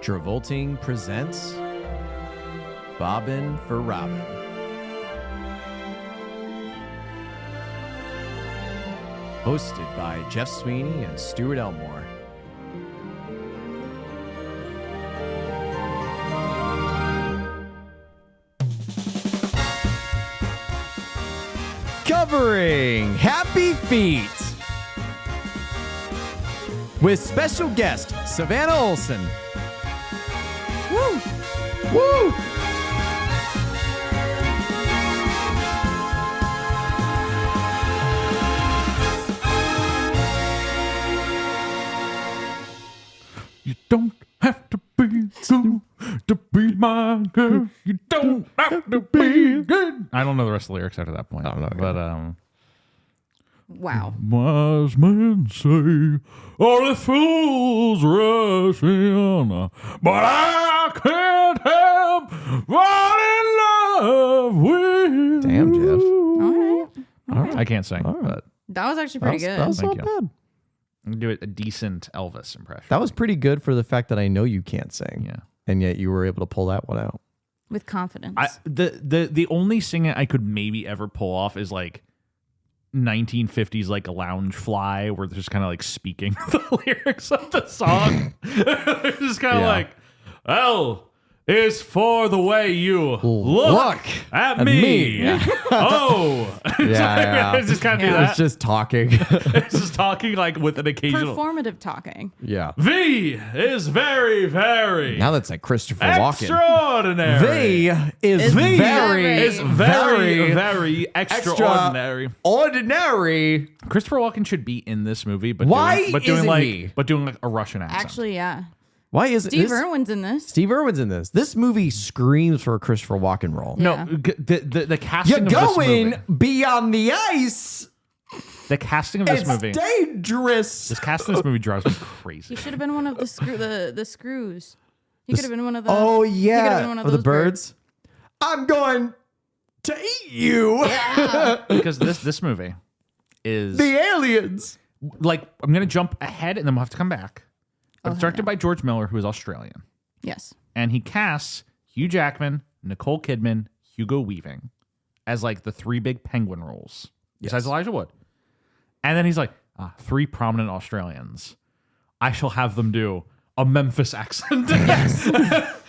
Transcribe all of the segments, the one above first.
Travolting presents Bobbin' for Robin. Hosted by Jeff Sweeney and Stuart Elmore. Covering Happy Feet with special guest Savannah Olson. Woo! Woo! You don't have to be good to be my girl. You don't have to be good. I don't know the rest of the lyrics after that point. Oh, no, but Wow. wise men say only fools rush in, but I can't help falling in love with Damn, you. Jeff. All right. I can't sing, but That was actually pretty good. That was Thank not you. bad. I can do a decent Elvis impression. That was pretty good for the fact that I know you can't sing. Yeah. And yet you were able to pull that one out. With confidence. The only singing I could maybe ever pull off is like 1950s like a lounge fly where they're just kind of like speaking the lyrics of the song. They're just kind of Yeah. like, L is for the way you look at me. me. Oh. Yeah. It's just kind of do It's that. just talking. It's just talking like with an occasional. Performative talking. Yeah. V is very, very Now that's like Christopher Walken. extraordinary. V is Is very, very- Is very extraordinary. ordinary. Christopher Walken should be in this movie, but Why doing isn't like he? but doing like a Russian accent. Actually, yeah. Why is Steve this? Irwin's in this. Steve Irwin's in this. This movie screams for a Christopher Walken role. no, Yeah. the casting You're of this going movie, beyond the ice. the casting of this It's movie, dangerous. this casting of this movie drives me crazy. He should have been one of the screws. He could have been one of the. Oh he could have yeah, been one of the those birds. I'm going to eat you. Because this movie is The aliens. like I'm gonna jump ahead and then we'll have to come back. But it's directed yeah. by George Miller, who is Australian, Yes. and he casts Hugh Jackman, Nicole Kidman, Hugo Weaving as like the three big penguin roles, besides Elijah Wood. And then he's like, three prominent Australians. I shall have them do a Memphis accent. Yes.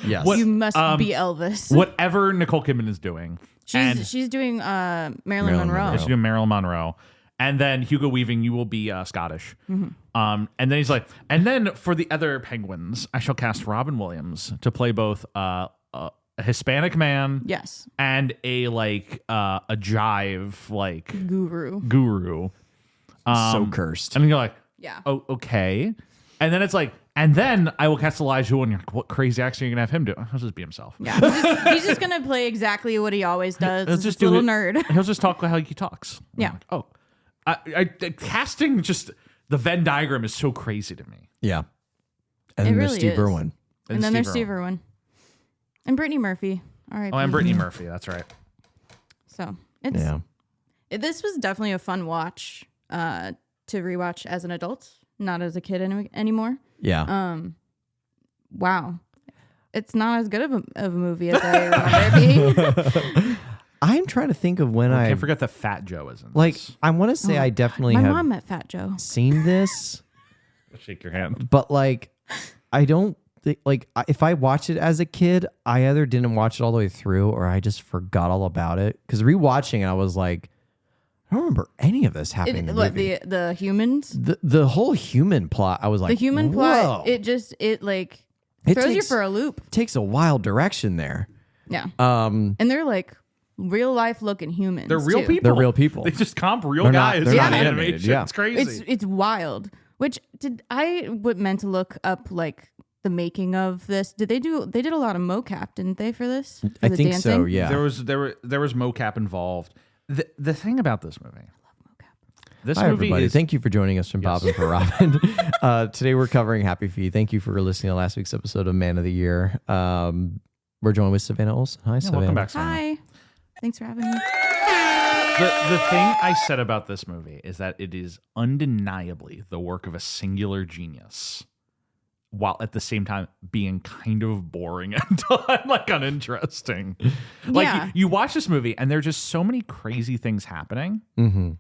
Yes. You must be Elvis. Whatever Nicole Kidman is doing. She's doing Marilyn Marilyn Monroe. Monroe. She's doing Marilyn Monroe. And then Hugo Weaving, you will be Scottish. Mm-hmm. And then he's like, and then for the other penguins, I shall cast Robin Williams to play both a Hispanic man Yes. and a jive like Guru. So cursed. And then you're like, Yeah. oh, okay. And then it's like, and then I will cast Elijah Wood, and you're like, what crazy accent are you gonna have him do? He'll just be himself. Yeah. He's just gonna play exactly what he always does. He'll He's just just a do little it. nerd. He'll just talk how he talks. I'm Yeah. like, oh, the casting, just the Venn diagram is so crazy to me. Yeah. And It then really there's Steve is. Irwin. And then there's Steve Irwin. And Brittany Murphy. All right. Oh, and Brittany Murphy. That's right. So it's Yeah. this was definitely a fun watch to rewatch as an adult, not as a kid anymore. Yeah. Wow. It's not as good of a movie as I remember it being. I'm trying to think of when I I can't forget that Fat Joe is in like. this. I want to say I definitely My have mom met Fat Joe. seen this, Shake your hand. but like, I don't think like if I watched it as a kid, I either didn't watch it all the way through or I just forgot all about it. Because rewatching it, I was like, I don't remember any of this happening. in the movie. The humans? The whole human plot, I was like, The human whoa. plot, it throws you takes- for a loop. takes a wild direction there. Yeah. And they're like real life looking humans. They're real too. people. They're real people. They just comp real They're not- guys. they're in not the animated, animation. yeah. It's crazy. It's wild. Which meant to look up like the making of this. They did a lot of mocap, didn't they, for this? For I the think so. dancing? Yeah. There was mocap involved. The thing about this movie. This Hi, movie everybody. is Thank you for joining us from Bob and for Robin. Today we're covering Happy Feet. Thank you for listening to last week's episode of Man of the Year. We're joined with Savannah Olson. Hi, Savannah. welcome back, Savannah. Hi. Thanks for having me. The thing I said about this movie is that it is undeniably the work of a singular genius. while at the same time being kind of boring and like uninteresting. Like Yeah. you watch this movie and there are just so many crazy things happening and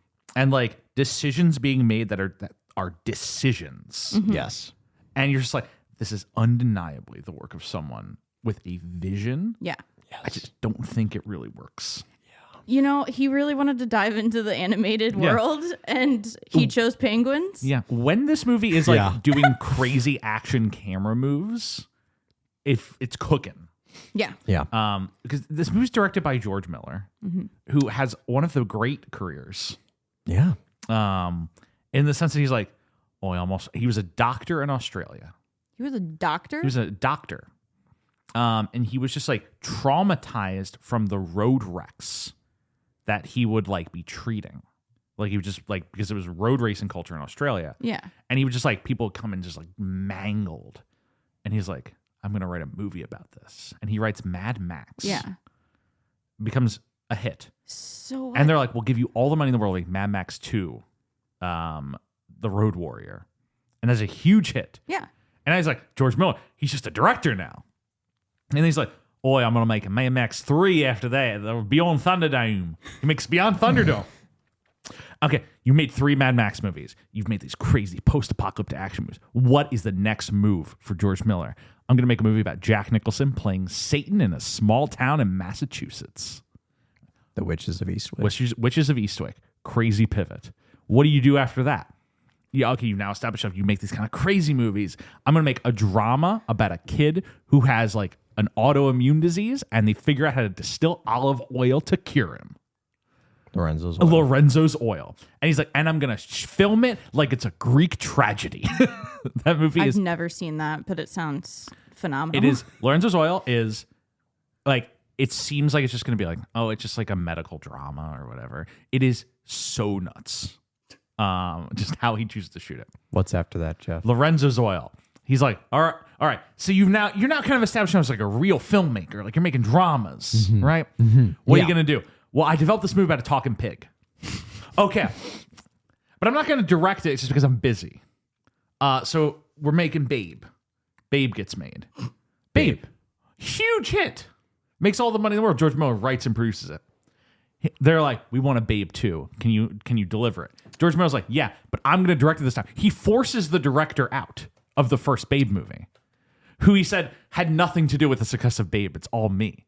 like decisions being made that are decisions. Yes. And you're just like, this is undeniably the work of someone with a vision. Yeah. I just don't think it really works. You know, he really wanted to dive into the animated Yeah. world, and he chose penguins. Yeah. When this movie is like doing crazy action camera moves, it's cooking. Yeah. Yeah. Because this movie's directed by George Miller, who has one of the great careers. Yeah. In the sense that he's like, he was a doctor in Australia. He was a doctor? He was a doctor. And he was just like traumatized from the road wrecks that he would like be treating. Like he would just like, because it was road racing culture in Australia. Yeah. And he would just like, people would come and just like mangled. And he's like, I'm going to write a movie about this. And he writes Mad Max. Yeah. Becomes a hit. So And they're like, we'll give you all the money in the world, like Mad Max 2, The Road Warrior. And that's a huge hit. yeah. And I was like, George Miller, he's just a director now. And he's like, I'm going to make a Mad Max 3 after that. Beyond Thunderdome. He makes Beyond Thunderdome. Okay, you made 3 Mad Max movies. You've made these crazy post-apocalyptic action movies. What is the next move for George Miller? I'm going to make a movie about Jack Nicholson playing Satan in a small town in Massachusetts. The Witches of Eastwick. Witches of Eastwick. Crazy pivot. What do you do after that? Yeah, okay, you now establish you make these kind of crazy movies. I'm going to make a drama about a kid who has like an autoimmune disease and they figure out how to distill olive oil to cure him. Lorenzo's oil. And he's like, and I'm going to film it like it's a Greek tragedy. That movie I've never seen that, but it sounds phenomenal. It is. Lorenzo's oil is like, it seems like it's just going to be like, it's just like a medical drama or whatever. It is so nuts. Just how he chooses to shoot it. What's after that, Jeff? Lorenzo's oil. He's like, all right. So you're now kind of established as like a real filmmaker. Like you're making dramas, right? What are you gonna do? Well, I developed this movie about a talking pig. Okay, but I'm not gonna direct it just because I'm busy. So we're making Babe. Babe gets made. Babe, huge hit, makes all the money in the world. George Miller writes and produces it. They're like, we want a Babe 2. Can you deliver it? George Miller's like, yeah, but I'm going to direct it this time. He forces the director out of the first Babe movie, who he said had nothing to do with the success of Babe. It's all me.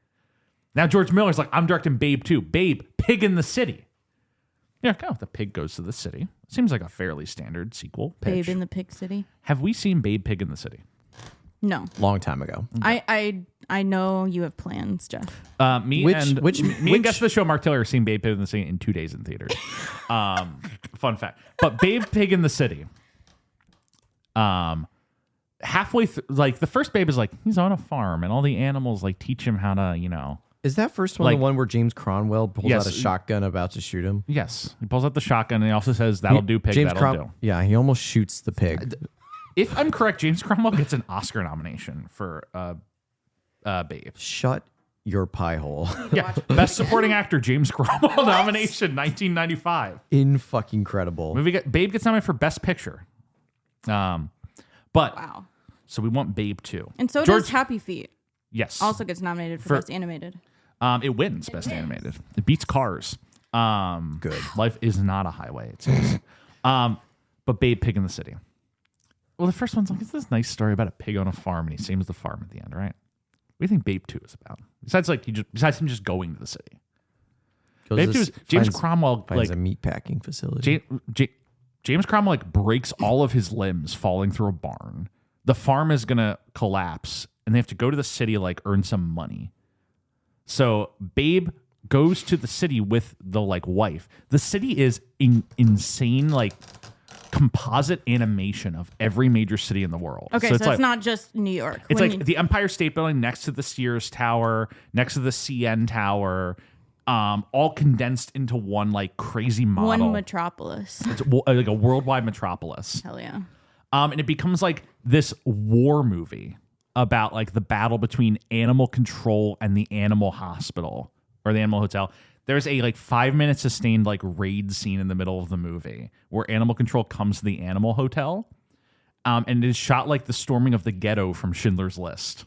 Now George Miller's like, I'm directing Babe 2. Babe, Pig in the City. Yeah, kind of the pig goes to the city. Seems like a fairly standard sequel pitch. Babe in the Pig City? Have we seen Babe, Pig in the City? No. Long time ago. I know you have plans, Jeff. Me and guest of the show, Mark Taylor, have seen Babe, Pig in the City in 2 days in theaters. Fun fact. But Babe, Pig in the City. Halfway through, like the first Babe is like he's on a farm and all the animals like teach him how to, Is that first one Like- the one where James Cromwell pulls Yes. out a shotgun about to shoot him? Yes, he pulls out the shotgun and he also says, "That'll do, pig. That'll do." Yeah, he almost shoots the pig. If I'm correct, James Cromwell gets an Oscar nomination for Babe. Shut your pie hole. Yeah, best supporting actor James Cromwell nomination, 1995. In-fucking-credible. Babe gets nominated for Best Picture. But Wow. so we want Babe 2. And so George- does Happy Feet. Yes. Also gets nominated for Best Animated. It wins Best Animated. It beats Cars. Good. Life is not a highway, it seems. But Babe, Pig in the City. Well, the first one's like, it's this nice story about a pig on a farm, and he saves the farm at the end, right? What do you think Babe 2 is about? Besides him just going to the city. Babe 2 is James Cromwell finds like a meat packing facility. James Cromwell like breaks all of his limbs falling through a barn. The farm is gonna collapse, and they have to go to the city like earn some money. So Babe goes to the city with the like wife. The city is insane, like composite animation of every major city in the world. Okay, so it's not just New York. It's like the Empire State Building next to the Sears Tower, next to the CN Tower, all condensed into one like crazy model. one metropolis. It's like a worldwide metropolis. Hell yeah. And it becomes like this war movie about like the battle between animal control and the animal hospital or the animal hotel. There's a like 5-minute sustained like raid scene in the middle of the movie where animal control comes to the animal hotel And it is shot like the storming of the ghetto from Schindler's List.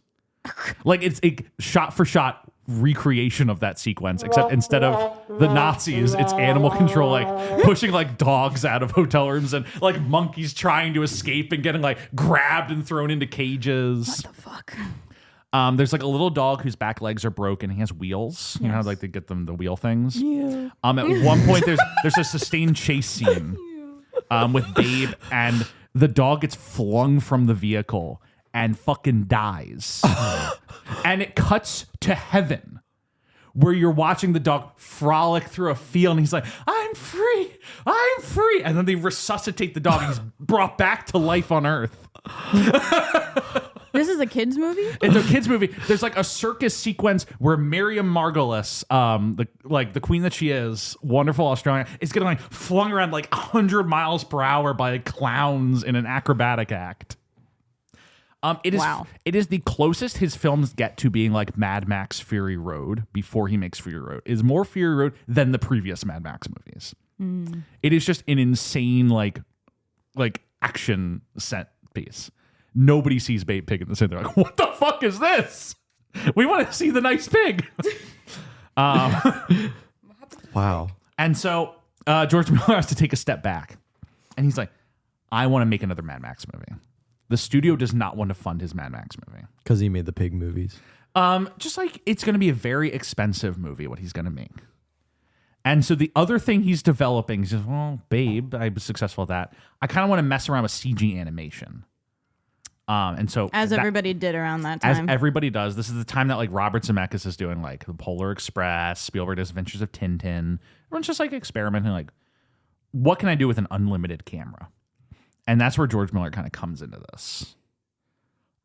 Like it's a shot for shot recreation of that sequence, except instead of the Nazis, it's animal control, like pushing like dogs out of hotel rooms and like monkeys trying to escape and getting like grabbed and thrown into cages. What the fuck? There's like a little dog whose back legs are broken. He has wheels. You know how like they get them the wheel things. Yeah. At one point, there's a sustained chase scene with Babe, and the dog gets flung from the vehicle and fucking dies. And it cuts to heaven, where you're watching the dog frolic through a field, and he's like, "I'm free, I'm free," and then they resuscitate the dog, and he's brought back to life on Earth. This is a kids movie? It's a kids movie. There's like a circus sequence where Miriam Margolyes, the queen that she is, wonderful Australian, is getting like flung around like 100 miles per hour by clowns in an acrobatic act. It is the closest his films get to being like Mad Max Fury Road before he makes Fury Road. It is more Fury Road than the previous Mad Max movies. It is just an insane like action set piece. Nobody sees Babe Pig in the scene. They're like, what the fuck is this? We want to see the nice pig. Wow. And so George Miller has to take a step back. And he's like, I want to make another Mad Max movie. The studio does not want to fund his Mad Max movie. Because he made the pig movies. Just like it's going to be a very expensive movie, what he's going to make. And so the other thing he's developing is just, well, Babe, I was successful at that. I kind of want to mess around with CG animation. And so Everybody did around that time. As everybody does. This is the time that like Robert Zemeckis is doing like the Polar Express, Spielberg does Adventures of Tintin. Everyone's just like experimenting, like, what can I do with an unlimited camera? And that's where George Miller kind of comes into this.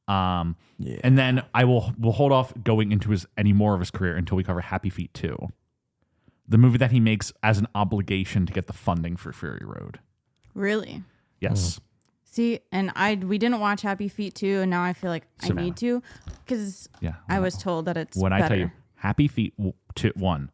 And then we'll hold off going into any more of his career until we cover Happy Feet 2. The movie that he makes as an obligation to get the funding for Fury Road. Really? Yes. See, and we didn't watch Happy Feet 2, and now I feel like I need to, because I was told that it's when better. I tell you Happy Feet 1,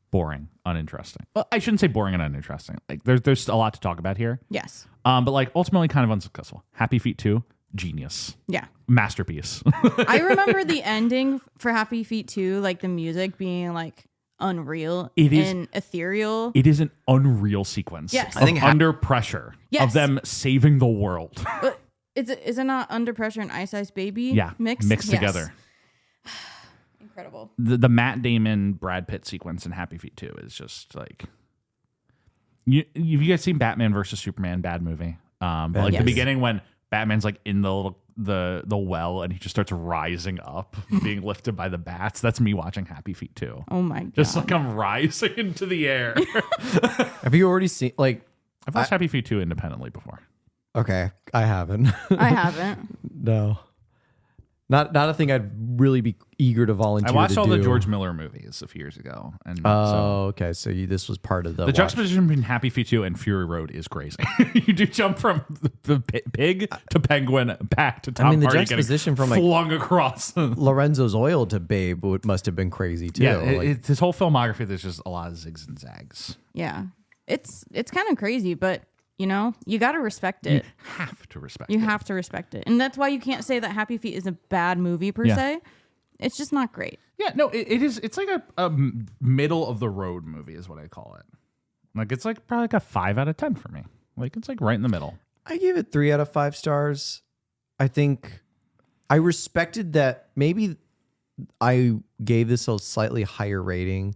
boring, uninteresting. Well, I shouldn't say boring and uninteresting. Like there's a lot to talk about here. Yes. But like ultimately kind of unsuccessful. Happy Feet 2, genius. Yeah. Masterpiece. I remember the ending for Happy Feet 2, like the music being like unreal and ethereal. It is an unreal sequence. Yes. I think under pressure of them saving the world. Is it not Under Pressure and Ice Ice Baby? Yeah, mixed together. Incredible. The Matt Damon Brad Pitt sequence in Happy Feet 2 is just like you guys seen Batman versus Superman? Bad movie. The beginning when Batman's like in the well and he just starts rising up, being lifted by the bats. That's me watching Happy Feet 2. Oh my god! Just like I'm rising into the air. Have you already seen I've watched Happy Feet 2 independently before. Okay, I haven't. I haven't. No. Not a thing I'd really be eager to volunteer. I watched to all do. the George Miller movies a few years ago. And okay. So this was part of the juxtaposition between Happy Feet 2 and Fury Road is crazy. You do jump from the pig to penguin back to Tom the Hardy juxtaposition from flung across. Lorenzo's Oil to Babe must have been crazy too. Yeah, it's his whole filmography. There's just a lot of zigs and zags. Yeah, it's kind of crazy, but you got to respect it. You have to respect You it. have to respect it. And that's why you can't say that Happy Feet is a bad movie per se. It's just not great. Yeah, no, it is. It's like a middle of the road movie is what I call it. Like it's like probably like a 5 out of 10 for me. Like it's like right in the middle. I gave it 3 out of 5 stars. I think I respected that. Maybe I gave this a slightly higher rating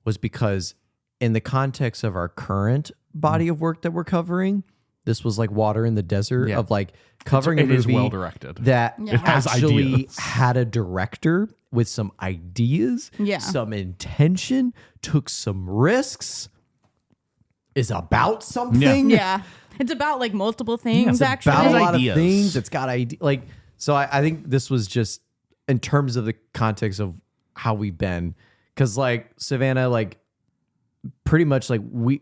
was because in the context of our current body of work that we're covering, this was like water in the desert of like covering a movie is well directed that it has actually ideas. had a director with some ideas, some intention, took some risks, is about something. Yeah. It's about like multiple things actually. About a lot ideas. of things. It's got so I think this was just in terms of the context of how we've been, because like Savannah, like pretty much like we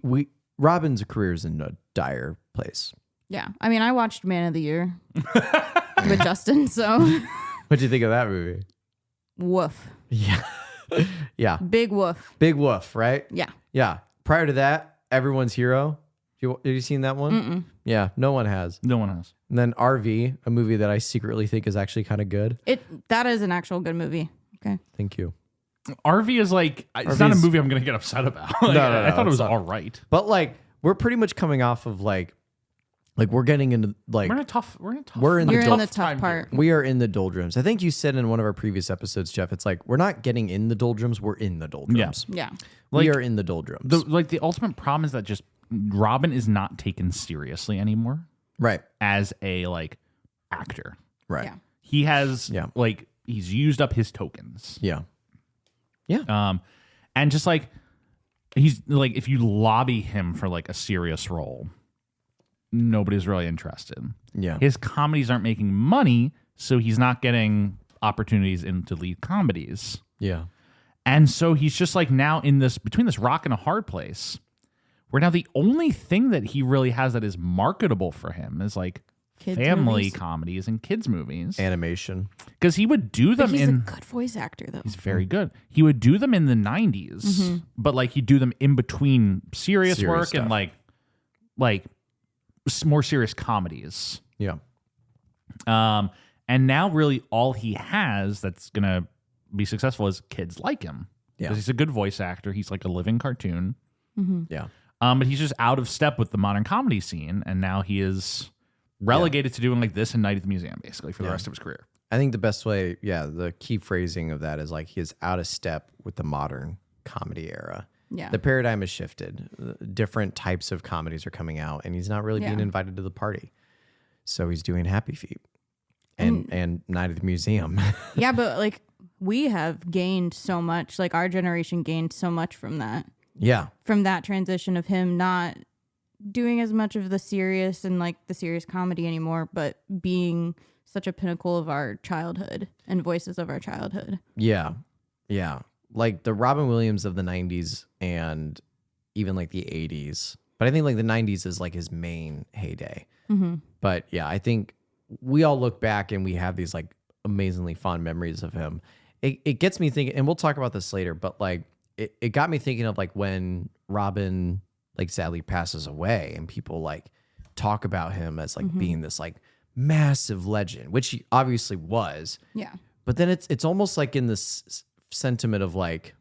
Robin's career is in a dire place. Yeah. I mean, I watched Man of the Year with Justin, so. What'd you think of that movie? Woof. Yeah. Yeah. Big woof. Big woof, right? Yeah. Yeah. Prior to that, Everyone's Hero. Have you seen that one? Yeah, no one has. No one has. And then RV, a movie that I secretly think is actually kind of good. That is an actual good movie. Okay. Thank you. RV is like, it's not a movie I'm going to get upset about. Like, No, I thought it was not. all right. But like, we're pretty much coming off of like we're getting into like We're in a tough. You're in the tough time part. we are in the doldrums. I think you said in one of our previous episodes, Jeff, it's like we're not getting in the doldrums, we're in the doldrums. Yeah. We Like, are in the doldrums. The ultimate problem is that just Robin is not taken seriously anymore right. as a like actor. Right. Yeah. He has Yeah. like he's used up his tokens. Yeah. And just like he's like, if you lobby him for like a serious role, nobody's really interested. Yeah. His comedies aren't making money, so he's not getting opportunities into lead comedies. Yeah. And so he's just like now in this between this rock and a hard place, where now the only thing that he really has that is marketable for him is like Kids family movies. comedies and kids movies. Animation. Because he would do them He's in. a good voice actor, though. He's very good. He would do them in the 90s, but like he'd do them in between serious work stuff. and like more serious comedies. Yeah. And now really all he has that's gonna be successful is kids like him. Yeah. Because he's a good voice actor. He's like a living cartoon. Yeah. But he's just out of step with the modern comedy scene, and now he is relegated to doing like this and Night at the Museum basically for the rest of his career. I think the best way, the key phrasing of that is like he is out of step with the modern comedy era. Yeah. The paradigm has shifted. Different types of comedies are coming out, and he's not really being Yeah. invited to the party. So he's doing Happy Feet and Night at the Museum. Yeah, but like we have gained so much. Like our generation gained so much from that. Yeah. From that transition of him not doing as much of the serious and like the serious comedy anymore, but being such a pinnacle of our childhood and voices of our childhood. Yeah. Yeah. Like the Robin Williams of the 90s and even like the 80s. But I think like the 90s is like his main heyday. But yeah, I think we all look back and we have these like amazingly fond memories of him. It gets me thinking, and we'll talk about this later, but like it got me thinking of like when Robin like sadly passes away and people like talk about him as like being this like massive legend, which he obviously was. Yeah. But then it's almost like in this sentiment of like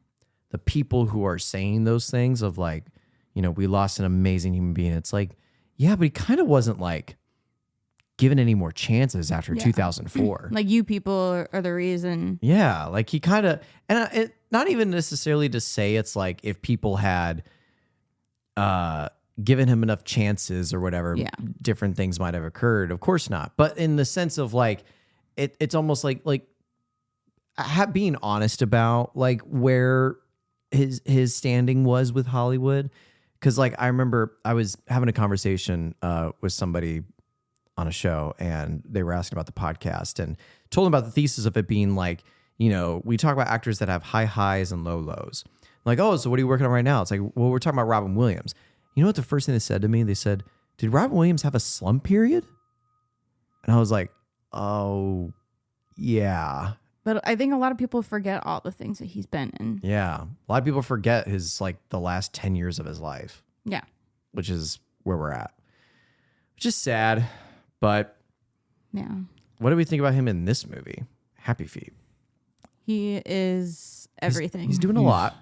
the people who are saying those things of like, you know, we lost an amazing human being. It's like, yeah, but he kind of wasn't like given any more chances after 2004. Like you people are the reason. Yeah, like he kind of, and it, not even necessarily to say it's like if people had given him enough chances or whatever, different things might have occurred. Of course not. But in the sense of like, it's almost like being honest about like where his standing was with Hollywood. Cause like, I remember I was having a conversation with somebody on a show and they were asking about the podcast and told them about the thesis of it being like, you know, we talk about actors that have high highs and low lows. Like, oh, so what are you working on right now? It's like, well, we're talking about Robin Williams. You know what the first thing they said to me? They said, did Robin Williams have a slump period? And I was like, oh, yeah. But I think a lot of people forget all the things that he's been in. Yeah. A lot of people forget his like the last 10 years of his life. Yeah. Which is where we're at. Which is sad. But yeah, what do we think about him in this movie? Happy Feet. He is everything. He's doing a lot.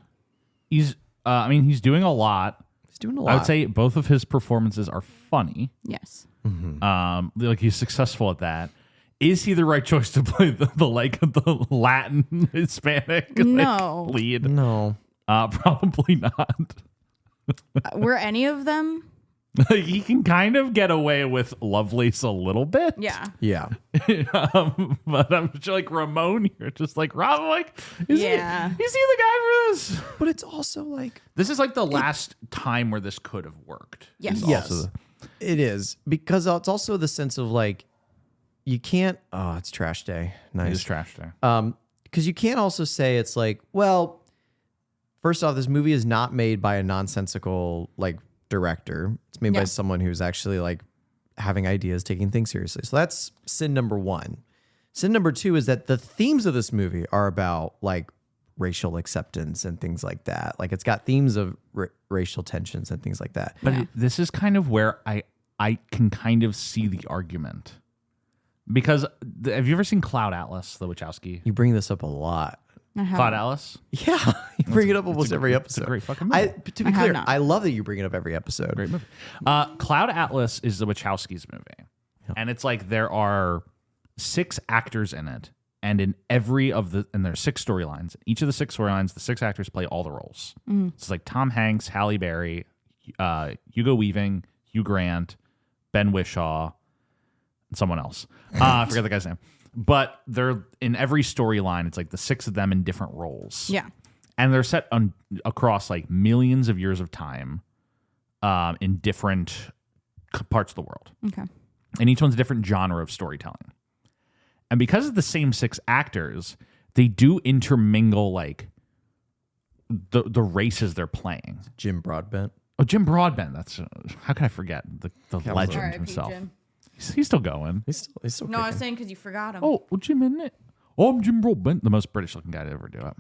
He's doing a lot. He's doing a lot. I would say both of his performances are funny. Yes. Like he's successful at that. Is he the right choice to play the Latin Hispanic No. lead? No. Probably not. Were any of them? He can kind of get away with Lovelace a little bit. Yeah. Yeah. But I'm just like Ramon here, just like Rob, like, is he the guy for this? But it's also like, This is like the last time where this could have worked. Yes. Is yes, also it is. Because it's also the sense of like, you can't, oh, it's trash day. Nice. It is trash there. Because you can't also say it's like, well, first off, this movie is not made by a nonsensical like director. It's made by someone who's actually like having ideas, taking things seriously. So that's sin number one. Sin number two is that the themes of this movie are about like racial acceptance and things like that. Like it's got themes of racial tensions and things like that. But this is kind of where I can kind of see the argument. Because have you ever seen Cloud Atlas, the Wachowski? You bring this up a lot. Cloud Atlas? Yeah, you bring it up almost every episode. It's a great fucking movie. To be clear, I love that you bring it up every episode. Great movie. Cloud Atlas is the Wachowski's movie. Yep. And it's like there are 6 actors in it. And in and there's 6 storylines. Each of the 6 storylines, the 6 actors play all the roles. So it's like Tom Hanks, Halle Berry, Hugo Weaving, Hugh Grant, Ben Whishaw, and someone else. I forget the guy's name. But they're in every storyline, it's like the 6 of them in different roles. Yeah. And they're set across like millions of years of time in different parts of the world. Okay. And each one's a different genre of storytelling. And because it's the same 6 actors, they do intermingle like the races they're playing. Jim Broadbent. Oh, Jim Broadbent. That's how can I forget the legend R.I.P. himself? Jim. He's still going. He's still No, I was kicking. saying because you forgot him. Oh, well, Jim, isn't it? Oh, I'm Jim Broadbent, the most British looking guy to ever do it.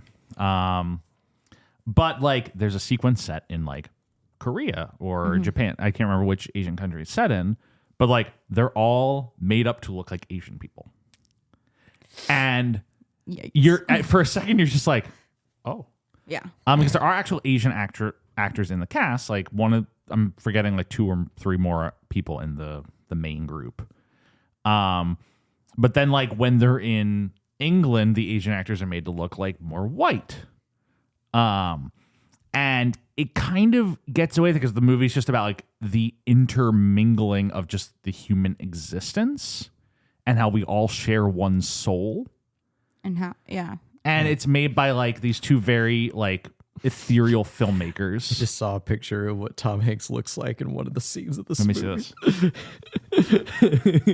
But like, there's a sequence set in like Korea or Japan. I can't remember which Asian country it's set in, but like they're all made up to look like Asian people. And Yikes. for a second you're just like, oh, Yeah. because there are actual Asian actors in the cast. Like I'm forgetting like 2 or 3 more people in the main group. But then like when they're in England, the Asian actors are made to look like more white. And it kind of gets away because the movie's just about like the intermingling of just the human existence and how we all share one soul. And how, yeah. And it's made by like these 2 very like ethereal filmmakers. I just saw a picture of what Tom Hanks looks like in one of the scenes of this Let me movie. see this.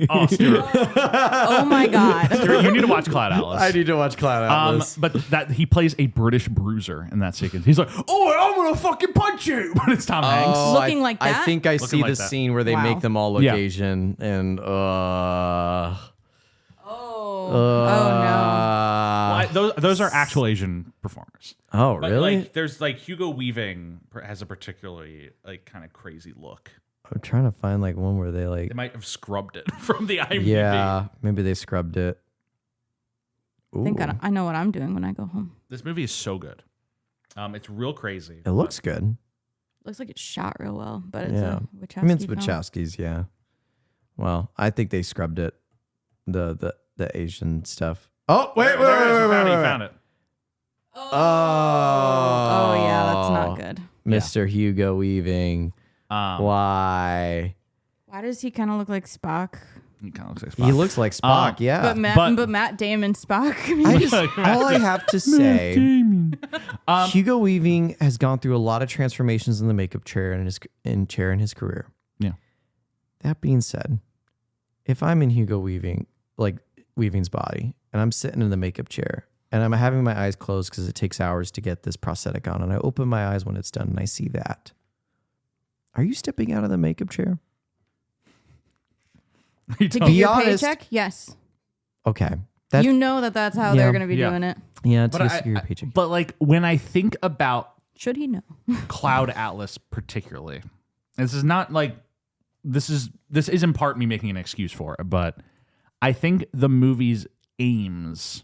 Oh, Stuart. Oh my God. Stuart, you need to watch Cloud Atlas. I need to watch Cloud Atlas. But that he plays a British bruiser in that sequence. He's like, "Oh, I'm gonna fucking punch you!" But it's Tom Hanks. Looking like I that? think I see like the that. scene where they Wow. make them all look Yeah. Asian, and Oh no. Those are actual Asian performers. oh But, really? Like, there's like Hugo Weaving has a particularly like kind of crazy look. I'm trying to find like one where they like. They might have scrubbed it from the IMDb. Yeah, maybe they scrubbed it. I think Ooh. I know what I'm doing when I go home. This movie is so good. It's real crazy. It looks good. Looks like it's shot real well, but it's Yeah. a Wachowski I mean, it's film. Wachowskis, yeah. Well, I think they scrubbed it. The Asian stuff. Oh wait, There it is. You found it. Oh yeah, that's not good. Mr. Hugo Weaving. Why? Why does he kind of look like Spock? He kind of looks like Spock. He looks like Spock, yeah. But Matt Damon Spock. I mean, I just, all I have to say, Hugo Weaving has gone through a lot of transformations in the makeup chair in his career. Yeah. That being said, if I'm in Hugo Weaving's body, and I'm sitting in the makeup chair, and I'm having my eyes closed because it takes hours to get this prosthetic on, and I open my eyes when it's done, and I see that. Are you stepping out of the makeup chair? to get Be your honest. paycheck? Yes. Okay. You know that's how they're going to be Yeah. doing it. Yeah, to But, secure your paycheck. but like when I think about Should he know? Cloud Atlas particularly, this is not like this is in part me making an excuse for it, but I think the movie's aims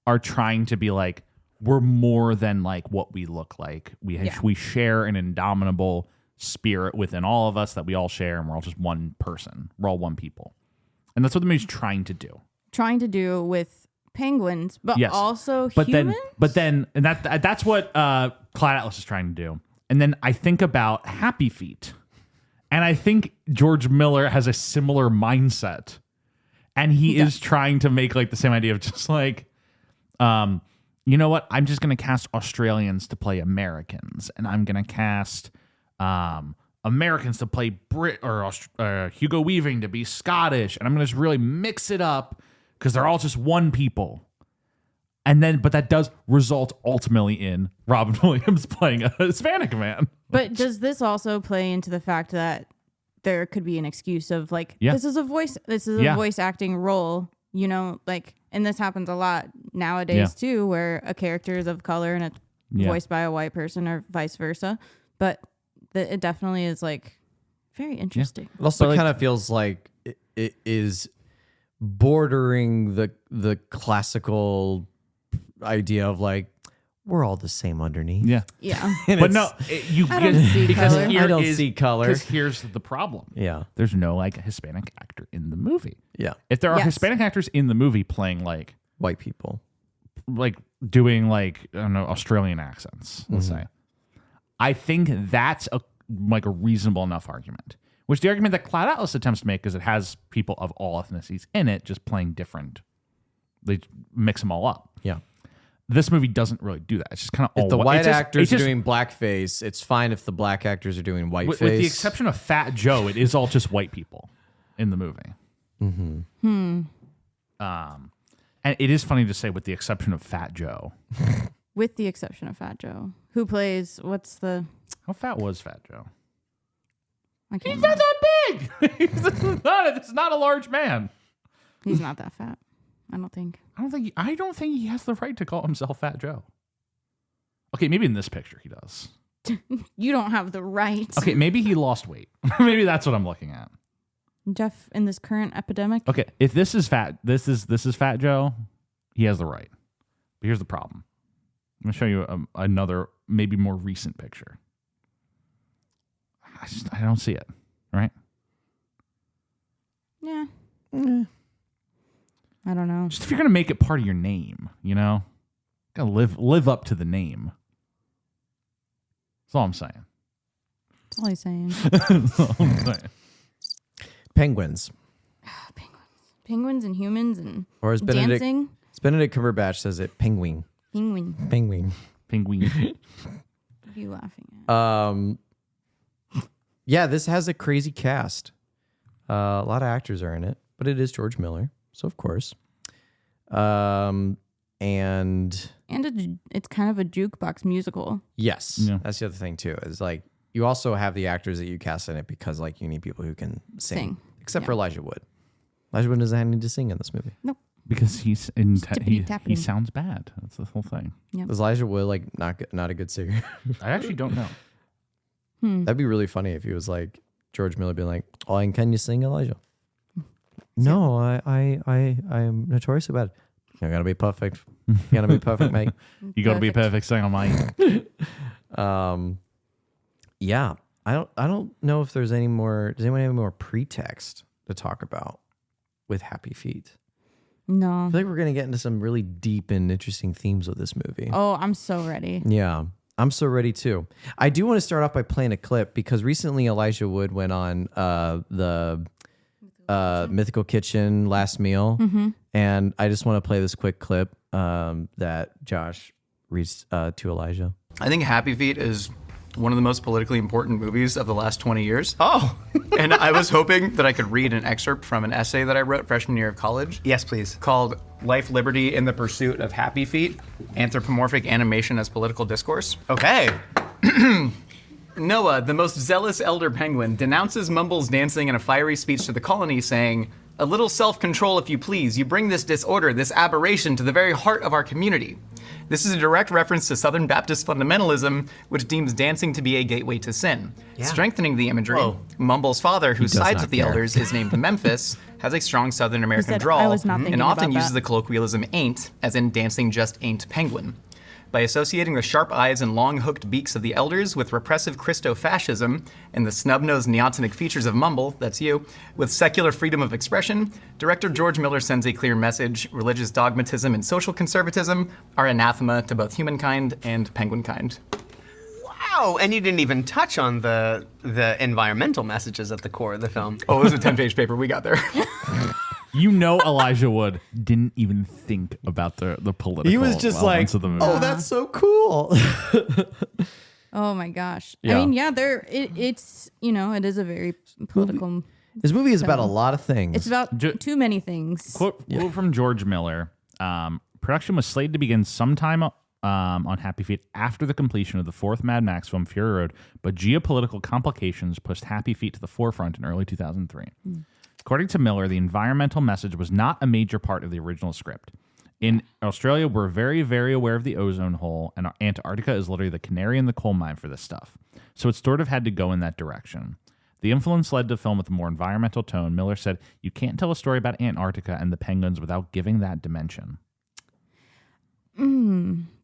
are trying to be like, we're more than like what we look like. We share an indomitable spirit within all of us that we all share, and we're all just one person. We're all one people, and that's what the movie's trying to do. Trying to do with penguins, but Yes. also But humans? then, and that's what Cloud Atlas is trying to do. And then I think about Happy Feet, and I think George Miller has a similar mindset, and he is trying to make like the same idea of just like, you know what? I'm just going to cast Australians to play Americans, and I'm going to cast Americans to play Hugo Weaving to be Scottish, and I'm going to just really mix it up because they're all just one people. And then, but that does result ultimately in Robin Williams playing a Hispanic man. But does this also play into the fact that there could be an excuse of like, Yeah. this is a voice acting role, you know, like, and this happens a lot nowadays too, where a character is of color and it's voiced by a white person or vice versa. But it definitely is like very interesting. It also kind of feels like it is bordering the classical idea of like we're all the same underneath. Yeah. But no, you I don't see because color. here I don't is- see color. Because here's the problem. Yeah. There's no like Hispanic actor in the movie. Yeah. If there are Yes. Hispanic actors in the movie playing like White people. doing like I don't know Australian accents, let's say, I think that's a reasonable enough argument. Which the argument that Cloud Atlas attempts to make is it has people of all ethnicities in it, just playing different. They mix them all up. Yeah. This movie doesn't really do that. It's just kind of all If the white. white It's just- actors it's are just- doing blackface, it's fine if the black actors are doing whiteface. with the exception of Fat Joe, it is all just white people in the movie. And it is funny to say with the exception of Fat Joe. With the exception of Fat Joe, who plays How fat was Fat Joe? I can't He's remember. not that big. It's not a large man. He's not that fat. I don't think. I don't think he has the right to call himself Fat Joe. Okay, maybe in this picture he does. You don't have the right. Okay, maybe he lost weight. Maybe that's what I'm looking at. Jeff, in this current epidemic. Okay, if this is this is Fat Joe, he has the right. But here's the problem. I'm gonna show you another, maybe more recent picture. I don't see it. Right? Yeah. I don't know. Just if you're gonna make it part of your name, you know, gotta live up to the name. That's all I'm saying. That's all he's saying. That's all I'm saying. Penguins. Penguins and humans and Or as Benedict Cumberbatch says it, penguin. Penguin. Penguin. What are you laughing at? Yeah, this has a crazy cast. A lot of actors are in it, but it is George Miller, so of course. And it's kind of a jukebox musical. yes, Yeah. that's the other thing too. Is like you also have the actors that you cast in it because like you need people who can sing. Except for Elijah Wood. Elijah Wood doesn't need to sing in this movie. Nope. Because he sounds bad. That's the whole thing. Is Elijah Wood like not a good singer? I actually don't know. That'd be really funny if he was like George Miller being like, "Oh, and can you sing, Elijah?" No, I'm notoriously bad. You gotta be perfect. You gotta be perfect, mate. You got to be a perfect singer, mate. Yeah, I don't know if there's any more. Does anyone have any more pretext to talk about with Happy Feet? No. I feel like we're gonna get into some really deep and interesting themes with this movie. Oh, I'm so ready. Yeah, I'm so ready too. I do want to start off by playing a clip because recently Elijah Wood went on the Mythical Kitchen Last Meal, and I just want to play this quick clip that Josh reads to Elijah. I think Happy Feet is one of the most politically important movies of the last 20 years. Oh, And I was hoping that I could read an excerpt from an essay that I wrote freshman year of college yes, please. called Life, Liberty, and the Pursuit of Happy Feet, Anthropomorphic Animation as Political Discourse. Okay. Noah, the most zealous elder penguin, denounces Mumble's dancing in a fiery speech to the colony, saying, "A little self-control, if you please. You bring this disorder, this aberration, to the very heart of our community." This is a direct reference to Southern Baptist fundamentalism, which deems dancing to be a gateway to sin. Yeah. Strengthening the imagery, Whoa. Mumble's father, who does sides not with the care. elders, is named Memphis, has a strong Southern American said, drawl, "I was not thinking and often about uses that." the colloquialism ain't, as in dancing just ain't penguin. By associating the sharp eyes and long hooked beaks of the elders with repressive Christo-fascism and the snub-nosed neotenic features of Mumble, that's you, with secular freedom of expression, director George Miller sends a clear message: religious dogmatism and social conservatism are anathema to both humankind and penguinkind. Wow, and you didn't even touch on the environmental messages at the core of the film. Oh, it was a 10-page paper we got there. You know Elijah Wood didn't even think about the political He was just like, elements of the movie. "Oh, that's so cool." Oh my gosh. Yeah. I mean, yeah, it's it is a very political. This movie is about a lot of things. It's about too many things. Quote from George Miller. Production was slated to begin sometime on Happy Feet after the completion of the fourth Mad Max film, Fury Road, but geopolitical complications pushed Happy Feet to the forefront in early 2003. According to Miller, the environmental message was not a major part of the original script. In Australia, we're very, very aware of the ozone hole, and Antarctica is literally the canary in the coal mine for this stuff. So it sort of had to go in that direction. The influence led to film with a more environmental tone. Miller said, "You can't tell a story about Antarctica and the penguins without giving that dimension."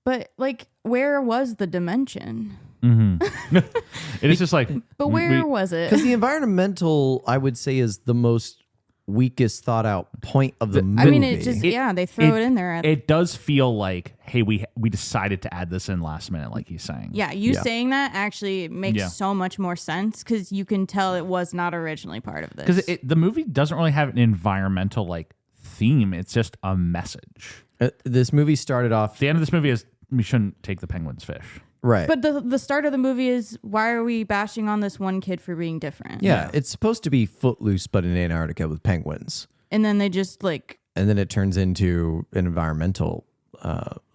But like, where was the dimension? It is just like, But where was it? Because the environmental, I would say, is the most weakest thought out point of the movie. I mean, it just they throw it in there. It does feel like, hey, we decided to add this in last minute, like he's saying. Yeah, saying that actually makes so much more sense because you can tell it was not originally part of this. Because the movie doesn't really have an environmental like theme. It's just a message. This movie started off. The end of this movie is we shouldn't take the penguins fish. Right. But the start of the movie is, why are we bashing on this one kid for being different? Yeah, it's supposed to be Footloose, but in Antarctica with penguins. And then they just like... And then it turns into an environmental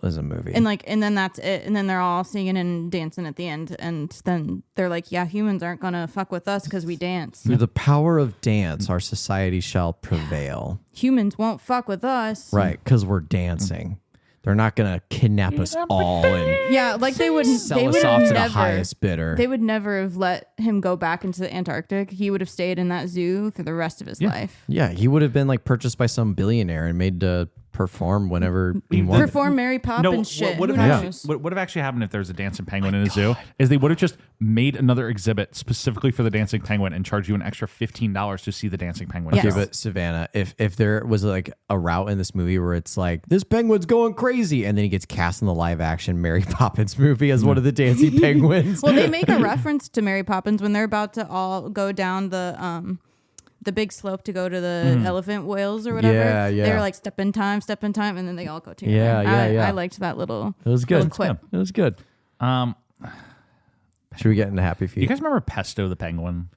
as a movie. And then that's it. And then they're all singing and dancing at the end. And then they're like, yeah, humans aren't going to fuck with us because we dance. Through the power of dance, our society shall prevail. Humans won't fuck with us. Right, because we're dancing. They're not going to kidnap us all and Yeah, like they wouldn't sell us off to the highest bidder. They would never have let him go back into the Antarctic. He would have stayed in that zoo for the rest of his life. Yeah, he would have been like purchased by some billionaire and made to perform whenever he wanted. Perform Mary Poppins shit. What Who knows? would have actually happened if there was a dancing penguin in a zoo is they would have just made another exhibit specifically for the dancing penguin and charged you an extra $15 to see the dancing penguin. Yes. Okay, but Savannah, if there was like a route in this movie where it's like, this penguin's going crazy, and then he gets cast in the live action Mary Poppins movie as one of the dancing penguins. Well, they make a reference to Mary Poppins when they're about to all go down the big slope to go to the elephant whales or whatever. Yeah, yeah. They're like, step in time, and then they all go together. Yeah. I liked that little. It was good. little quip. It was good. Should we get into Happy Feet? You guys remember Pesto the penguin?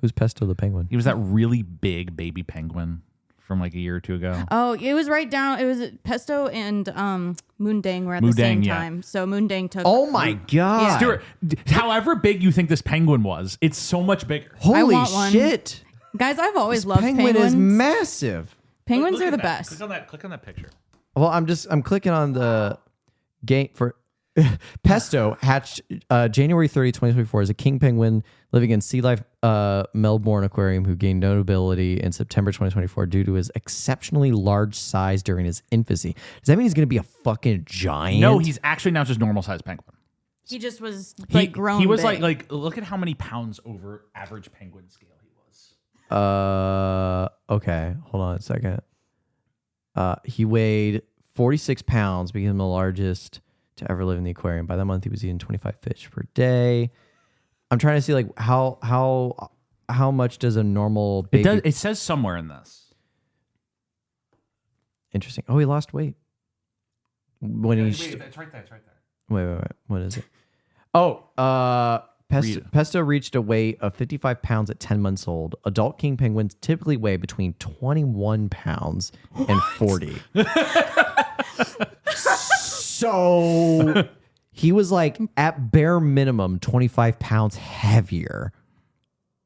Who's Pesto the penguin? He was that really big baby penguin from like a year or two ago. Oh, it was right down. It was Pesto and Moondang were at the Moondang, same yeah. time. So Moondang took. Oh my God. Stuart, however big you think this penguin was, it's so much bigger. Holy want one. shit. Guys, I've always This loved penguin penguins. is massive. Penguins Look are the at that. best. Click on that picture. Well, I'm clicking on the game for Pesto hatched January 30, 2024 as a king penguin living in Sea Life Melbourne Aquarium who gained notability in September 2024 due to his exceptionally large size during his infancy. Does that mean he's going to be a fucking giant? No, he's actually now just normal sized penguin. He just was like grown. He was big. like look at how many pounds over average penguin scale he was. Okay, hold on a second. He weighed 46 pounds, became the largest to ever live in the aquarium. By that month, he was eating 25 fish per day. I'm trying to see like how much does a normal baby... It says somewhere in this. Interesting. Oh, he lost weight. When It's right there. It's right there. Wait. What is it? Oh, Pesto reached a weight of 55 pounds at 10 months old. Adult king penguins typically weigh between 21 pounds and 40. So he was like at bare minimum 25 pounds heavier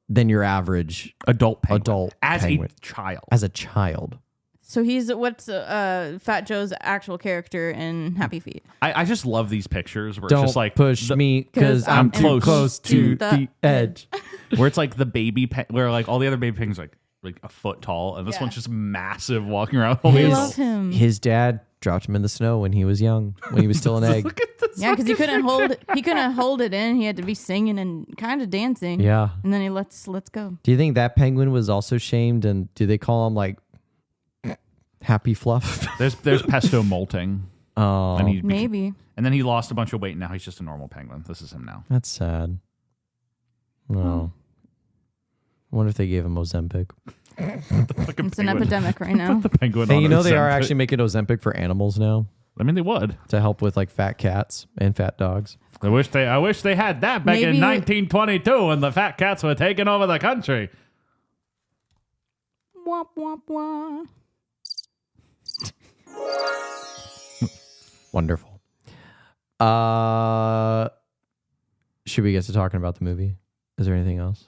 than your average Adult penguin. Adult as penguin. a child. As a child. So he's what's Fat Joe's actual character in Happy Feet. I just love these pictures where Don't it's just like push me because 'Cause I'm I'm too close to the the edge. where it's like the baby where like all the other baby penguins like a foot tall and this Yeah. one's just massive walking around all I these. love him. His dad dropped him in the snow when he was young, when he was still an egg. Look at this. Yeah, because he couldn't hold it in. He had to be singing and kind of dancing. Yeah. And then he let's go. Do you think that penguin was also shamed? And do they call him like Happy Fluff? There's Pesto molting. Oh, And Maybe. and then he lost a bunch of weight and now he's just a normal penguin. This is him now. that's sad. No. I wonder if they gave him Ozempic. It's an epidemic right now. The penguin. Hey, on you know they are Ozempic. actually making Ozempic for animals now I mean, they would. to help with like fat cats and fat dogs. I wish they had that back in Maybe- 1922 when the fat cats were taking over the country. Womp womp womp. Wonderful. Should we get to talking about the movie? Is there anything else?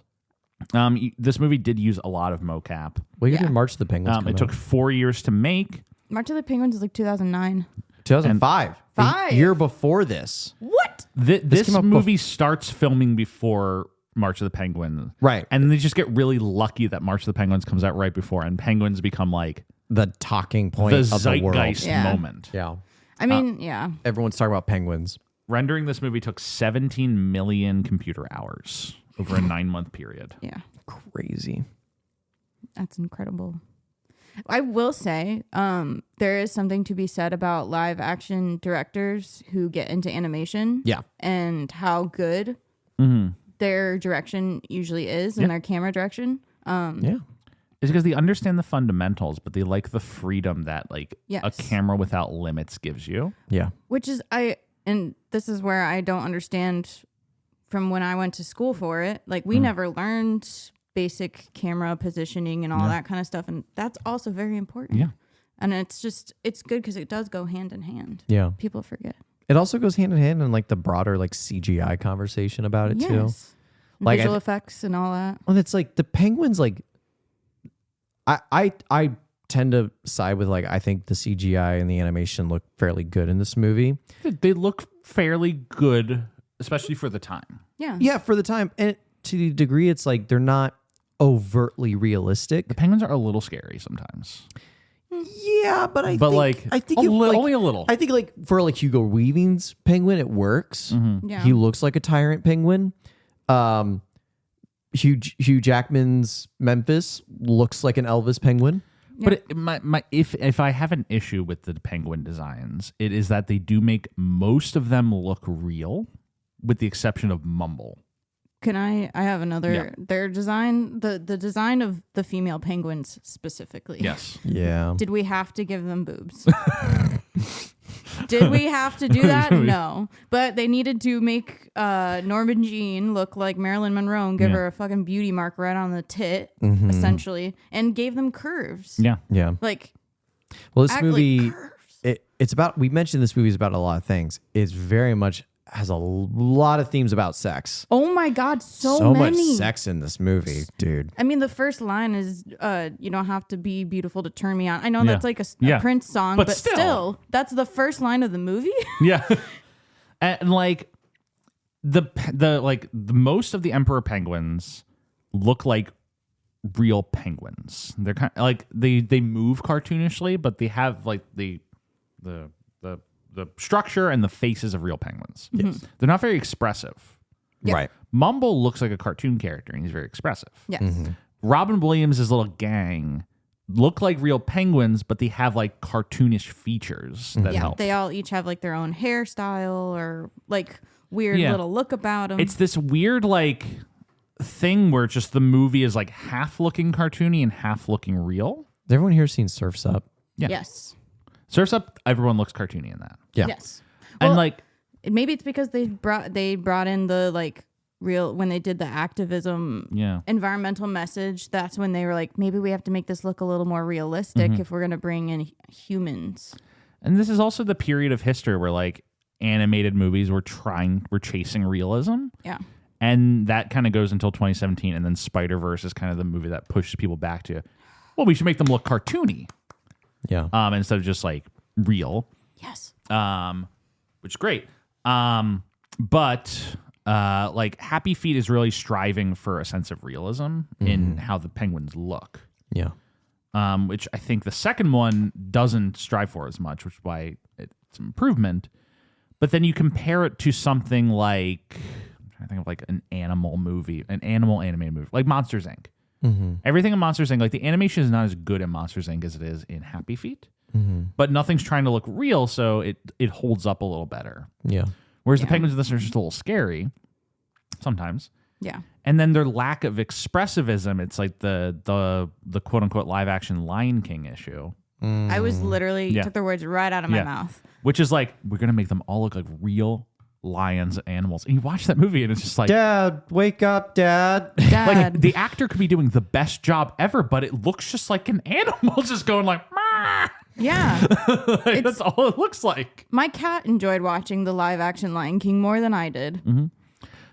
This movie did use a lot of mocap. Well, you Yeah. did March of the Penguins. It took 4 years to make. March of the Penguins is like 2009. 2005. Five. The year before this. What? This came out movie starts filming before March of the Penguins. Right. And they just get really lucky that March of the Penguins comes out right before, and Penguins become like The talking point the of the world. zeitgeist Yeah. moment. Yeah. I mean, yeah. Everyone's talking about penguins. Rendering this movie took 17 million computer hours over a 9-month period. Yeah. Crazy. That's incredible. I will say, there is something to be said about live action directors who get into animation. Yeah. And how good their direction usually is and their camera direction. Yeah. It's because they understand the fundamentals, but they like the freedom that like a Yes. camera without limits gives you. Yeah. Which is, and this is where I don't understand from when I went to school for it. Like, we never learned basic camera positioning and all that kind of stuff. And that's also very important. Yeah. And it's good because it does go hand in hand. Yeah. People forget. It also goes hand in hand in like the broader like CGI conversation about it too. Yes. Like, Visual effects and all that. Well, it's like the penguins. Like, I tend to side with like I think the CGI and the animation look fairly good in this movie. They look fairly good, especially for the time. Yeah. Yeah, for the time, and to the degree it's like they're not overtly realistic. The penguins are a little scary sometimes. Yeah, but I But, think, like, I think a if, like, only a little. I think like for like Hugo Weaving's penguin, it works. Yeah. He looks like a tyrant penguin. Hugh Jackman's Memphis looks like an Elvis penguin. But if I have an issue with the penguin designs, it is that they do make most of them look real, with the exception of Mumble. Can I have another, Yeah. their design, the design of the female penguins specifically. Yes. Yeah. Did we have to give them boobs? Did we have to do that? No. But they needed to make Norma Jean look like Marilyn Monroe and give Yeah. her a fucking beauty mark right on the tit, essentially, and gave them curves. Yeah. Yeah. Like, Well, this act like movie, curves. it's about, we mentioned this movie is about a lot of things. It's very much has a lot of themes about sex. Oh my God, so much many. sex in this movie, dude. I mean, the first line is, you don't have to be beautiful to turn me on. I know Yeah. that's like a Yeah. Prince song, But but still. still, that's the first line of the movie. Yeah. And like the most of the emperor penguins look like real penguins. They're kind of like they move cartoonishly, but they have like the structure and the faces of real penguins. Yes. They're not very expressive. Yeah. Right. Mumble looks like a cartoon character and he's very expressive. Yes. Robin Williams' little gang look like real penguins, but they have like cartoonish features that Yeah, help. they all each have like their own hairstyle or like weird Yeah. little look about them. It's this weird like thing where just the movie is like half looking cartoony and half looking real. Has everyone here seen Surf's Up? Yeah. Yes. Surf's Up, everyone looks cartoony in that. Yeah. Yes. And Well, like maybe it's because they brought in the like real when they did the activism yeah. environmental message. That's when they were like, maybe we have to make this look a little more realistic if we're gonna bring in humans. And this is also the period of history where like animated movies were chasing realism. Yeah. And that kind of goes until 2017, and then Spider-Verse is kind of the movie that pushes people back to, well, we should make them look cartoony, Yeah. instead of just like real, Yes. which is great. But like Happy Feet is really striving for a sense of realism in how the penguins look, Yeah. which I think the second one doesn't strive for as much, which is why it's an improvement. But then you compare it to something like, I'm trying to think of like an animal movie, an animal animated movie, like Monsters, Inc. Everything in Monsters, Inc., like the animation is not as good in Monsters, Inc. as it is in Happy Feet. But nothing's trying to look real, so it holds up a little better. Yeah. Whereas the penguins in this are just a little scary sometimes. Yeah. And then their lack of expressivism, it's like the quote unquote live action Lion King issue, I was literally Yeah. took the words right out of my Yeah. mouth. which is like, we're going to make them all look like real lions and animals. And you watch that movie and it's just like, Dad, wake up, Dad. Dad. like the actor could be doing the best job ever, but it looks just like an animal just going like, "Mah." Yeah. Like, that's all it looks like. My cat enjoyed watching the live action Lion King more than I did.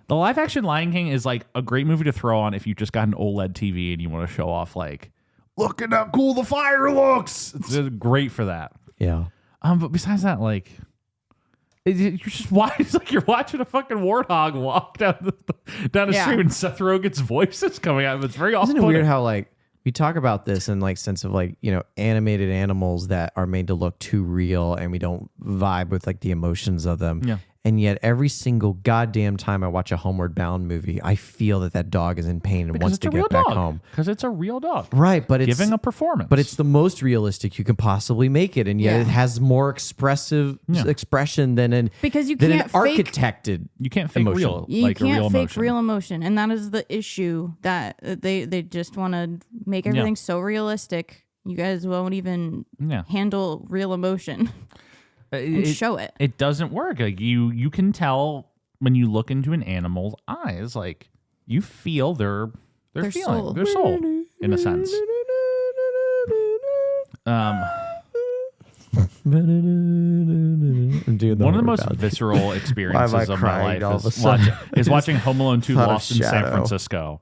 The live action Lion King is like a great movie to throw on if you just got an OLED TV and you want to show off like, look at how cool the fire looks. It's great for that. Yeah. But besides that, like, you're just watching, it's like you're watching a fucking warthog walk down the street, and Seth Rogen's voice is coming out. It's very awesome. Isn't it weird how like we talk about this in like sense of like, you know, animated animals that are made to look too real and we don't vibe with like the emotions of them. Yeah. And yet every single goddamn time I watch a Homeward Bound movie, I feel that dog is in pain and because wants it's to a real get back dog. home. Because it's a real dog. Right, but it's giving a performance. But it's the most realistic you can possibly make it, and yet it has more expressive expression than an Because you than can't an fake- architected. you can't fake emotion. real. You like can't a real fake emotion. real emotion, and that is the issue that they just want to make everything so realistic. You guys won't even handle real emotion and show it. It doesn't work. Like you can tell when you look into an animal's eyes, like you feel their feeling, soul. their soul, in a sense. One of the most visceral experiences of my life is watching Home Alone 2 Lost in San Francisco.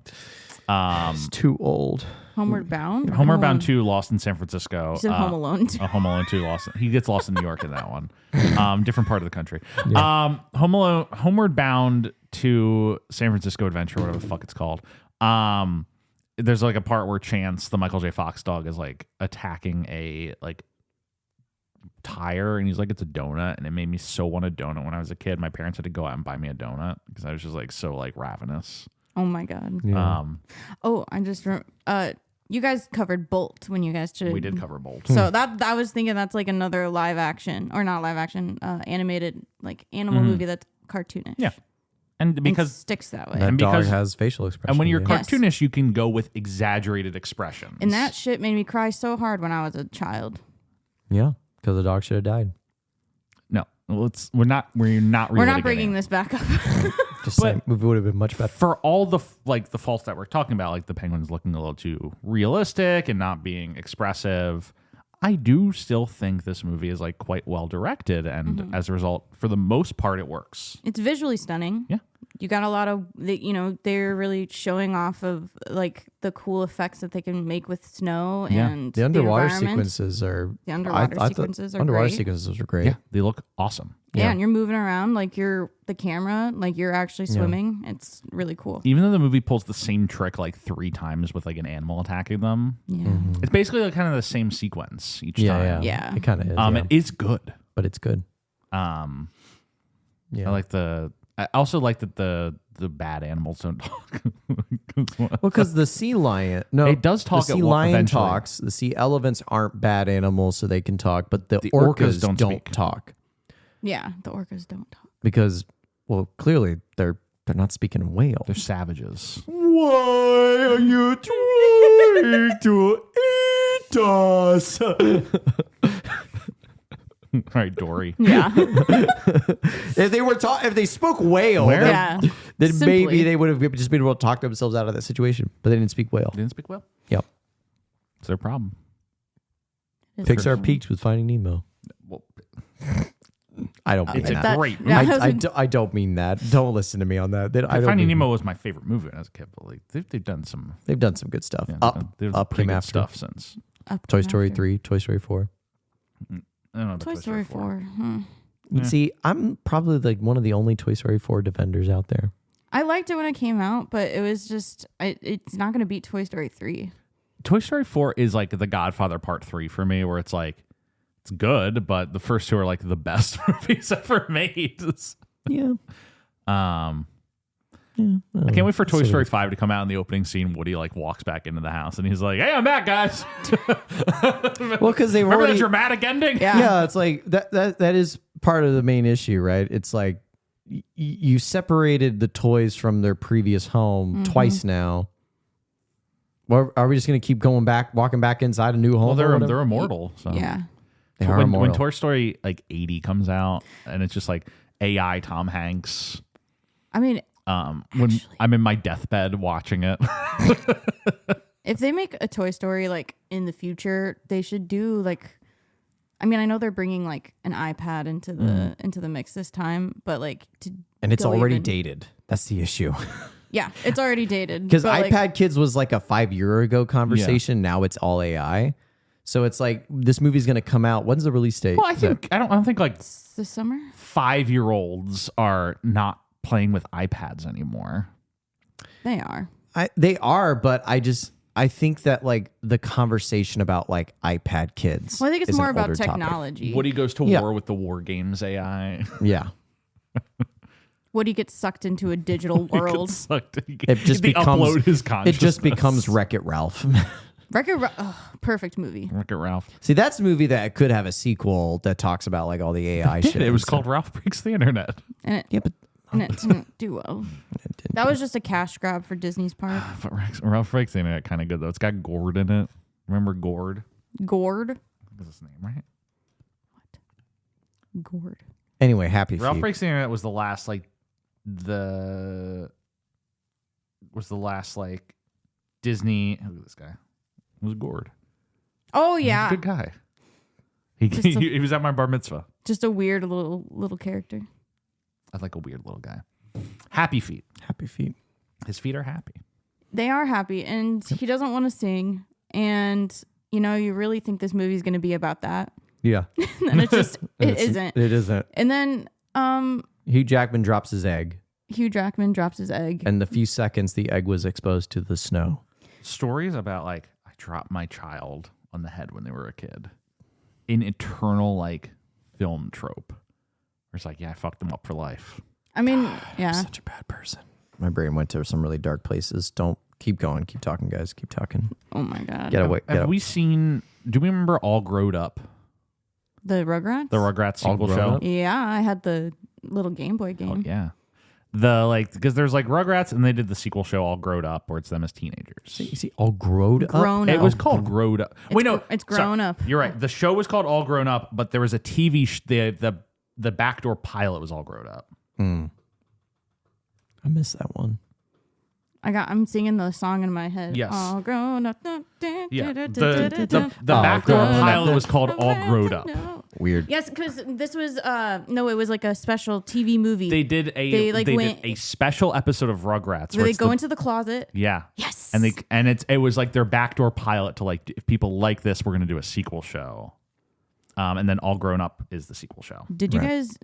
It's too old. Homeward Bound? Homeward Bound 2 Lost in San Francisco. You said Home Alone 2. Home Alone 2 Lost. He gets lost in New York in that one. Different part of the country. Homeward Bound to San Francisco Adventure, whatever the fuck it's called. There's like a part where Chance, the Michael J. Fox dog, is like attacking a like tire, and he's like, it's a donut, and it made me so want a donut when I was a kid. My parents had to go out and buy me a donut because I was just like so like ravenous. Oh my god. Yeah. I just you guys covered Bolt when you guys did. We did cover Bolt. So that I was thinking that's like another live action or not live action animated like animal movie that's cartoonish. Yeah. And because it sticks that way. That and dog because- has facial expression. and when you're yeah. cartoonish, you can go with exaggerated expressions. And that shit made me cry so hard when I was a child. Yeah, because the dog should have died. No, well, we're not We're not relitigating bringing it. this back up. Just saying, movie would have been much better. For all the the faults that we're talking about, like the penguins looking a little too realistic and not being expressive, I do still think this movie is like quite well directed, and as a result, for the most part, it works. It's visually stunning. Yeah. You got a lot of, they're really showing off of like the cool effects that they can make with snow and The underwater environment. sequences are. The underwater I thought sequences are underwater great. sequences are great. Yeah, they look awesome. Yeah, and you're moving around like you're the camera, like you're actually swimming. It's really cool. Even though the movie pulls the same trick like 3 times with like an animal attacking them, Yeah. it's basically like kind of the same sequence each time. Yeah. It kind of is. It is good. But it's good. I like I also like that the bad animals don't talk. Well, because the sea lion, no, It does talk The at sea one- lion eventually. talks. The sea elephants aren't bad animals, so they can talk. But the orcas orcas don't don't speak. talk Yeah, the orcas don't talk. because, well, clearly they're not speaking whale. They're savages. Why are you trying to eat us? All right, Dory. Yeah. If they spoke whale, Where? Yeah. then Simply. maybe they would have just been able to talk themselves out of that situation. But they didn't speak whale. They didn't speak well. Yep. It's their problem. Pixar peaked with Finding Nemo. Well, I don't mean it's a that. great movie. Yeah. I don't mean that. Don't listen to me on that. I don't Finding mean- Nemo was my favorite movie when I was a kid. But like, they've done some They've done some good stuff. they've done Up pretty came good after. stuff since. Toy Story 3, Toy Story 4. I don't know about Toy Story 4. You see, I'm probably like one of the only Toy Story 4 defenders out there. I liked it when it came out, but it was just, it's not going to beat Toy Story 3. Toy Story 4 is like The Godfather Part 3 for me, where it's like, it's good, but the first 2 are like the best movies ever made. Yeah. I can't wait for Toy Story 5 to come out in the opening scene. Woody like walks back into the house and he's like, "Hey, I'm back, guys." Well, because they Remember already the dramatic ending? yeah, it's like that is part of the main issue, right? It's like you separated the toys from their previous home twice now. Well, are we just going to keep walking back inside a new home? Well, or whatever? they're immortal. So. Yeah. They are When immortal. Toy Story like 80 comes out and it's just like AI Tom Hanks. I mean, When I'm in my deathbed watching it. if they make a Toy Story like in the future, they should do like, I mean, I know they're bringing like an iPad into the mix this time, but like and it's go already even- dated. That's the issue. Yeah, it's already dated. Because but, like, iPad Kids was like a 5 year ago conversation. Now it's all AI. So it's like this movie's going to come out. When's the release date? Well, I don't think like this summer. 5-year-olds are not playing with iPads anymore. They are. They are, but I think that like the conversation about like iPad Kids. Well, I think it's is an more about older topic. technology. Woody goes to Yeah. war with the War Games AI. Yeah. Woody gets sucked into a digital world. It just they becomes upload his it consciousness. just becomes Wreck-It Ralph. Perfect movie. Wreck-It Ralph. See, that's a movie that could have a sequel that talks about like all the AI shit. It was and called stuff. Ralph Breaks the Internet. And it, Yeah, but and it didn't do well. That was just a cash grab for Disney's part. But Ralph Breaks the Internet kind of good though. It's got Gord in it. Remember Gord? Gord. What's his name, right? Gord. anyway, Happy Ralph Feet. Breaks the Internet was the last Disney. Who is this guy? It was Gord. Oh He's yeah, a good guy. He he was at my bar mitzvah. just a weird little character. I like a weird little guy. Happy Feet. Happy Feet. His feet are happy. They are happy, and he doesn't want to sing. And you really think this movie's going to be about that, Yeah. and it just it isn't. It isn't. And then Hugh Jackman drops his egg, Hugh Jackman drops his egg. and the few seconds the egg was exposed to the snow. Stories about like I dropped my child on the head when they were a kid. An eternal like film trope. Where it's like, yeah, I fucked them up for life. I mean, yeah. Such a bad person. My brain went to some really dark places. Don't keep going. Keep talking, guys. Keep talking. Oh my god. Get away. Have we seen? Do we remember All Growed Up? The Rugrats. The Rugrats All sequel Grown show. Up? Yeah, I had the little Game Boy game. Oh yeah. Because there's like Rugrats and they did the sequel show All Growed Up where it's them as teenagers. You see, all grown up. Grown It up. was called Growed Up. Wait, no, it's sorry. Grown Up. You're right. The show was called All Grown Up, but there was a TV. The backdoor pilot was All Growed Up. I missed that one. I'm singing the song in my head. Yes. All grown up. Yeah. The backdoor Grown Up. pilot was called All Growed Up. Weird. Yes, because this was no, it was like a special TV movie. They did a special episode of Rugrats where they it's go into the closet. yeah. Yes. And it was like their backdoor pilot to like if people like this, we're gonna do a sequel show. And then All Grown Up is the sequel show. Did you Right. guys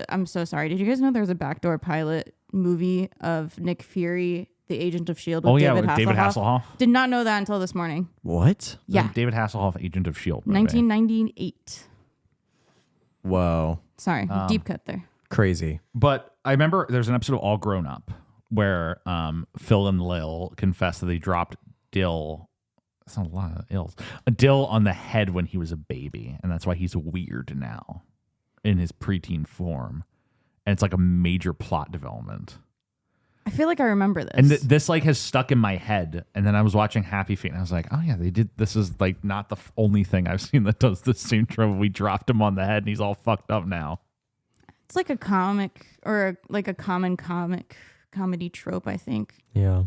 I'm so sorry. Did you guys know there was a backdoor pilot movie of Nick Fury, the Agent of S.H.I.E.L.D. with David Hasselhoff? David Hasselhoff. Did not know that until this morning. What? Yeah. David Hasselhoff, Agent of S.H.I.E.L.D. movie. 1998. Whoa. Sorry, deep cut there. Crazy. But I remember there's an episode of All Grown Up where Phil and Lil confess that they dropped Dill. That's not a lot of ills. A Dill on the head when he was a baby, and that's why he's weird now in his preteen form. And it's like a major plot development. I feel like I remember this. And this like has stuck in my head. And then I was watching Happy Feet and I was like, oh yeah, they did. This is like not the only thing I've seen that does the same trope. We dropped him on the head and he's all fucked up now. It's like a comic or like a common comedy trope, I think. Yeah.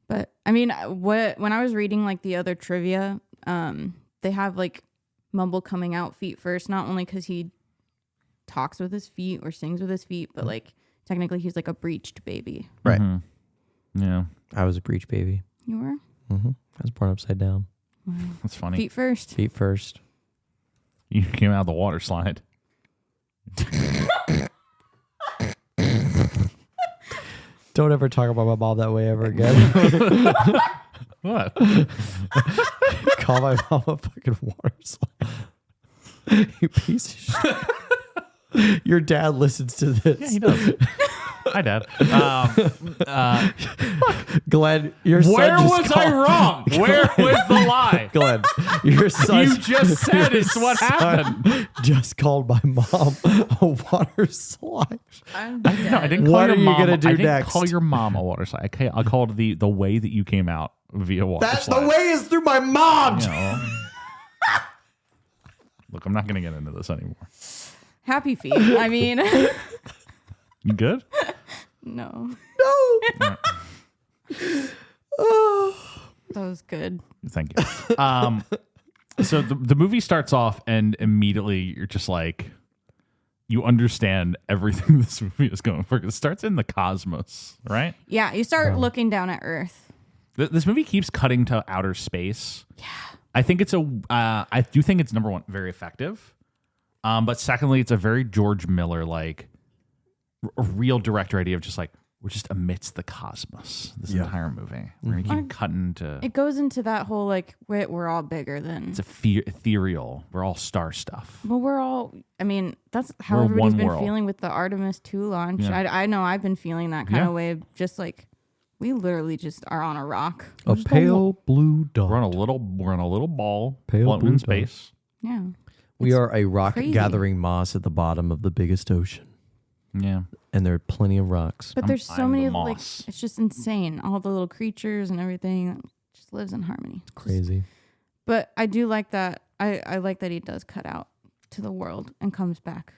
But I mean, when I was reading like the other trivia, they have like Mumble coming out feet first, not only because he talks with his feet or sings with his feet, but like technically he's like a breeched baby. Right. Yeah, I was a breech baby. You were? I was born upside down. that's funny. Feet first. Feet first. You came out of the water slide. Don't ever talk about my mom that way ever again. What? Call my mom a fucking water slide. You piece of shit. Your dad listens to this. Yeah, he does. Hi, Dad. Glenn, your Where son just was I called, wrong? Where was the lie? Glenn, your son. You just said it's what son happened. Just called my mom a water slide. I'm No, I didn't call What your are you mom. gonna do I didn't next? call your mom a water slide. I called the way that you came out via water That slide. the way is through my mom. You know. Look, I'm not going to get into this anymore. Happy feet. I mean, You good? no. No. That was good. Thank you. So the movie starts off and immediately you're just like, you understand everything this movie is going for. It starts in the cosmos, right? Yeah, you start looking down at Earth. This movie keeps cutting to outer space. Yeah. I think I do think it's number one, very effective. But secondly, it's a very George Miller, like a real director idea of just like, we're just amidst the cosmos this entire movie. We're going to keep cutting to... It goes into that whole, like, we're all bigger than... It's ethereal. We're all star stuff. Well, we're all... I mean, that's how We're everybody's one been world. feeling with the Artemis 2 launch. Yeah. I know I've been feeling that kind Yeah. of way. Just like, we literally just are on a rock. A pale blue dot. We're on a little ball Pale floating blue in dot. space. Yeah. We are a rock crazy. gathering moss at the bottom of the biggest ocean. Yeah. And there are plenty of rocks. But there's so I'm many, the like, moss. it's just insane. All the little creatures and everything that just lives in harmony. Crazy. But I do like that. I like that he does cut out to the world and comes back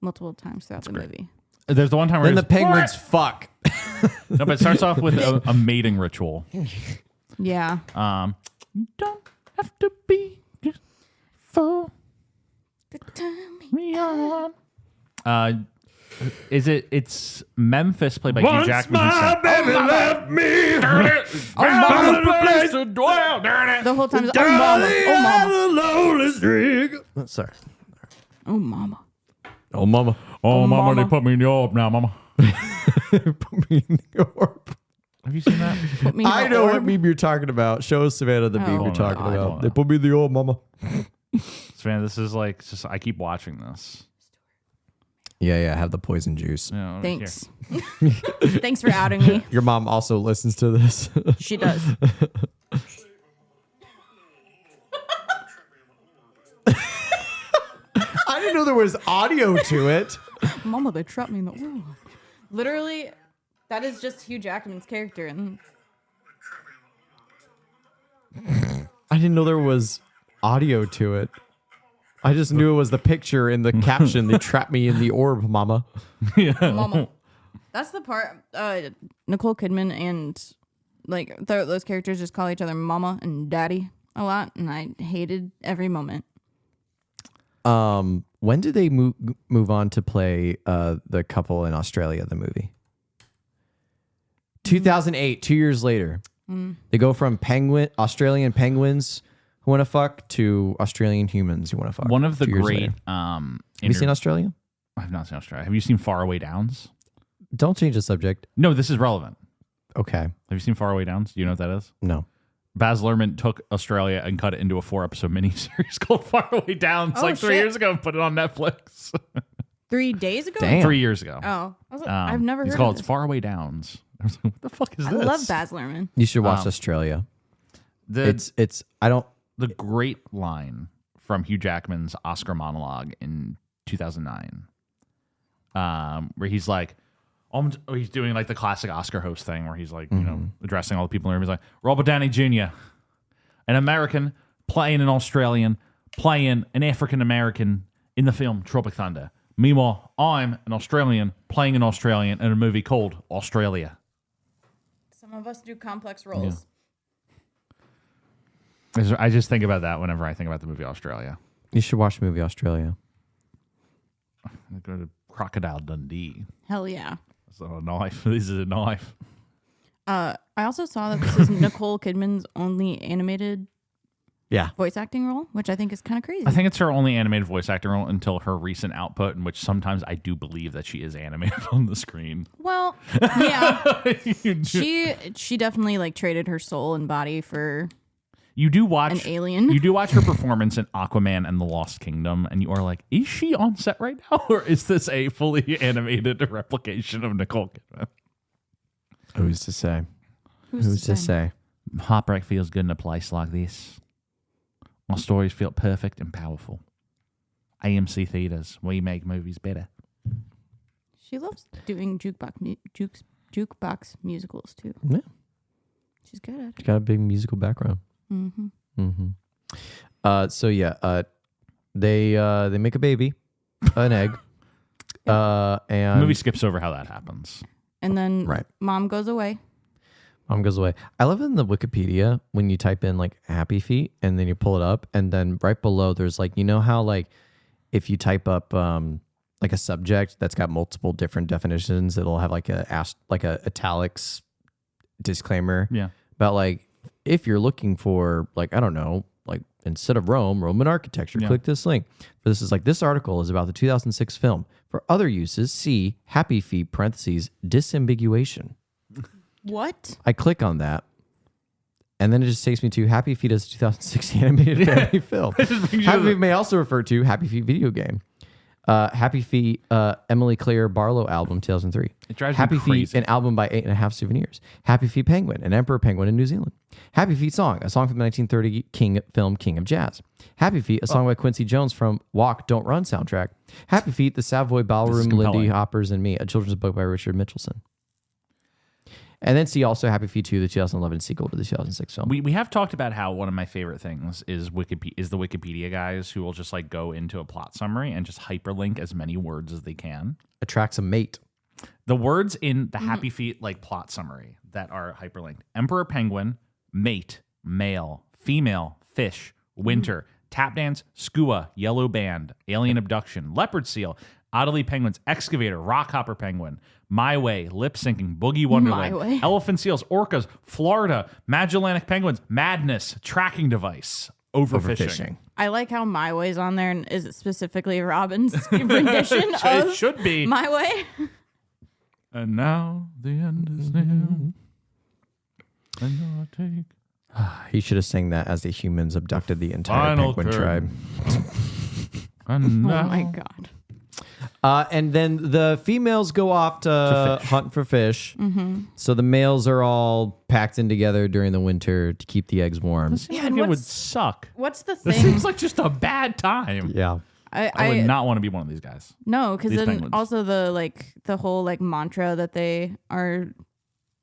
multiple times throughout the movie. There's the one time where Then the he's- penguins fuck. No, but it starts off with a mating ritual. Yeah. You don't have to be just for me on. It's Memphis played by Hugh Jackman. baby left me. The whole time, oh mama, oh mama, Sorry. oh mama. Oh, mama. Oh, mama, mama. they put me in the orb now, mama. Put me in the orb. Have you seen that? Put me in I the know what orb. meme you're talking about. Show Savannah the meme Oh, you're talking no, I about. don't They know. put me in the orb, mama. Man, this is like, just I keep watching this. Yeah, have the poison juice. You know, Thanks. Thanks for outing me. Your mom also listens to this. She does. I didn't know there was audio to it. Mama, they trapped me in the orb. Literally, that is just Hugh Jackman's character. And I didn't know there was audio to it. I just knew it was the picture in the caption. They trapped me in the orb, mama. Mama. That's the part. Nicole Kidman and like those characters just call each other Mama and Daddy a lot, and I hated every moment. When did they move on to play the couple in Australia, the movie? 2008, 2 years later. They go from Australian penguins who want to fuck to Australian humans who want to fuck. One of the 2 years great. later. Have you seen Australia? I've not seen Australia. Have you seen Faraway Downs? Don't change the subject. No, this is relevant. Okay. Have you seen Faraway Downs? Do you know what that is? No. Baz Luhrmann took Australia and cut it into a 4-episode miniseries called Faraway Downs Oh, like 3 shit. years ago and put it on Netflix. 3 days ago? Damn. 3 years ago. Oh, I was like, I've never It's heard called of this. Faraway Downs. I was like, what the fuck is I this? love Baz Luhrmann. You should watch Australia. I don't. The great line from Hugh Jackman's Oscar monologue in 2009, where he's like, he's doing like the classic Oscar host thing where he's like, you know, addressing all the people in the room. He's like, Robert Downey Jr., an American playing an Australian, playing an African American in the film Tropic Thunder. Meanwhile, I'm an Australian playing an Australian in a movie called Australia. Some of us do complex roles. I just think about that whenever I think about the movie Australia. You should watch the movie Australia. I go to Crocodile Dundee. Hell yeah. So a knife. This is a knife. I also saw that this is Nicole Kidman's only animated Yeah. voice acting role, which I think is kind of crazy. I think it's her only animated voice actor role until her recent output, in which sometimes I do believe that she is animated on the screen. Well, yeah. she definitely like traded her soul and body for You do watch an alien. You do watch her performance in Aquaman and the Lost Kingdom, and you are like, is she on set right now, or is this a fully animated replication of Nicole Kidman? Who's to say? Who's to say? Heartbreak feels good in a place like this. My stories feel perfect and powerful. AMC theaters, we make movies better. She loves doing jukebox musicals too. Yeah. She's good at it. She's got a big musical background. So yeah, they make a baby, an egg, The and movie skips over how that happens. And then Right. mom goes away. mom goes away. I love in the Wikipedia when you type in like happy feet and then you pull it up, and then right below there's like, you know how like if you type up like a subject that's got multiple different definitions. It'll have like a italics disclaimer. Yeah. About like, if you're looking for like, I don't know, like instead of Roman architecture, click this link. But this is like, this article is about the 2006 film. For other uses, see Happy Feet parentheses disambiguation. What? I click on that, and then it just takes me to Happy Feet as a 2006 animated family film. Happy Feet may also refer to Happy Feet video game. Happy Feet, Emily Claire Barlow album, 2003. It drives Happy me crazy. Feet, an album by 8.5 Souvenirs. Happy Feet Penguin, an emperor penguin in New Zealand. Happy Feet Song, a song from the 1930 film King of Jazz. Happy Feet, a song by Quincy Jones from Walk, Don't Run soundtrack. Happy Feet, the Savoy Ballroom, Lindy Hoppers and Me, a children's book by Richard Mitchelson. And then see also Happy Feet 2, the 2011 sequel to the 2006 film. We have talked about how one of my favorite things is the Wikipedia guys who will just like go into a plot summary and just hyperlink as many words as they can. Attracts a mate. The words in the Happy Feet like plot summary that are hyperlinked: emperor penguin, mate, male, female, fish, winter, tap dance, skua, yellow band, alien abduction, leopard seal, Adelie penguins, excavator, rockhopper penguin, My Way, lip syncing, boogie wonderland, My Way. elephant seals, orcas, Florida, Magellanic penguins, madness, tracking device, overfishing. I like how My Way's on there, and is it specifically Robin's rendition of It should be. My Way? And now the end is near. And I take He should have sang that as the humans abducted the entire Final penguin curtain. tribe. and Oh now my God. And then the females go off to hunt for fish. Mm-hmm. So the males are all packed in together during the winter to keep the eggs warm. Seems Yeah, like and it would what's- suck. What's the This thing? seems like just a bad time. Yeah. I would not want to be one of these guys. No, because These then penguins. also the whole like mantra that they are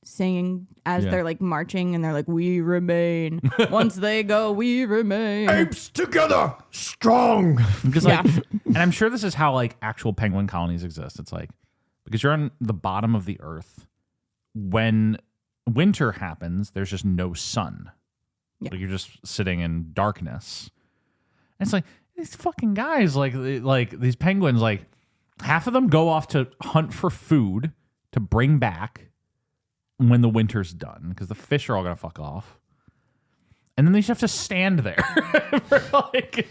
singing as Yeah. they're like marching, and they're like, "We remain." Once they go, we remain. Apes together, strong. Because Yeah. like, and I'm sure this is how like actual penguin colonies exist. It's like, because you're on the bottom of the earth, when winter happens, there's just no sun. Yeah. Like you're just sitting in darkness. And it's like these fucking guys, like these penguins, like half of them go off to hunt for food to bring back when the winter's done, because the fish are all gonna fuck off. And then they just have to stand there for like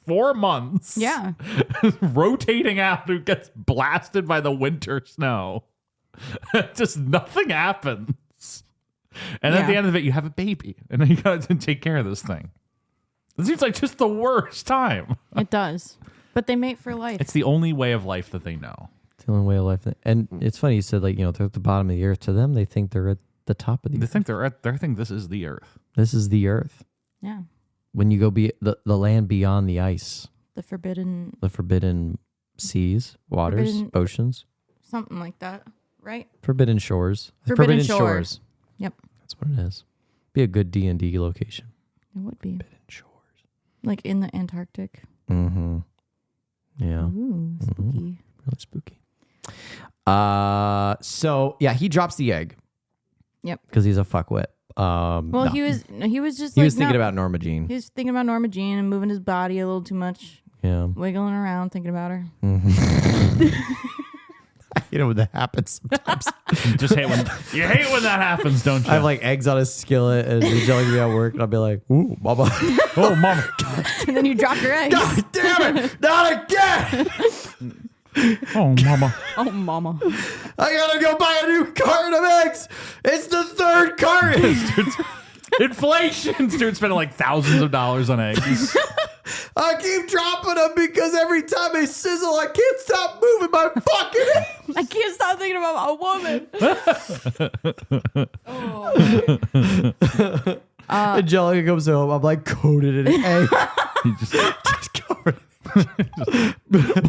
4 months. Yeah. Rotating out, who gets blasted by the winter snow. Just nothing happens. And at the Yeah. end of it, you have a baby. And then you gotta take care of this thing. It seems like just the worst time. It does, but they mate for life. It's the only way of life that they know. It's the only way of life. And it's funny, you said, like, you know, they're at the bottom of the earth. To them, they think they're at the top of the They earth. think they think this is the earth. This is the earth. Yeah. When you go be the land beyond the ice, The forbidden, the forbidden seas, waters, Forbidden- oceans, something like that, right? forbidden shores. Forbidden shores. Yep. That's what it is. Be a good D&D location. It would be Forbidden shores. like in the Antarctic. Mm-hmm. Yeah. Ooh, spooky. Really spooky. So yeah, he drops the egg. Yep. Because he's a fuckwit. Well, No. he was just He like, was thinking no. about Norma Jean. He was thinking about Norma Jean and moving his body a little too much, Yeah. wiggling around, thinking about her. I hate it when that happens sometimes. Just hate when that happens, don't you? I have like eggs on a skillet and he's yelling at me at work and I'll be like, ooh, mama. oh, mama. And then you drop your eggs. God damn it! Not again! Oh, mama. Oh, mama. I gotta go buy a new carton of eggs! It's the third carton! Inflation. Dude spending like thousands of dollars on eggs. I keep dropping them because every time they sizzle, I can't stop moving my fucking eggs! I can't stop thinking about a woman. Angelica comes home, I'm like coated in egg. You just Covered.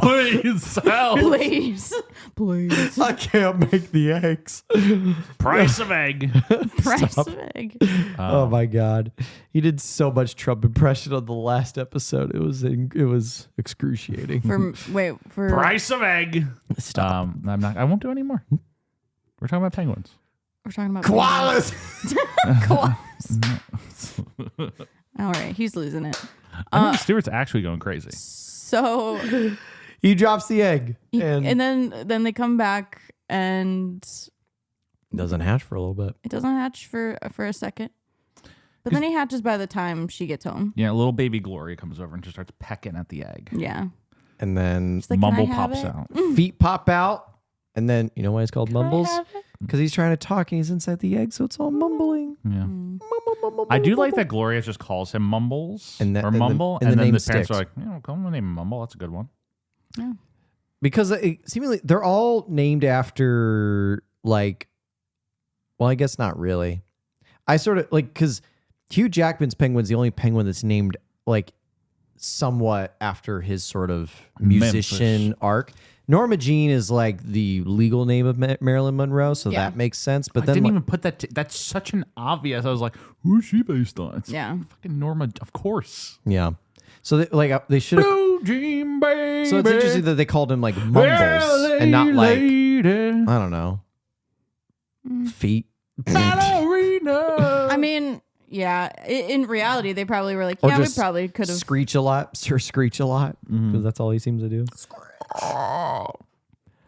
please help. Please. Please. I can't make the eggs. Price of egg. Price of egg. Oh my god, he did so much Trump impression on the last episode. It was excruciating. For Price of egg. Stop. I won't do any more. We're talking about penguins. we're talking about Koalas. All right, he's losing it. I think Stuart's actually going crazy. So He drops the egg and then they come back and doesn't hatch for a little bit. it doesn't hatch for a second. But then he hatches by the time she gets home. Yeah, little baby Gloria comes over and just starts pecking at the egg. Yeah. And then Like, Mumble "Can I have pops it?" out. feet pop out. And then, you know why it's called Mumbles? have it? Because he's trying to talk and he's inside the egg, so it's all mumbling. Yeah. I do like that Gloria just calls him Mumbles And that- or and the- Mumble, and the then name the parents sticks. are like, call him the name Mumble. That's a good one. Yeah. Because seemingly they're all named after, like, well, I guess not really. I sort of, like, because Hugh Jackman's penguin's the only penguin that's named, like, somewhat after his sort of musician Memphis. arc. Norma Jean is like the legal name of Marilyn Monroe, so Yeah. that makes sense. But I then, didn't like, even put that. That's such an obvious. I was like, who's she based on? It's Yeah. fucking Norma, of course. yeah. So they should have. Blue Jean baby. So it's interesting that they called him like Mumbles and not like I don't know feet. Ballerina. I mean, yeah. In reality, they probably were like, Or yeah, we just probably could have. Screech a lot, Sir Screech a lot, because that's all he seems to do.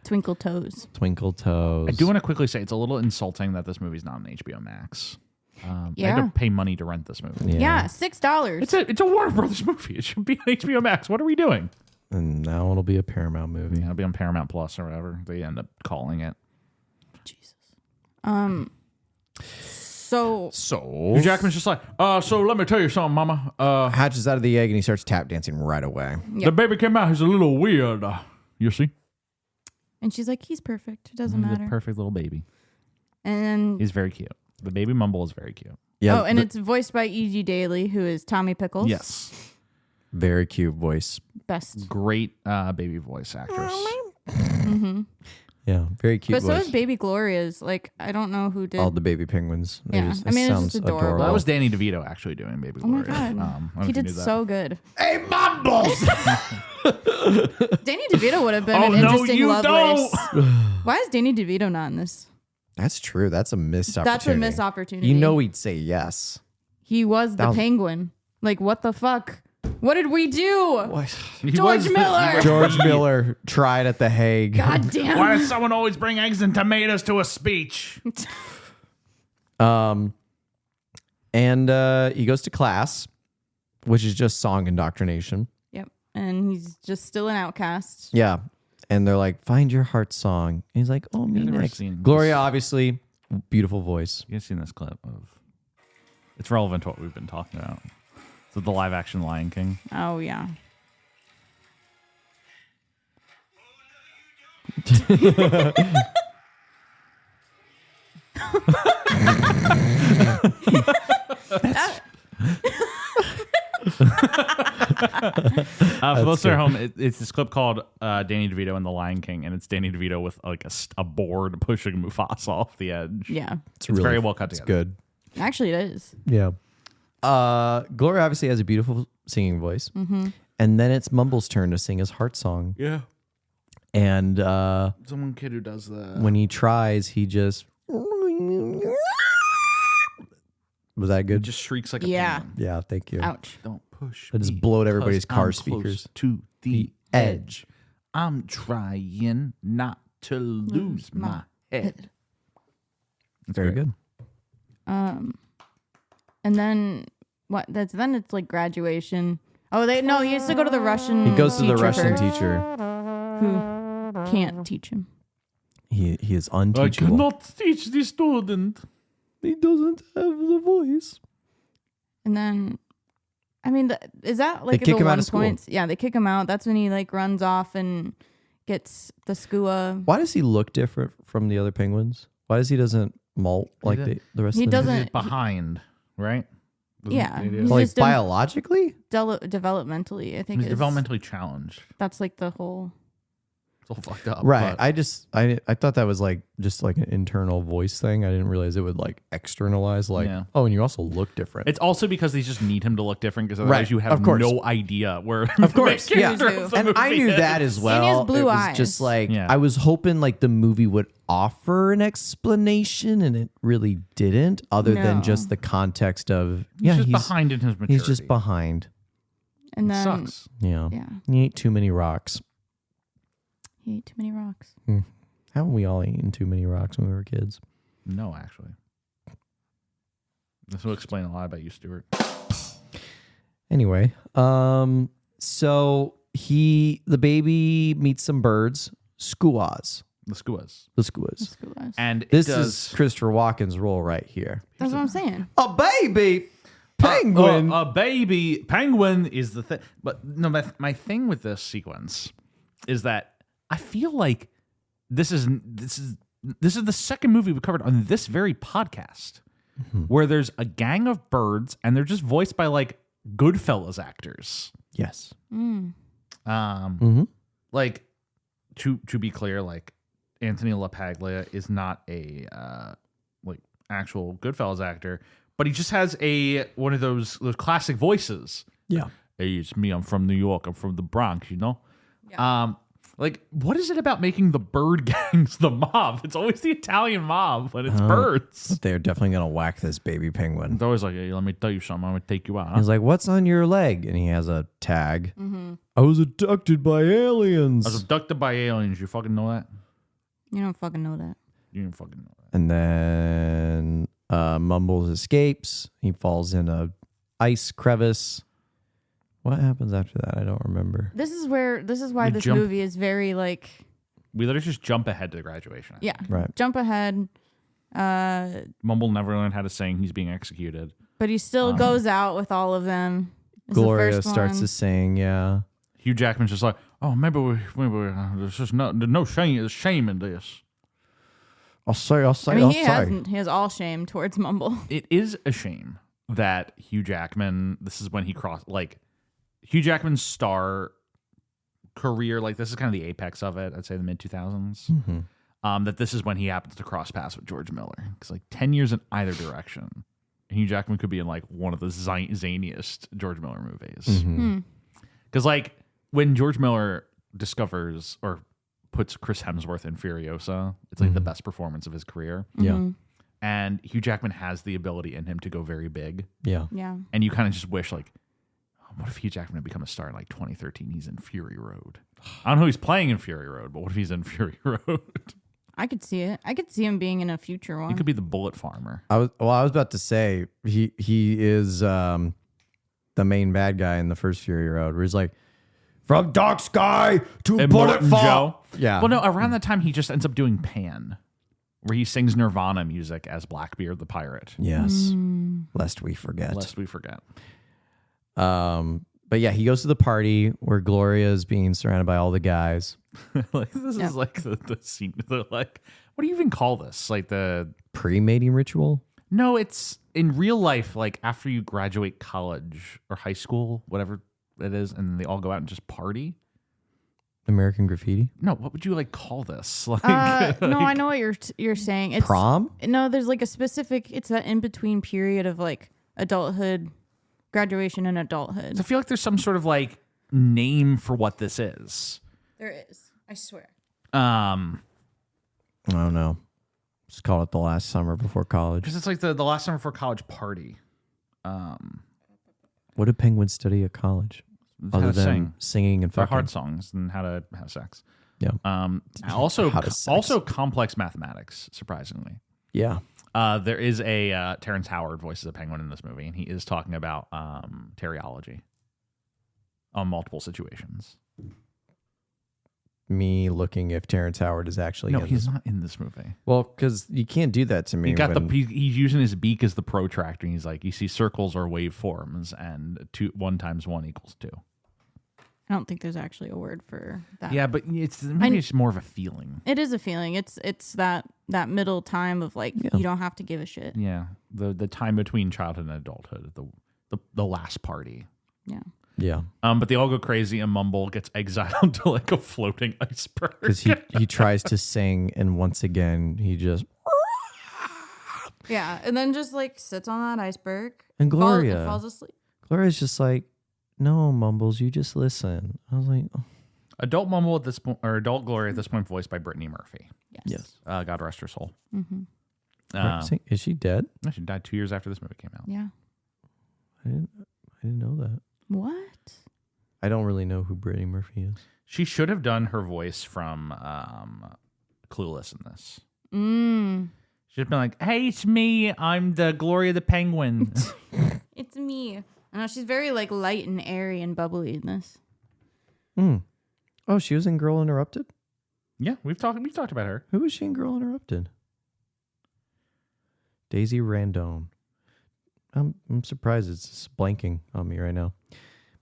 Twinkle toes. Twinkle toes. I do want to quickly say it's a little insulting that this movie's not on HBO Max. I had Yeah. to pay money to rent this movie. Yeah, $6. It's a Warner Brothers movie. It should be on HBO Max. What are we doing? And now it'll be a Paramount movie. It'll be on Paramount Plus or whatever they end up calling it. Jesus. So So Jackman's just like, so let me tell you something, Mama. Hatches out of the egg and he starts tap dancing right away. Yep. The baby came out. He's a little weird. You see, and she's like, he's perfect. It doesn't he's matter. a perfect little baby. And He's very cute. The baby Mumble is very cute. Yeah, and it's voiced by E.G. Daly, who is Tommy Pickles. Yes, very cute voice. Best. great baby voice actress. Yeah, very cute But so voice. is Baby Gloria's. Like, I don't know who did. All the baby penguins. They Yeah. just- I mean, it it's sounds just adorable. Well, that was Danny DeVito actually doing Baby Oh my Gloria. God. I don't know He if you did knew that. so good. Hey, Mumbles! Danny DeVito would have been Oh, an no, interesting you Lovelace. don't. Why is Danny DeVito not in this? That's true. That's a missed opportunity. That's a missed opportunity. You know he'd say yes. He was the penguin. Like, what the fuck? What did we do? He George was- Miller. George Miller tried at The Hague. God damn. Why does someone always bring eggs and tomatoes to a speech? And he goes to class, which is just song indoctrination. Yep. And he's just still an outcast. Yeah. And they're like, find your heart song. And he's like, oh, me I've never next. seen Gloria, this. obviously, beautiful voice. You guys seen this clip of? It's relevant to what we've been talking about. So the live action Lion King. Oh, yeah. For those at home, it's this clip called Danny DeVito and the Lion King, and it's Danny DeVito with like a board pushing Mufasa off the edge. Yeah. It's very well cut together. It's good. Actually, it is. Yeah. Gloria obviously has a beautiful singing voice. Mm-hmm. And then it's Mumble's turn to sing his heart song. Yeah. And Someone kid who does that. when he tries, he just... Was that good? Just shrieks like a Yeah. penguin. Yeah, thank you. Ouch. Don't push. I just me, blowed everybody's 'cause car I'm speakers. close to the edge. edge. I'm trying not to lose my head. Very great. good. And then what? Then it's like graduation. Oh, he has to go to the Russian. He goes to the teacher Russian first, teacher. who can't teach him. He is I unteachable. cannot teach the student. He doesn't have the voice. And then, I mean, is that like kick the him out one of school. point? Yeah, they kick him out. That's when he like runs off and gets the skua. Why does he look different from the other penguins? Why does he doesn't molt like the rest He of them? doesn't- He's behind, right? Isn't Yeah, the idea? he's Like just biologically? developmentally. I think He's is- developmentally challenged. That's like the whole. It's all fucked up. Right. but- I thought that was like just like an internal voice thing. I didn't realize it would like externalize like, Yeah. oh, and you also look different. It's also because they just need him to look different because otherwise Right, you have of course. no idea where Of course, the main yeah. character of the And I movie knew is. that as well. And he has blue it was eyes. just like Yeah. I was hoping like the movie would offer an explanation, and it really didn't, other than No. just the context of He's just behind in his maturity. He's just behind. And then Sucks. Yeah. Yeah. He ate too many rocks. He ate too many rocks. Haven't we all eaten too many rocks when we were kids? No, actually. This will explain a lot about you, Stuart. Anyway, so the baby meets some birds, skuas. The skuas. The skuas. And This is Christopher Walken's role right here. That's what I'm saying. A baby penguin. A baby penguin is the thing. But no, my thing with this sequence is that I feel like this is the second movie we covered on this very podcast where there's a gang of birds and they're just voiced by like Goodfellas actors. Yes. Like to be clear, like Anthony LaPaglia is not a like actual Goodfellas actor, but he just has one of those classic voices. Yeah. Hey, it's me. I'm from New York. I'm from the Bronx. You know. Yeah. Like, what is it about making the bird gangs the mob? It's always the Italian mob, but it's birds. But they're definitely gonna whack this baby penguin. It's always like, hey, let me tell you something. I'm gonna take you out. Huh? He's like, "What's on your leg?" And he has a tag. I was abducted by aliens. I was abducted by aliens. You fucking know that? You don't fucking know that. You don't fucking know that. And then Mumbles escapes. He falls in a ice crevice. What happens after that? I don't remember. This is why this jump- movie is very like. We literally just jump ahead to graduation. Yeah. Right. Jump ahead. Mumble never learned how to sing. He's being executed. But he still goes out with all of them. It's Gloria the first starts one. to sing. Yeah. Hugh Jackman's just like, oh, maybe there's just no shame in this. I'll say. I mean, he has all shame towards Mumble. It is a shame that Hugh Jackman, this is when he crossed, like, Hugh Jackman's star career, like, this is kind of the apex of it, I'd say the mid-2000s. That this is when he happens to cross paths with George Miller. Because, like, 10 years in either direction, Hugh Jackman could be in, like, one of the zaniest George Miller movies. Because, like, when George Miller discovers or puts Chris Hemsworth in Furiosa, it's, like, the best performance of his career. Yeah. And Hugh Jackman has the ability in him to go very big. Yeah. Yeah. And you kind of just wish, like, what if Hugh Jackman had become a star in like 2013? He's in Fury Road. I don't know who he's playing in Fury Road, but what if he's in Fury Road? I could see it. I could see him being in a future one. He could be the bullet farmer. I was about to say he is the main bad guy in the first Fury Road, where he's like, from dark sky to And bullet Morton fall. Joe. Yeah. Well, no, around that time he just ends up doing Pan, where he sings Nirvana music as Blackbeard the pirate. Yes. Lest we forget. Lest we forget. But yeah, he goes to the party where Gloria is being surrounded by all the guys. Like this is like the scene. They're like, what do you even call this? Like the Pre-mating ritual? No, it's in real life, like after you graduate college or high school, whatever it is, and they all go out and just party. American Graffiti? No, what would you like call this? Like, no, I know what you're saying. It's Prom? No, there's like a specific. It's that in between period of like adulthood, graduation, and adulthood. I feel like there's some sort of like name for what this is. There is. I swear. I don't know. Just call it the last summer before college. Because it's like the last summer before college party. What did penguins study at college? How Other to than sing. singing and Their fucking. heart songs and how to have sex. Yeah. Also How to sex. also complex mathematics, surprisingly. Yeah. There is a Terrence Howard voices a penguin in this movie, and he is talking about teriology on multiple situations. Me looking if Terrence Howard is actually No, in he's this. not in this movie. Well, because you can't do that to me. He got when- he's using his beak as the protractor, and he's like, you see circles are waveforms, and 1 × 1 = 2. I don't think there's actually a word for that. Yeah, but it's more of a feeling. It is a feeling. It's that middle time of like you don't have to give a shit. Yeah, the time between childhood and adulthood, the last party. Yeah. Yeah. But they all go crazy, and Mumble gets exiled to like a floating iceberg. Because he tries to sing, and once again, he just. Yeah, and then just like sits on that iceberg And Gloria. falls asleep. Gloria's just like, no, Mumbles, you just listen. I was like, oh. Adult Mumble at this point, or adult Gloria at this point, voiced by Brittany Murphy. Yes. God rest her soul. Is she dead? She died 2 years after this movie came out. Yeah. I didn't know that. What? I don't really know who Brittany Murphy is. She should have done her voice from Clueless in this. She'd have been like, "Hey, it's me. I'm the Gloria the Penguin." It's me. I know she's very like light and airy and bubbly in this. Oh, she was in Girl Interrupted? Yeah, we've talked about her. Who was she in Girl Interrupted? Daisy Randone. I'm surprised it's just blanking on me right now.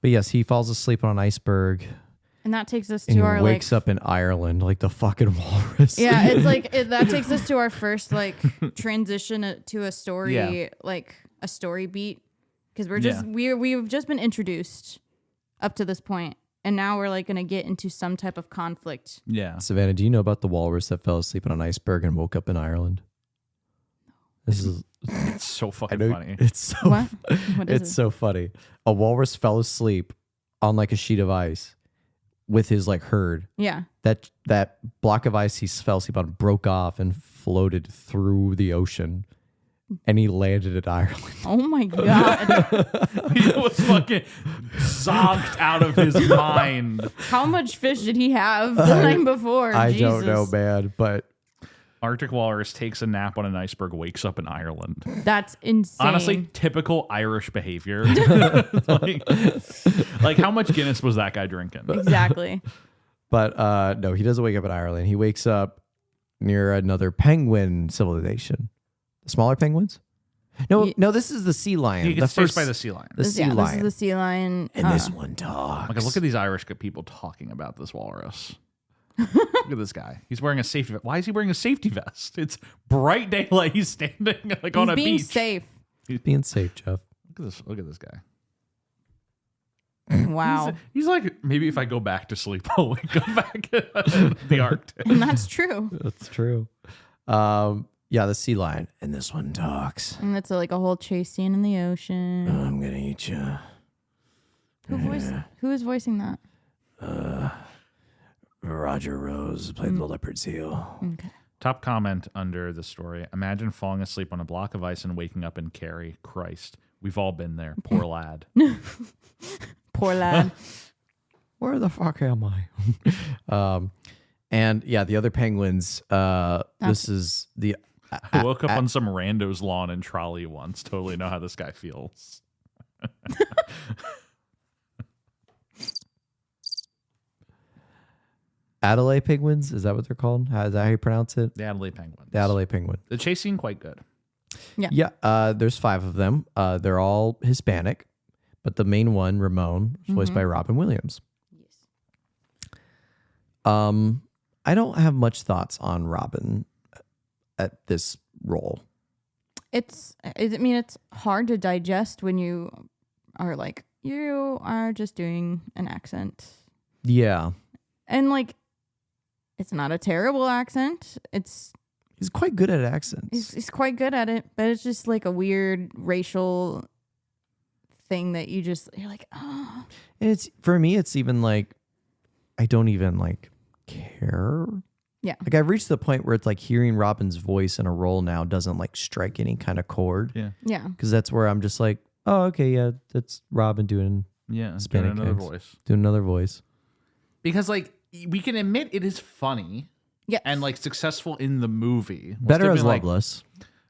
But yes, he falls asleep on an iceberg And that takes us and to he our wakes up in Ireland like the fucking walrus. Yeah, it's like that takes us to our first like transition to a story, like a story beat, because we've just been introduced up to this point, and now we're like gonna get into some type of conflict. Yeah. Savannah, do you know about the walrus that fell asleep on an iceberg and woke up in Ireland? This is It's so fucking funny. It's so What? What is it's it? so funny. A walrus fell asleep on like a sheet of ice with his like herd. Yeah. That block of ice he fell asleep on broke off and floated through the ocean, and he landed in Ireland. Oh my god! He was fucking zonked out of his mind. How much fish did he have the night before? I Jesus. don't know, man, but Arctic walrus takes a nap on an iceberg, wakes up in Ireland. That's insane. Honestly, typical Irish behavior. like how much Guinness was that guy drinking? Exactly. But no, he doesn't wake up in Ireland. He wakes up near another penguin civilization. The smaller penguins? No, this is the sea lion. He gets chased by the sea lion. The sea This lion. is the sea lion. And this one talks. Like, look at these Irish people talking about this walrus. Look at this guy. He's wearing a safety vest. Why is he wearing a safety vest? It's bright daylight. He's standing like on a being beach. safe. He's being safe, Jeff. Look at this guy. Wow. He's like, maybe if I go back to sleep, I'll wake up back in the Arctic. And that's true. That's true. Yeah, the sea lion. And this one talks. And it's like a whole chase scene in the ocean. I'm going to eat you. Who is voicing that? Roger Rose played the leopard seal. Okay. Top comment under the story. Imagine falling asleep on a block of ice and waking up in Kerry. Christ. We've all been there. Poor lad. Poor lad. Where the fuck am I? And yeah, the other penguins, this is the... I woke up on some rando's lawn in Trolley once. Totally know how this guy feels. Adelaide penguins? Is that what they're called? Is that how you pronounce it? The Adelaide Penguins. The Adelaide penguin. The chase scene quite good. Yeah, there's 5 of them. They're all Hispanic, but the main one, Ramon, is voiced by Robin Williams. Yes. I don't have much thoughts on Robin at this role. It's hard to digest when you are like, you are just doing an accent. Yeah. And like, it's not a terrible accent. He's quite good at accents. He's quite good at it, but it's just like a weird racial thing that you're like, oh. And it's, for me, it's even like, I don't even like care. Yeah. Like I've reached the point where it's like hearing Robin's voice in a role now doesn't like strike any kind of chord. Yeah. Yeah. Because that's where I'm just like, oh, okay, yeah, that's Robin doing Yeah. Hispanic Doing another accents. voice. Doing another voice. Because, like, we can admit it is funny. Yes. And, like, successful in the movie. Better as like, Loveless.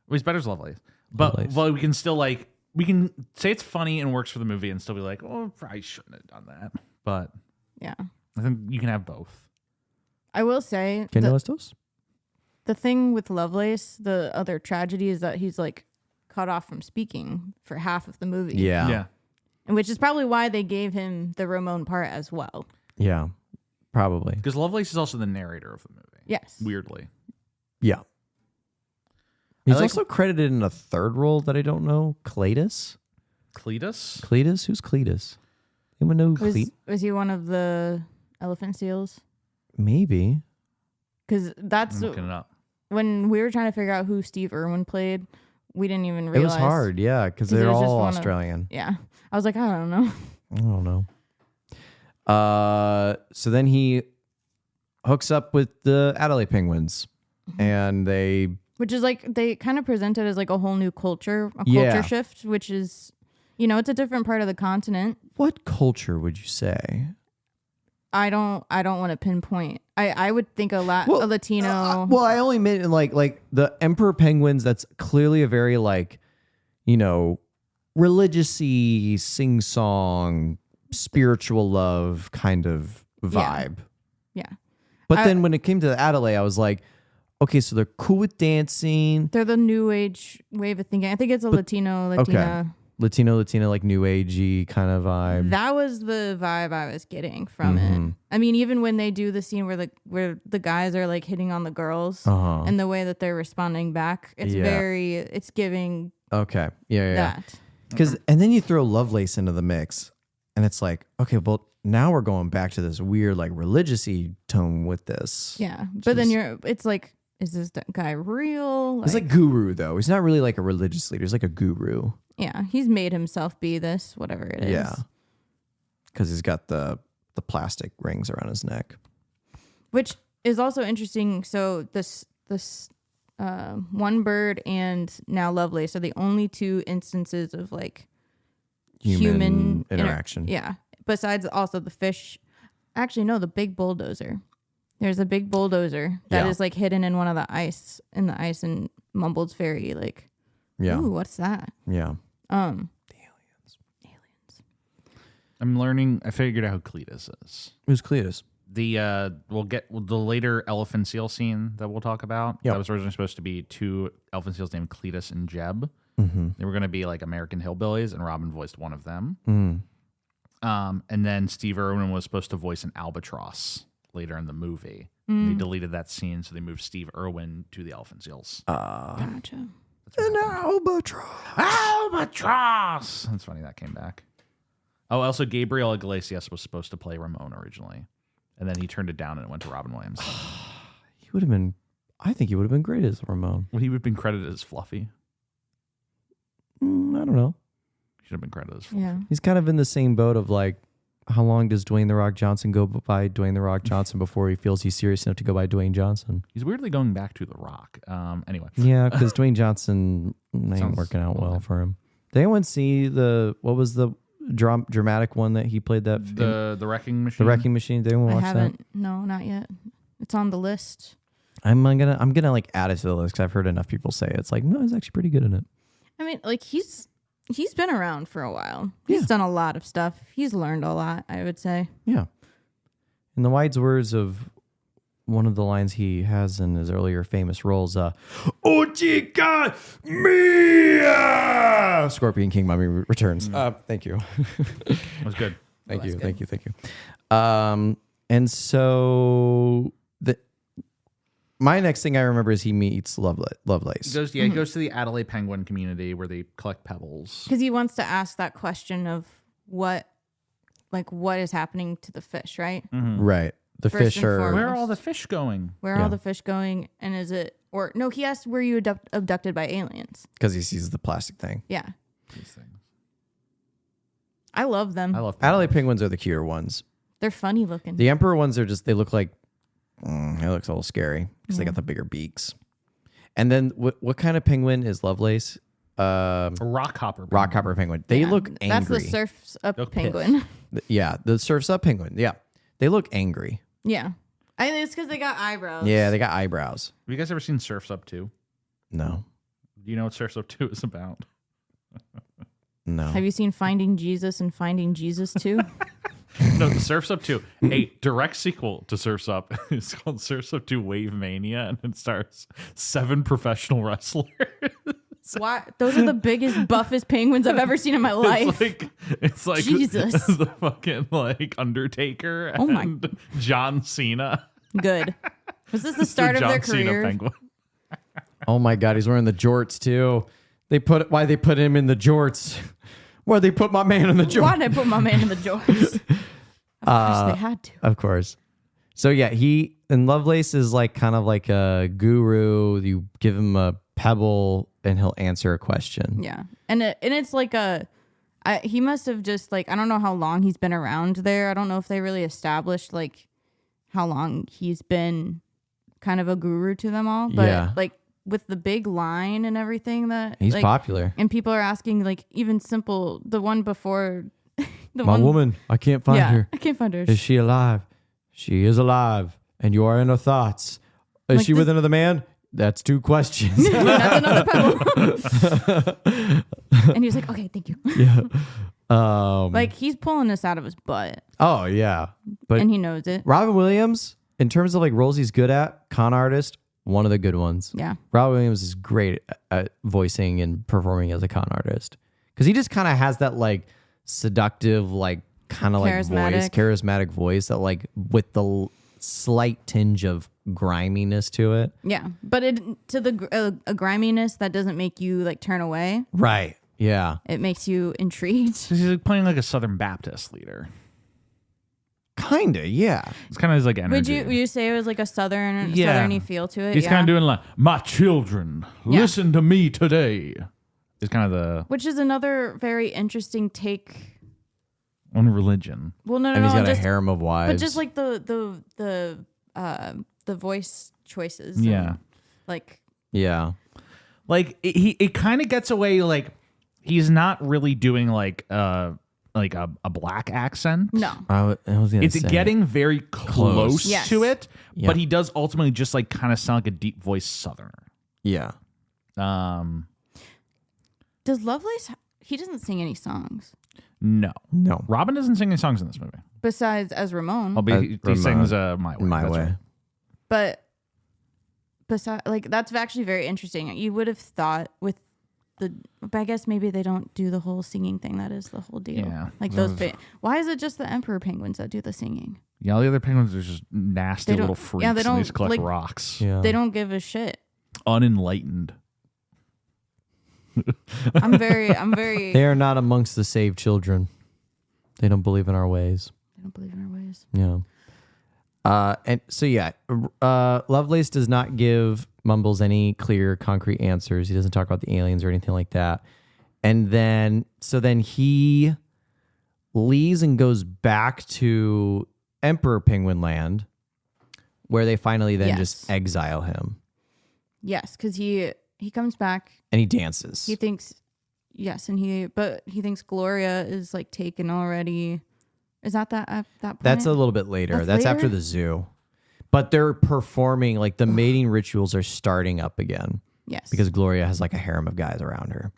He's better as Lovelace. But Lovelace. we can still, like, we can say it's funny and works for the movie and still be like, oh, I shouldn't have done that. But Yeah. I think you can have both. I will say ¿Qué no estos? the thing with Lovelace, the other tragedy is that he's like cut off from speaking for half of the movie. Yeah. Yeah. And which is probably why they gave him the Ramon part as well. Yeah. Probably. Because Lovelace is also the narrator of the movie. Yes. Weirdly. Yeah. He's like- also credited in a third role that I don't know. Cletus? Cletus? Cletus? Who's Cletus? Anyone know who Was he one of the elephant seals? Maybe. Because that's I'm looking it up. when we were trying to figure out who Steve Irwin played, we didn't even It realize. was hard, yeah, because 'Cause it they're was just all one of- Australian. Yeah. I was like, I don't know. I don't know. So then he hooks up with the Adelaide Penguins, and they Which is like, they kind of present it as like a whole new culture, a Yeah. culture shift, which is, it's a different part of the continent. what culture would you say? I don't want to pinpoint. I would think a Latino. Well, I only meant in like the emperor penguins. That's clearly a very like, religious-y, sing-song, spiritual love kind of vibe. Yeah. But then when it came to the Adelaide, I was like, okay, so they're cool with dancing. They're the new age wave of thinking. I think it's a Latina. Okay. Latino, like new agey kind of vibe. That was the vibe I was getting from it. I mean, even when they do the scene where the guys are like hitting on the girls and the way that they're responding back, it's giving Okay. Yeah. that. Because and then you throw Lovelace into the mix, and it's like, okay, well now we're going back to this weird like religious-y tone with this. Yeah, but then it's like, is this guy real? He's like guru though. He's not really like a religious leader. He's like a guru. Yeah, he's made himself be this, whatever it is. Yeah, because he's got the plastic rings around his neck, which is also interesting. So this One Bird and now Lovelace are the only two instances of like human interaction. Yeah, besides also the fish. Actually, no, the big bulldozer. There's a big bulldozer that is like hidden in one of the ice, and Mumbled's very like, ooh, what's that? Yeah. The aliens. I'm learning. I figured out who Cletus is. Who's Cletus? We'll get the later elephant seal scene that we'll talk about. Yep. That was originally supposed to be two elephant seals named Cletus and Jeb. They were going to be like American hillbillies, and Robin voiced one of them. And then Steve Irwin was supposed to voice an albatross later in the movie. They deleted that scene, so they moved Steve Irwin to the elephant seals. Gotcha. An albatross. Albatross! That's funny that came back. Oh, also Gabriel Iglesias was supposed to play Ramon originally. And then he turned it down and it went to Robin Williams. He would have been, I think he would have been great as Ramon. Would he have been credited as Fluffy? I don't know. He should have been credited as Fluffy. Yeah. He's kind of in the same boat of like, how long does Dwayne The Rock Johnson go by Dwayne The Rock Johnson before he feels he's serious enough to go by Dwayne Johnson? He's weirdly going back to The Rock. Anyway. Yeah, because Dwayne Johnson ain't Sounds working out well okay. for him. Did anyone see what was the dramatic one that he played that? The Wrecking Machine? The Wrecking Machine. Did anyone I watch haven't. that? No, not yet. It's on the list. I'm gonna like add it to the list because I've heard enough people say it. It's like, no, he's actually pretty good in it. I mean, like he's been around for a while. He's done a lot of stuff. He's learned a lot, I would say. Yeah. In the wise words of one of the lines he has in his earlier famous roles, "Oh, chica mia!" Scorpion King Mummy returns. Thank you. That was good. Thank you. And so my next thing I remember is he meets Lovelace. He goes to the Adelaide penguin community where they collect pebbles. Because he wants to ask that question of what is happening to the fish, right? Right. The First fish and are... foremost. Where are all the fish going? Where are all the fish going? And is it... Or, no, he asked, were you abducted by aliens? Because he sees the plastic thing. Yeah. These things. I love them. I love Adelaide penguins are the cuter ones. They're funny looking. The emperor ones are just... They look like... it looks a little scary because they got the bigger beaks. And then what kind of penguin is Lovelace? a rockhopper. Rockhopper penguin. They look angry. That's the surf's up Look penguin. Yeah, the surf's up penguin. Yeah. They look angry. Yeah. I think it's because they got eyebrows. Yeah, they got eyebrows. Have you guys ever seen Surf's Up 2? No. Do you know what Surf's Up 2 is about? No. Have you seen Finding Jesus and Finding Jesus 2? No, the Surf's Up 2, a direct sequel to Surf's Up, is called Surf's Up 2 Wave Mania, and it stars 7 professional wrestlers. Why? Those are the biggest, buffest penguins I've ever seen in my life. It's like Jesus. the fucking like Undertaker and Oh my- John Cena. Good. Was this the It's start the of their John Cena career? penguin. Oh my God, he's wearing the jorts too. Why they put him in the jorts? Why they put my man in the jorts? Why did I put my man in the jorts? Of course they had to. Of course. So yeah, and Lovelace is like kind of like a guru. You give him a pebble and he'll answer a question. Yeah. And it's like he must have just like, I don't know how long he's been around there. I don't know if they really established like how long he's been kind of a guru to them all. But Yeah. like with the big line and everything that He's like, popular. and people are asking like even simple, the one before My woman, I can't find her. I can't find her. Is she alive? She is alive, and you are in her thoughts. Is Like she this- with another man? That's 2 questions. That's another pebble. And he's like, okay, thank you. Like he's pulling this out of his butt, Oh yeah, but and he knows it. Robin Williams, in terms of like roles he's good at, con artist, one of the good ones. Yeah. Robin Williams is great at voicing and performing as a con artist because he just kind of has that like seductive, like kind of like voice, charismatic voice that like with the slight tinge of griminess to it. Yeah, but a griminess that doesn't make you like turn away. Right. Yeah. It makes you intrigued. He's like playing like a Southern Baptist leader. Kinda. Yeah. It's kind of his like energy. Would you say it was like a southerny feel to it? He's kind of doing like, my children, listen to me today. It's kind of the which is another very interesting take on religion. Well, no, And he's got just, a harem of wives. but just like the voice choices. Yeah. and, like yeah. Like it kind of gets away like he's not really doing like a black accent. no, I was gonna It's say. getting very close Yes. to it, Yeah. but he does ultimately just like kind of sound like a deep voice Southerner. Yeah. does Lovelace? He doesn't sing any songs No. No. Robin doesn't sing any songs in this movie. besides as Ramon. He Ramon. sings My Way. My That's way. right. But besides, like that's actually very interesting. You would have thought with but I guess maybe they don't do the whole singing thing. That is the whole deal. Yeah. Like those. Why is it just the emperor penguins that do the singing? Yeah, all the other penguins are just nasty They don't- little freaks. yeah, they and don't, they just collect like- rocks. Yeah. They don't give a shit. Unenlightened. I'm very. They are not amongst the saved children. They don't believe in our ways. I don't believe in our ways. Yeah. And so yeah, Lovelace does not give Mumbles any clear, concrete answers. He doesn't talk about the aliens or anything like that. And then he leaves and goes back to Emperor Penguin Land, where they finally then just exile him. Yes, because he comes back. And he dances. He thinks, yes, and he thinks Gloria is like taken already. Is that at that point? That's a little bit later. That's After later? the zoo. But they're performing, like the mating rituals are starting up again. Yes. Because Gloria has like a harem of guys around her.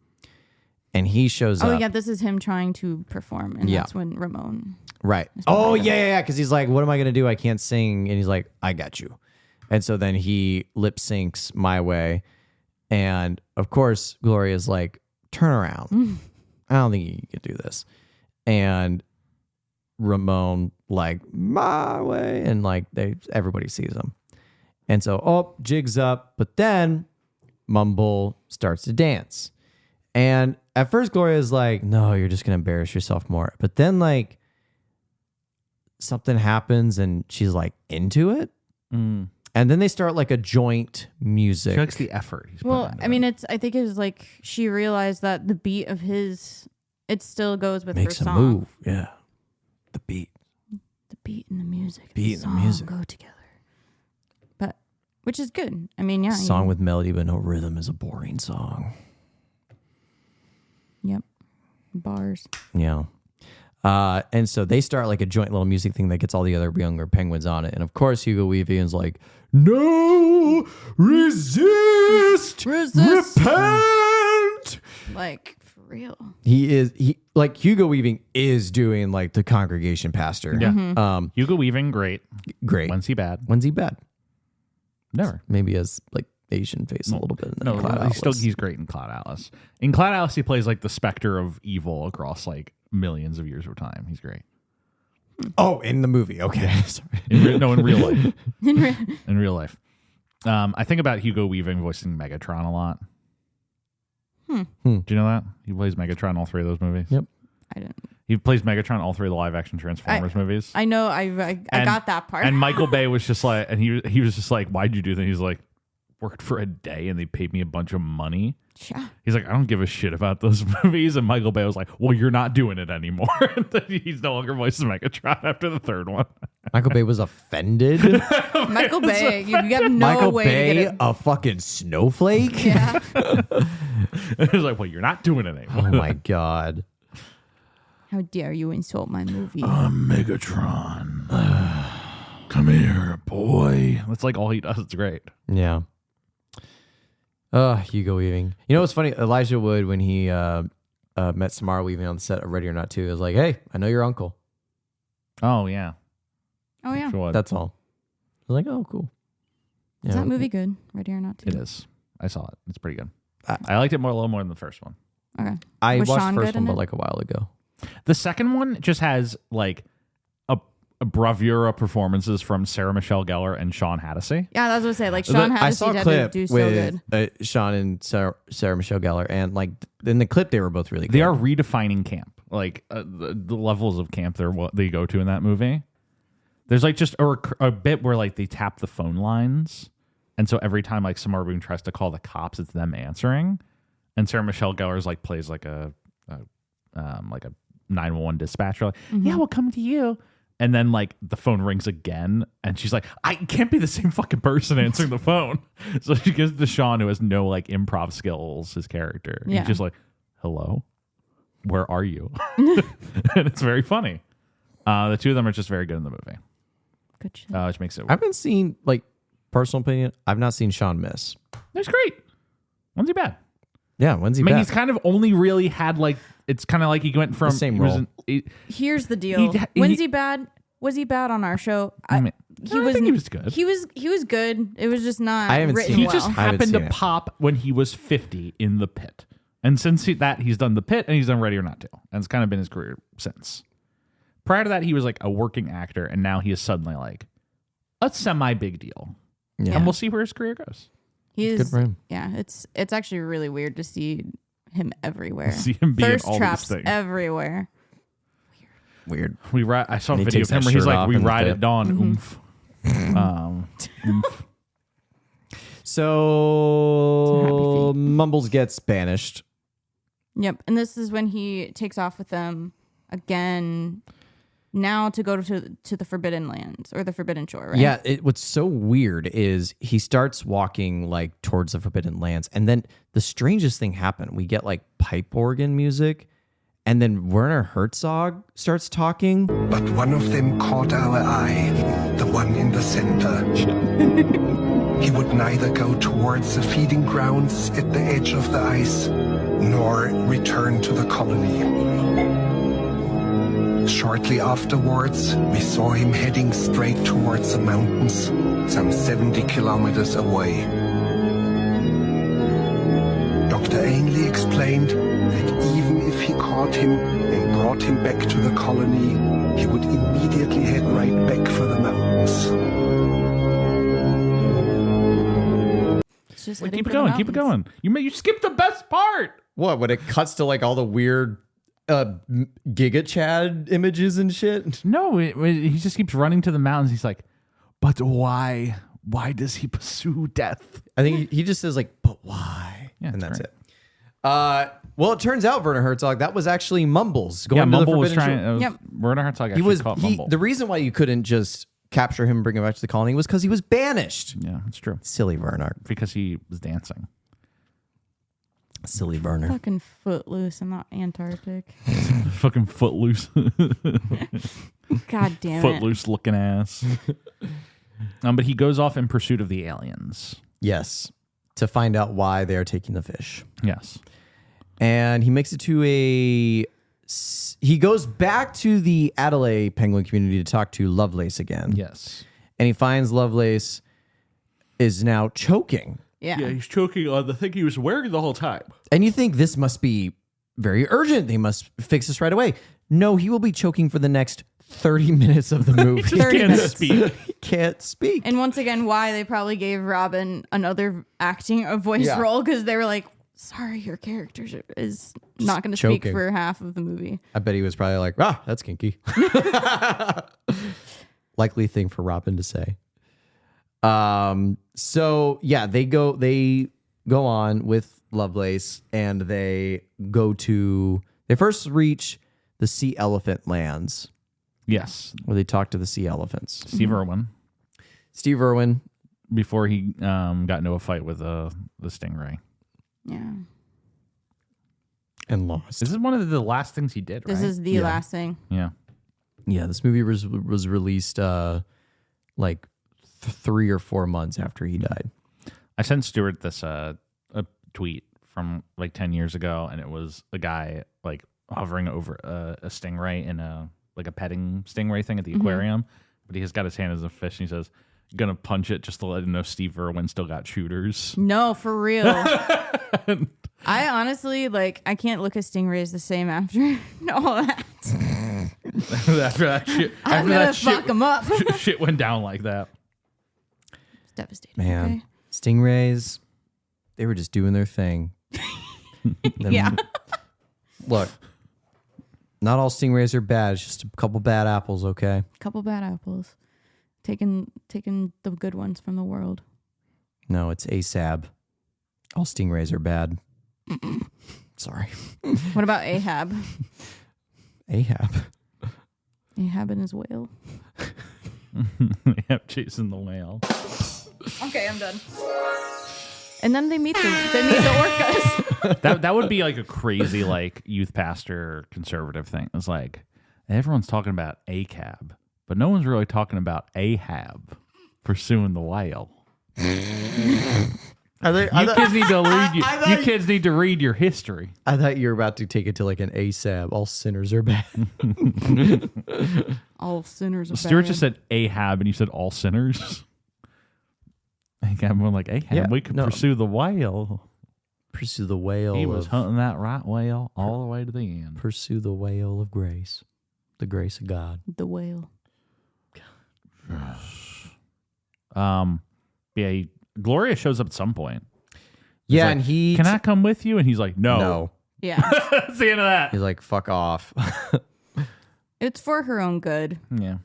And he shows Oh up. yeah, this is him trying to perform, and that's when Ramon. Right. Oh, yeah. Because he's like, what am I going to do? I can't sing. And he's like, I got you. And so then he lip syncs My Way. And of course, Gloria's like, turn around. I don't think you can do this. And Ramon like, My Way. And like everybody sees him. And so, jigs up. But then Mumble starts to dance. And at first, Gloria's like, no, you're just going to embarrass yourself more. But then, like, something happens and she's like into it. And then they start like a joint music. She likes the effort. He's Well, putting I into mean, it. I think it's like she realized that the beat of his, it still goes with Makes her a song. move. Yeah. The beat. The beat and the music, Beat the and the song music. go together. But which is good. I mean, yeah. Song with melody but no rhythm is a boring song. Yep. Bars. Yeah. And so they start like a joint little music thing that gets all the other younger penguins on it. And of course, Hugo Weaving's like, no, resist, repent. Like for real. He like Hugo Weaving is doing like the congregation pastor. Yeah. Hugo Weaving, great. Great. When's he bad? When's he bad? Never. Maybe as like Asian face a little bit. In No, Cloud Atlas. he's great in Cloud Atlas. In Cloud Atlas, he plays like the specter of evil across like millions of years of time. He's great. Oh, in the movie. Okay. Sorry. In real life. In real life. I think about Hugo Weaving voicing Megatron a lot. Do you know that? He plays Megatron in all three of those movies. Yep. I didn't. He plays Megatron in all three of the live action Transformers movies. I know. I got that part. And Michael Bay was just like, and he was just like, why'd you do that? He's like, worked for a day and they paid me a bunch of money. Yeah. He's like, I don't give a shit about those movies. And Michael Bay was like, well, you're not doing it anymore. He's no longer voicing Megatron after the third one. Michael Bay was offended. Michael Bay, you have no Michael way Bay, to get it. a fucking snowflake. Yeah. He's like, well, you're not doing it anymore. Oh my god. How dare you insult my movie? Megatron. Come here, boy. That's like all he does. It's great. Yeah. Hugo Weaving. You know what's funny? Elijah Wood, when he met Samara Weaving on the set of Ready or Not 2, was like, hey, I know your uncle. Oh, yeah. Oh, yeah. Sure. That's all. I was like, oh, cool. Is that movie good? Ready or Not 2? It is. I saw it. It's pretty good. I liked it a little more than the first one. Okay. I Was watched Sean the first good in one, but it? like a while ago. The second one just has like a bravura performances from Sarah Michelle Gellar and Sean Hattasey. Yeah, I was going to say, like, Sean I saw Hattasey a had clip to do so with good. Sean and Sarah Michelle Gellar, and like in the clip, they were both really good. They are redefining camp. Like the levels of camp they go to in that movie. There's like just a bit where like they tap the phone lines, and so every time like Samara Weaving tries to call the cops, it's them answering, and Sarah Michelle Gellar's like plays like a 911 dispatcher. Like, yeah, we'll come to you. And then like the phone rings again, and she's like, I can't be the same fucking person answering the phone. So she gives it to Sean, who has no like improv skills, his character. Yeah. He's just like, hello, where are you? And it's very funny. The two of them are just very good in the movie, Good shit. which makes it. I haven't seen, like, personal opinion, I've not seen Sean miss. It's great. When's he bad? Yeah, when's he I mean, back? he's kind of only really had like, it's kind of like he went from The same he was role. Here's the deal. When's he bad? Was he bad on our show? I think he was good. He was good. It was just not I haven't written seen He it. well. just I haven't happened to seen it. pop when he was 50 in The Pit. And since he's done The Pit and he's done Ready or Not to. And it's kind of been his career since. Prior to that, he was like a working actor, and now he is suddenly like a semi-big deal. Yeah. And we'll see where his career goes. He is, Good for him. Yeah, it's actually really weird to see him everywhere. See him be in Thirst all these traps things. everywhere. Weird. I saw a And he video takes of him that where he's shirt like, off we in the ride pit. at dawn, oomph. Oomph. So feet. Mumbles gets banished. Yep, and this is when he takes off with them again. Now to go to the Forbidden Lands or the Forbidden Shore, right? Yeah, what's so weird is he starts walking like towards the Forbidden Lands, and then the strangest thing happened. We get like pipe organ music, and then Werner Herzog starts talking. But one of them caught our eye, the one in the center. He would neither go towards the feeding grounds at the edge of the ice, nor return to the colony. Shortly afterwards, we saw him heading straight towards the mountains, some 70 kilometers away. Dr. Ainley explained that even if he caught him and brought him back to the colony, he would immediately head right back for the mountains. It's just Like, heading keep it for the going, keep it mountains. going. You skipped the best part. What? When it cuts to like all the weird Giga Chad images and shit? No, he just keeps running to the mountains. He's like, but why? Why does he pursue death? I think he just says like, but why? Yeah, and it's that's great. it. Well, it turns out Werner Herzog, that was actually Mumbles going Yeah, to the Mumble was Forbidden trying. Shore. Yep. Werner Herzog He actually was caught Mumble. the reason why you couldn't just capture him and bring him back to the colony was because he was banished. Yeah, it's true. Silly Werner. Because he was dancing. Silly Werner. Fucking Footloose and not Antarctic. Fucking footloose. God damn it. Footloose looking ass. But he goes off in pursuit of the aliens. Yes. To find out why they are taking the fish. Yes. And he makes it to he goes back to the Adelaide penguin community to talk to Lovelace again. Yes. And he finds Lovelace is now choking. Yeah. he's choking on the thing he was wearing the whole time. And you think this must be very urgent. They must fix this right away. No, he will be choking for the next 30 minutes of the movie. 30 Can't minutes. speak. He can't speak. And once again, why they probably gave Robin another voice Yeah. role, because they were like, sorry, your character is not going to speak choking. for half of the movie. I bet he was probably like, that's kinky. Likely thing for Robin to say. So yeah, they go on with Lovelace, and they first reach the sea elephant lands Yes. where they talk to the sea elephants. Steve Irwin. Steve Irwin. Before he got into a fight with the stingray. Yeah. And lost. This is one of the last things he did, right? This is the last thing. Yeah. Yeah, this movie was released like 3 or 4 months after he died. I sent Stuart this a tweet from like 10 years ago, and it was a guy like hovering over a stingray in a petting stingray thing at the aquarium, but he has got his hand as a fish, and he says, "Gonna punch it just to let him know Steve Irwin still got shooters." No, for real. I honestly I can't look at stingrays the same after all that. after that shit, I'm gonna fuck them up. shit went down like that. It's devastating. Man, Okay? stingrays, they were just doing their thing. Yeah. Look, not all stingrays are bad. It's just a couple bad apples, okay? Couple bad apples. Taking the good ones from the world. No, it's ASAB. All stingrays are bad. Sorry. What about Ahab? Ahab. Ahab and his whale. Yep, chasing the whale. Okay, I'm done. And then they meet the orcas. That would be like a crazy like youth pastor conservative thing. It's like everyone's talking about ACAB, but no one's really talking about Ahab pursuing the whale. You kids need to read your history. I thought you were about to take it to like an ASAB. All sinners are bad. All sinners are Stuart bad. just said Ahab, and you said all sinners. I'm more like Ahab. Yeah, we could no. pursue the whale. Pursue the whale. He was hunting that right whale all the way to the end. Pursue the whale of grace. The grace of God. the whale. Yeah. Gloria shows up at some point. Yeah, like, and he... Can I come with you? And he's like, no. No. Yeah. That's the end of that. He's like, fuck off. It's for her own good, Yeah.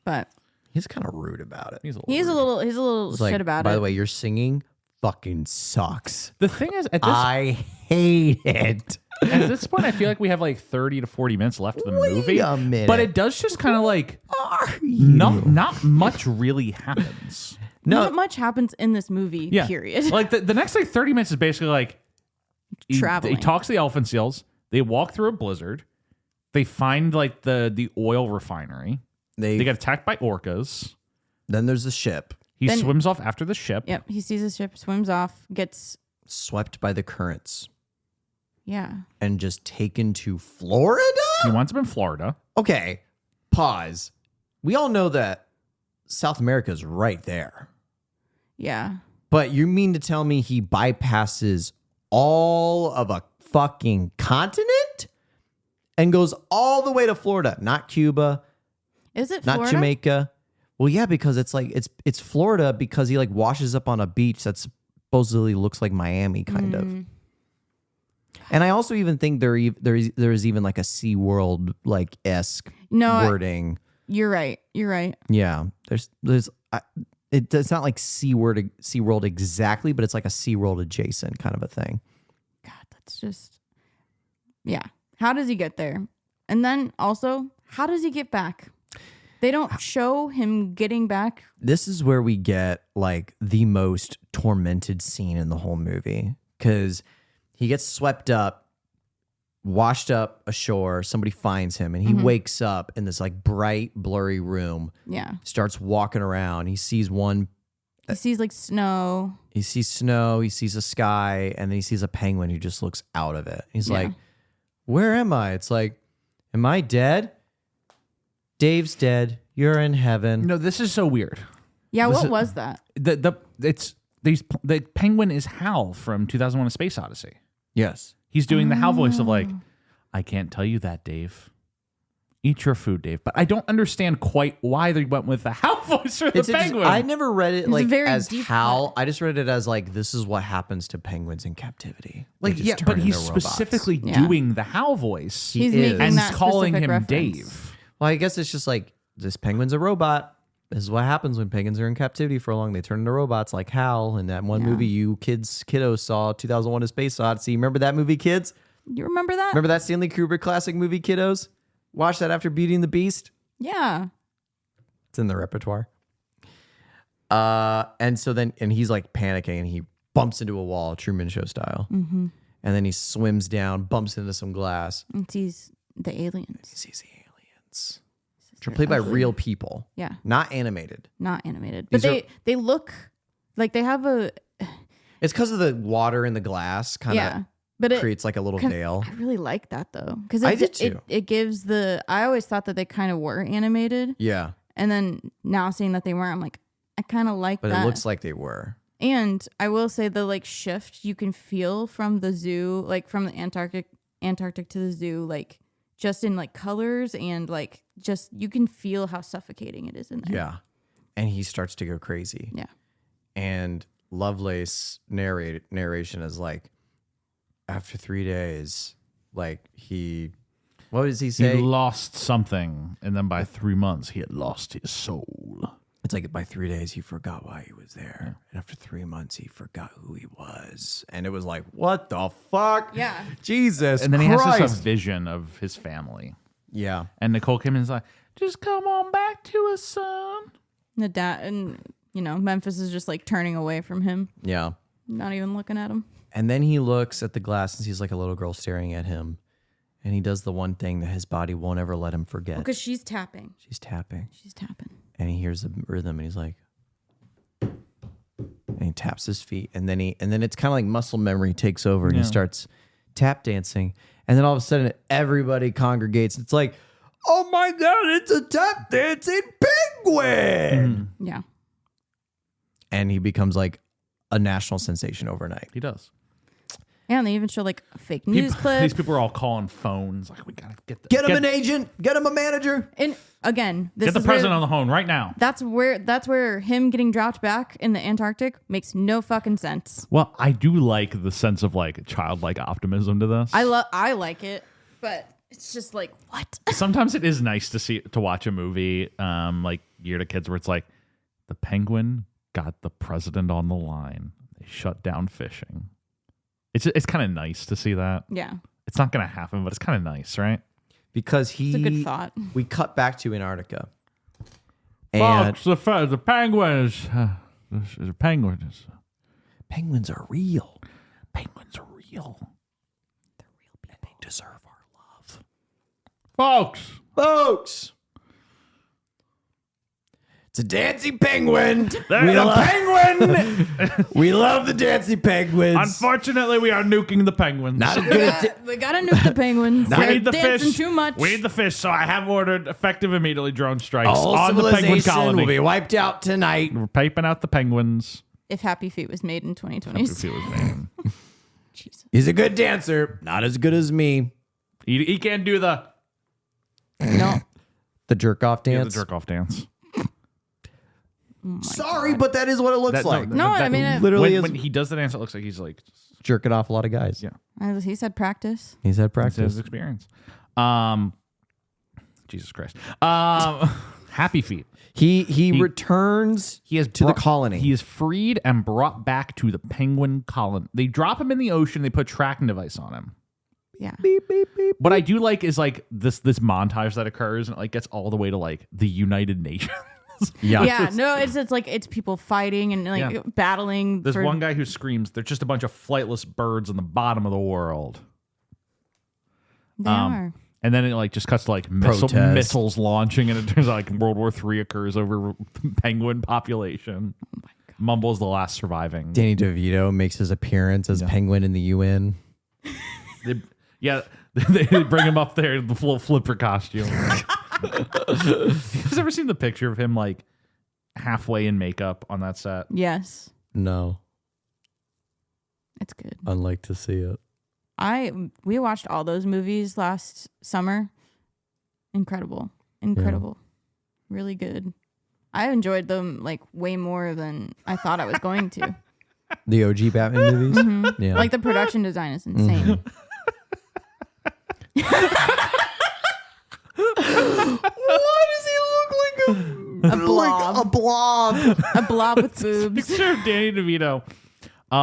but He's kind of rude about it. he's a little He's like, shit about by it. the way, your singing fucking sucks. The thing is, at this, I hate it. at this point, I feel like we have like 30 to 40 minutes left of the Wait movie. a minute. But it does just kind of like, Are you? not much really happens. Not much happens in this movie, Yeah. period. Like the next like 30 minutes is basically like Traveling. He talks to the elephant seals. They walk through a blizzard. They find like the oil refinery. They get attacked by orcas. Then there's the ship He Then- swims off after the ship. Yep, he sees the ship, swims off, gets swept by the currents yeah. and just taken to Florida? He winds up in Florida. Okay, pause. We all know that South America is right there. Yeah. But you mean to tell me he bypasses all of a fucking continent and goes all the way to Florida? Not Cuba, Is it not Florida? Jamaica. Well, yeah, because it's like it's Florida because he like washes up on a beach that supposedly looks like Miami, kind of. And I also even think there is even like a SeaWorld like esque wording. You're right. You're right. Yeah, it's not like SeaWorld exactly, but it's like a SeaWorld adjacent kind of a thing. God, that's just yeah. How does he get there? And then also, how does he get back? They don't show him getting back. This is where we get like the most tormented scene in the whole movie because he gets swept up, washed up ashore. Somebody finds him and he wakes up in this like bright, blurry room. Yeah. Starts walking around. He sees He sees like snow. He sees snow. He sees a sky, and then he sees a penguin who just looks out of it. He's like, "Where am I?" It's like, "Am I dead? Dave's dead. You're in heaven." No, this is so weird. Yeah, what was that? The penguin is Hal from 2001: A Space Odyssey. Yes. He's doing the Hal voice of like, I can't tell you that, Dave. Eat your food, Dave. But I don't understand quite why they went with the Hal voice for the penguin. I never read it It's like very as deep Hal. cut. I just read it as like this is what happens to penguins in captivity. They like, just yeah, turn but he's into robots. specifically Yeah. doing the Hal voice He's is. making and that calling specific him reference. Dave. Well, I guess it's just like this penguin's a robot. This is what happens when penguins are in captivity for long. They turn into robots like Hal in that one movie you kiddos saw, 2001: A Space Odyssey. Remember that movie, kids? You remember that? Remember that Stanley Kubrick classic movie, kiddos? Watch that after Beauty and the Beast. Yeah. It's in the repertoire. And so then he's like panicking and he bumps into a wall, Truman Show style. And then he swims down, bumps into some glass. And sees the aliens. He sees the aliens. Which are played by ugly. real people. Yeah. Not animated. Not animated. But These they look like they have a It's because of the water in the glass kind of But it creates like a little veil. I really like that though. Because I did too. It gives I always thought that they kind of were animated. Yeah. And then now seeing that they weren't, I'm like, I kind of like But that. it looks like they were. And I will say the like shift you can feel from the zoo, like from the Antarctic to the zoo, like just in like colors and like just you can feel how suffocating it is in there. Yeah. And he starts to go crazy. Yeah. And Lovelace narration is like, after 3 days, like what does he say? He lost something, and then by 3 months, he had lost his soul. It's like by 3 days, he forgot why he was there. And after 3 months, he forgot who he was. And it was like, what the fuck? Yeah. Jesus And then Christ. he has this vision of his family. Yeah. And Nicole Kidman's like, just come on back to us, son. The dad and Memphis is just like turning away from him, Yeah. not even looking at him. And then he looks at the glass and sees like a little girl staring at him. And he does the one thing that his body won't ever let him forget. Because she's tapping. She's tapping. And he hears the rhythm and he's like, and he taps his feet. And then it's kind of like muscle memory takes over and he starts tap dancing. And then all of a sudden everybody congregates. It's like, oh my God, it's a tap dancing penguin. Yeah. And he becomes like a national sensation overnight. He does. Yeah, and they even show like a fake news clip. These people are all calling phones. Like, we got to Get him an agent. Get him a manager. And again, this Get the is president where, on the phone right now. That's where him getting dropped back in the Antarctic makes no fucking sense. Well, I do like the sense of like childlike optimism to this. I like it, but it's just like what? Sometimes it is nice to watch a movie like Geared at Kids where it's like the penguin got the president on the line. They shut down fishing. It's kind of nice to see that. Yeah. It's not going to happen, but it's kind of nice, right? Because It's a good thought. We cut back to Antarctica. And Folks, the penguin is the penguin is penguins are real. penguins are real. They're real people. And they deserve our love. Folks, it's a dancing penguin. There's We a love penguin. We love the dancing penguins. unfortunately, we are nuking the penguins. Not as good at We gotta nuke the penguins. we They're need the dancing fish. too much. We need the fish, so I have ordered effective immediately drone strikes all on the penguin civilization colony. will be wiped out tonight. We're piping out the penguins. If Happy Feet was made in 2020. Jesus. He's a good dancer. Not as good as me. He can't do the No. The jerk off dance. jerk off dance. Sorry, but that is what it looks like. No, I mean, literally when he does the dance, it looks like he's like jerking off a lot of guys. Yeah. he said practice. He's had That's practice. his experience. Jesus Christ. Happy Feet. He returns He has to the colony. He is freed and brought back to the penguin colony. They drop him in the ocean. They put tracking device on him. Yeah. What I do like is like this montage that occurs and it like gets all the way to like the United Nations. Yeah. No, it's like it's people fighting and like battling. There's for, one guy who screams, "They're just a bunch of flightless birds on the bottom of the world." They are. And then it like just cuts to like Protest. missiles launching, and it turns out like World War III occurs over the penguin population. Oh my God. Mumble's the last surviving. Danny DeVito makes his appearance as Penguin in the UN. They bring him up there in the full flipper costume. You guys ever seen the picture of him like halfway in makeup on that set? Yes. No, It's good. I'd like to see it. We watched all those movies last summer. Incredible. Really good. I enjoyed them like way more than I thought I was going to. The OG Batman movies? Yeah. Like the production design is insane. Why does he look like A blob. a blob? A blob with boobs. Picture of Danny DeVito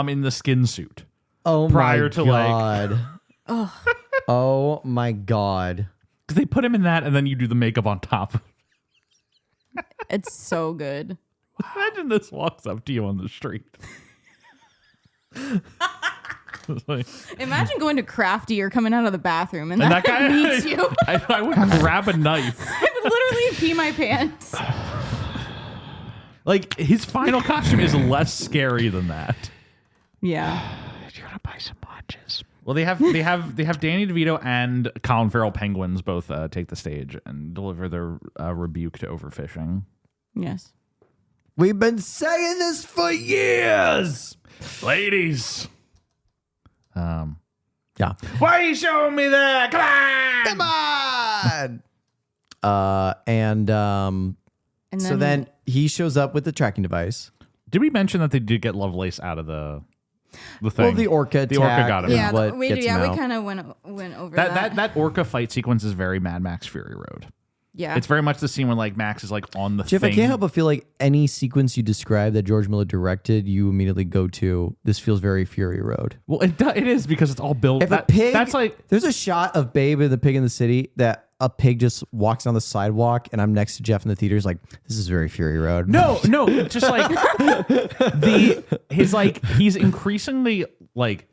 in the skin suit. Oh Prior my to, like- god. Oh my god. Because they put him in that and then you do the makeup on top. It's so good. Imagine this walks up to you on the street. Like, Imagine going to Crafty or coming out of the bathroom and, and that, that guy meets you. I would grab a knife. I would literally pee my pants. Like his final costume is less scary than that. Yeah. Well, they have Danny DeVito and Colin Farrell penguins both take the stage and deliver their rebuke to overfishing. Yes. We've been saying this for years. Ladies. Yeah. Why are you showing me that? Come on! And And so then he shows up with the tracking device. Did we mention that they did get Lovelace out of the thing? Well, the orca got him. yeah, what we gets him out. kind of went over that. That orca fight sequence is very Mad Max Fury Road. Yeah. It's very much the scene when like Max is like on the Jeff, thing. I can't help but feel like any sequence you describe that George Miller directed, you immediately go to, this feels very Fury Road. Well, it is because it's all built. If a pig, that's like there's a shot of Babe and the Pig in the City that a pig just walks down the sidewalk and I'm next to Jeff in the theater's like, this is very Fury Road. no, just like he's increasingly like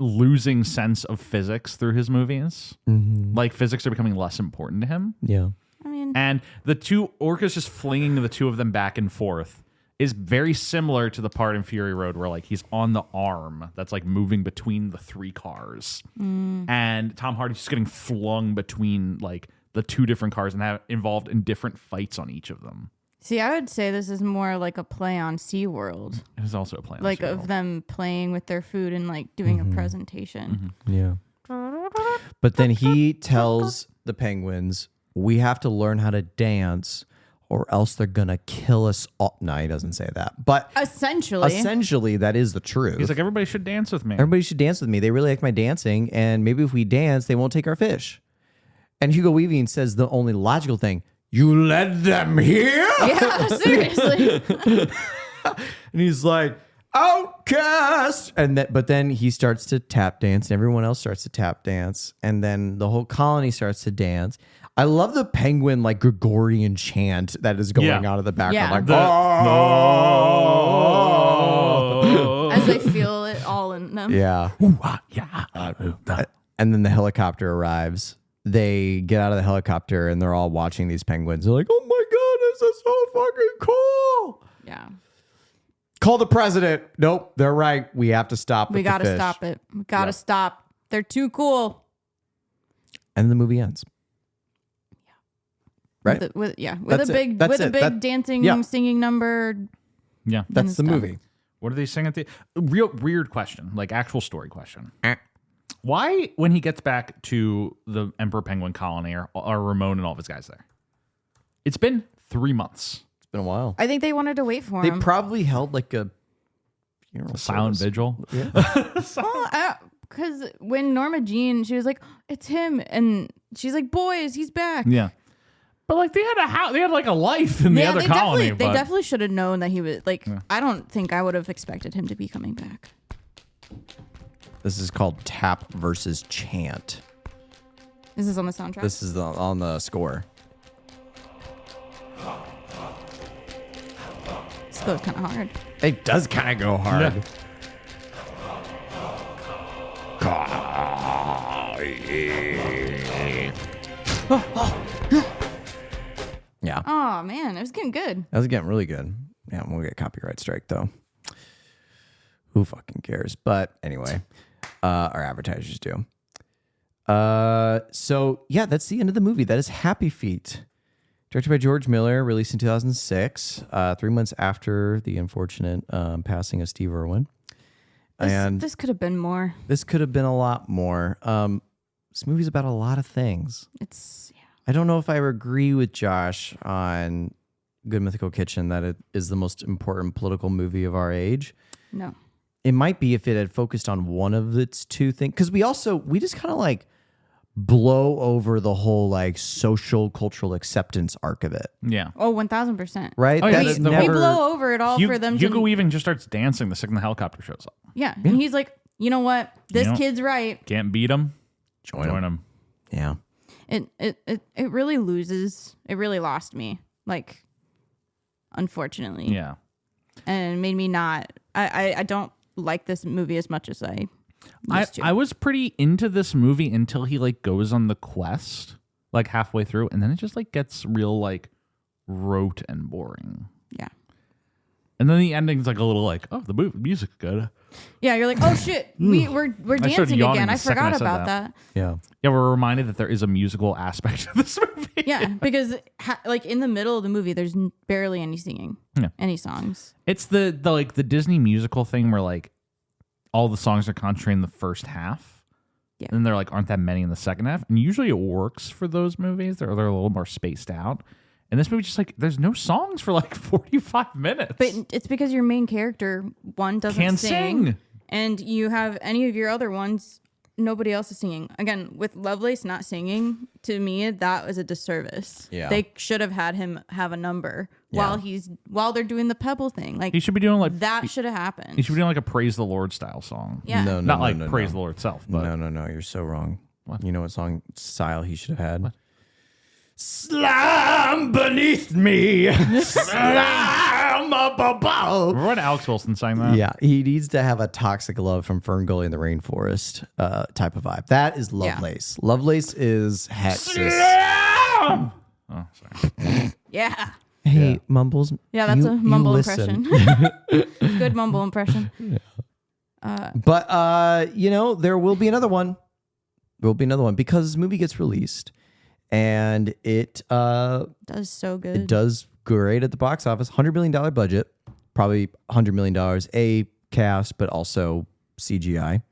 losing sense of physics through his movies. Mm-hmm. Like physics are becoming less important to him. Yeah. I mean, And the two orcas just flinging the two of them back and forth is very similar to the part in Fury Road where like he's on the arm that's like moving between the three cars, and Tom Hardy's just getting flung between like the two different cars and involved in different fights on each of them. see, I would say this is more like a play on SeaWorld. It is also a plan. Like of them playing with their food and like doing a presentation. Yeah. But then he tells the penguins, we have to learn how to dance or else they're going to kill us all. No, he doesn't say that. But essentially, that is the truth. He's like, everybody should dance with me. Everybody should dance with me. They really like my dancing. And maybe if we dance, they won't take our fish. And Hugo Weaving says the only logical thing, you led them here? Yeah, seriously. And he's like, outcast. But then he starts to tap dance and everyone else starts to tap dance. And then the whole colony starts to dance. I love the penguin like Gregorian chant that is going on in the background. Yeah. Like, Oh. As they feel it all in them. yeah. And then the helicopter arrives. They get out of the helicopter and they're all watching these penguins. They're like, oh my God, this is so fucking cool. Yeah. Call the president. Nope, they're right. We have to stop We got to stop it. We got to stop. They're too cool. And the movie ends. Right? With That's a it. big That's it. dancing, singing number. Yeah. That's the done. movie. What do they sing at the real weird question, like actual story question? Why, when he gets back to the Emperor Penguin colony, are Ramon and all of his guys there? It's been 3 months. It's been a while. I think they wanted to wait for They him. probably held like a funeral Silent service. vigil. Because when Norma Jean, she was like, it's him. And she's like, boys, he's back. Yeah. But like they had a house, they had like a life in the other colony. They definitely should have known that he was like. I don't think I would have expected him to be coming back. This is called Tap versus Chant. Is this on the soundtrack? This is on the score. This goes kind of hard. It does kind of go hard. Yeah. Oh man, it was getting good. That was getting really good. Yeah, we'll get a copyright strike though. Who fucking cares? But anyway, our advertisers do. So yeah, that's the end of the movie. That is Happy Feet, directed by George Miller, released in 2006, 3 months after the unfortunate passing of Steve Irwin. This could have been more. This could have been a lot more. This movie's about a lot of things. I don't know if I agree with Josh on Good Mythical Kitchen that it is the most important political movie of our age. No. It might be if it had focused on one of its two things. Because we just kind of like blow over the whole like social cultural acceptance arc of it. Yeah. Oh, 1000%. Right? Oh, yeah, That's the We never, blow over it all for them Hugo to. Weaving just starts dancing the second the helicopter shows up. Yeah. And he's like, you know what? This You know- kid's right. Can't beat him. Join him. Yeah. It really loses. It really lost me. Like, unfortunately. Yeah. And it made me not. I don't like this movie as much as I used to. I was pretty into this movie until he like goes on the quest like halfway through, and then it just like gets real like rote and boring. Yeah. And then the ending's like a little like, oh, the music's good. Yeah, you're like, oh shit, we're started dancing yawning again. I the second I forgot said about that. that. Yeah. Yeah, we're reminded that there is a musical aspect to this movie. Yeah, because like in the middle of the movie, there's barely any singing, any songs. It's the like the Disney musical thing where like all the songs are concentrated in the first half. Yeah. And there like aren't that many in the second half. And usually it works for those movies. They're a little more spaced out. And this movie just like there's no songs for like 45 minutes. But it's because your main character doesn't Can't sing, sing. and you have any of your other ones. Nobody else is singing. Again, with Lovelace not singing, to me that was a disservice. Yeah. They should have had him have a number while they're doing the Pebble thing. Like He should be doing like that should have happened. He should be doing like a Praise the Lord style song. Yeah. No, Not like Praise the Lord itself, but No, you're so wrong. What? You know what song style he should have had? What? Slam beneath me. Slam up above. remember when Alex Wilson sang that? Yeah, he needs to have a Toxic Love from Ferngully in the Rainforest type of vibe. That is Lovelace. Lovelace is Hexus. Oh, sorry. Yeah. Hey, Mumbles. Yeah, that's a you mumble listen. impression. Good mumble impression. But there will be another one. There will be another one because this movie gets released, and it Does so good. it does great at the box office. $100 million budget, probably $100 million a cast, but also CGI,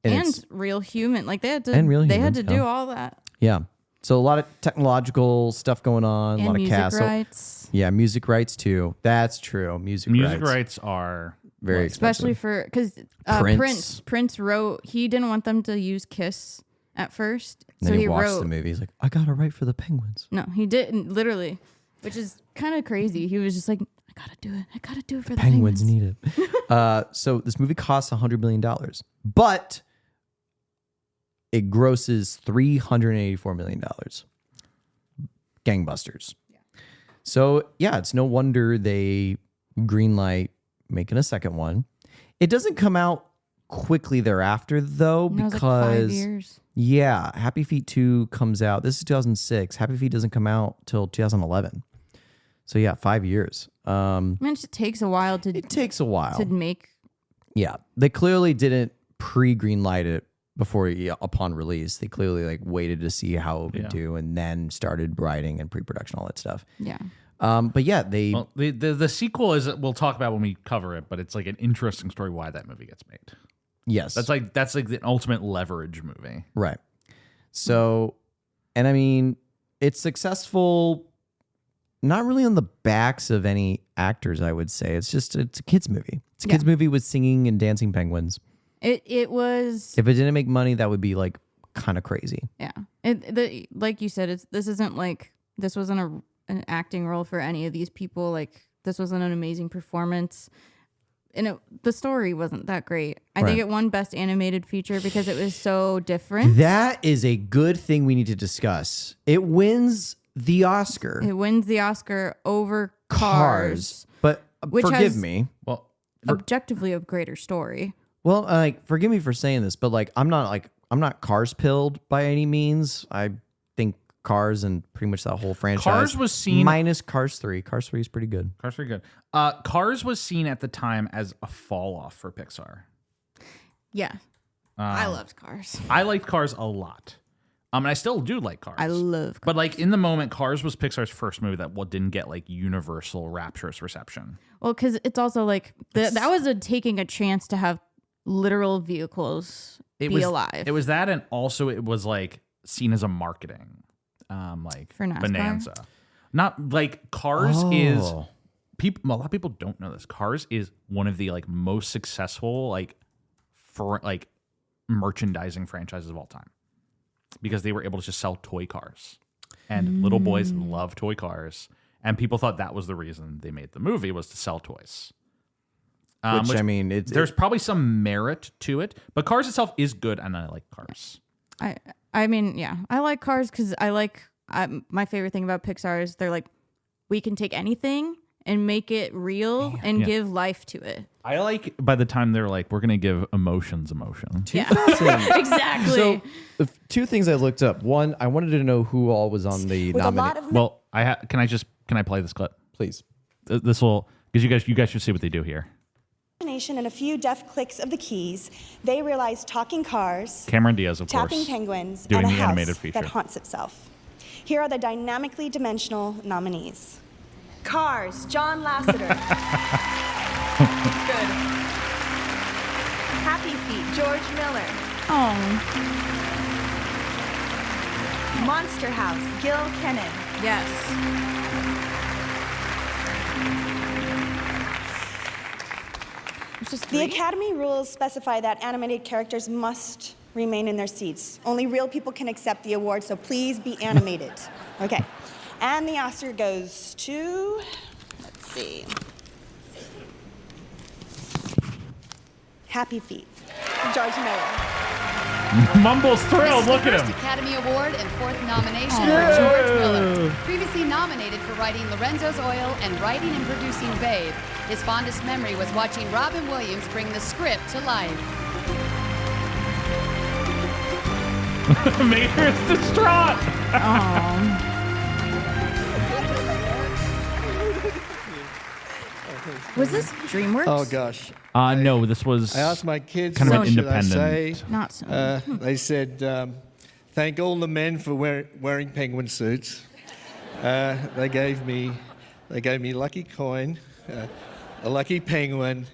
and it's- real human. Like they had to. And real they had humans, to yeah. do all that. yeah. So a lot of technological stuff going on, a And lot of music cast. So- rights, yeah, music rights too. That's true. Music rights are very expensive. especially for because Prince. Prince wrote. He didn't want them to use "Kiss" at first, And so then he watched wrote. the movie. He's like, I got to write for the Penguins. No, he didn't. Literally, which is kind of crazy. He was just like, I gotta do it. I gotta do it for the Penguins Penguins. need it. So this movie costs $100 million, but it grosses $384 million. Gangbusters. So yeah, it's no wonder they greenlight making a second one. It doesn't come out quickly thereafter though, And that was because like 5 years. yeah, Happy Feet 2 comes out. This is 2006. Happy Feet doesn't come out till 2011. So yeah, 5 years. I mean, it just takes a while to It takes a while. to make. Yeah, they clearly didn't pre-greenlight it upon release. They clearly like waited to see how it would do, and then started writing and pre-production, all that stuff. Yeah. But yeah, they Well, the sequel is we'll talk about when we cover it, but it's like an interesting story why that movie gets made. yes, That's like the ultimate leverage movie. right. So, and I mean, it's successful. Not really on the backs of any actors, I would say. It's a kids movie. It's a kids movie with singing and dancing penguins. It was. If it didn't make money, that would be like kind of crazy. Yeah. Like you said, this wasn't an acting role for any of these people. Like this wasn't an amazing performance. And the story wasn't that great. I think it won Best Animated Feature because it was so different. That is a good thing we need to discuss. It wins the Oscar. It wins the Oscar over Cars. But Which forgive has- me. Well, Objectively a greater story. Well, like forgive me for saying this, but like I'm not Cars pilled by any means. I think Cars and pretty much that whole franchise. Cars was seen minus Cars 3. Cars 3 is pretty good. Cars pretty good. Cars was seen at the time as a fall off for Pixar. Yeah. I loved Cars. I liked Cars a lot. And I still do like Cars. I love Cars. But like in the moment, Cars was Pixar's first movie that didn't get like universal rapturous reception. Well, because it's also like that was taking a chance to have literal vehicles be alive. It was that, and also it was like seen as a marketing, like For NASCAR? bonanza. Not like Cars is Oh. people. A lot of people don't know this. Cars is one of the like most successful like merchandising franchises of all time because they were able to just sell toy cars, and little boys love toy cars, and people thought that was the reason they made the movie was to sell toys. Which I mean, There's probably some merit to it, but Cars itself is good, and I like Cars. I mean, yeah, I like Cars because my favorite thing about Pixar is they're like, we can take anything and make it real and give life to it. I like by the time they're like, we're gonna give emotion. Yeah, exactly. So, two things I looked up. One, I wanted to know who all was on the nominee. Well, can I play this clip? Please. This will because you guys should see what they do here. And a few deft clicks of the keys, they realize talking cars, Cameron Diaz, of tapping course, penguins, doing and a the house animated feature. that haunts itself. Here are the dynamically dimensional nominees. Cars, John Lasseter. Good. Happy Feet, George Miller. Oh, Monster House, Gil Kennan. yes. It's just The 3? Academy rules specify that animated characters must remain in their seats. Only real people can accept the award, so please be animated. Okay. And the Oscar goes to, let's see, Happy Feet, George Miller. Mumble's thrilled. Look at First him. Academy Award and 4th nomination for George Miller. Previously nominated for writing Lorenzo's Oil and writing and producing Babe, his fondest memory was watching Robin Williams bring the script to life. Mater is distraught. Was this DreamWorks? Oh gosh. No, this was I asked my kids, kind of what an should I independent. say? Not so. They said, thank all the men for wearing penguin suits. They gave me lucky coin, a lucky penguin,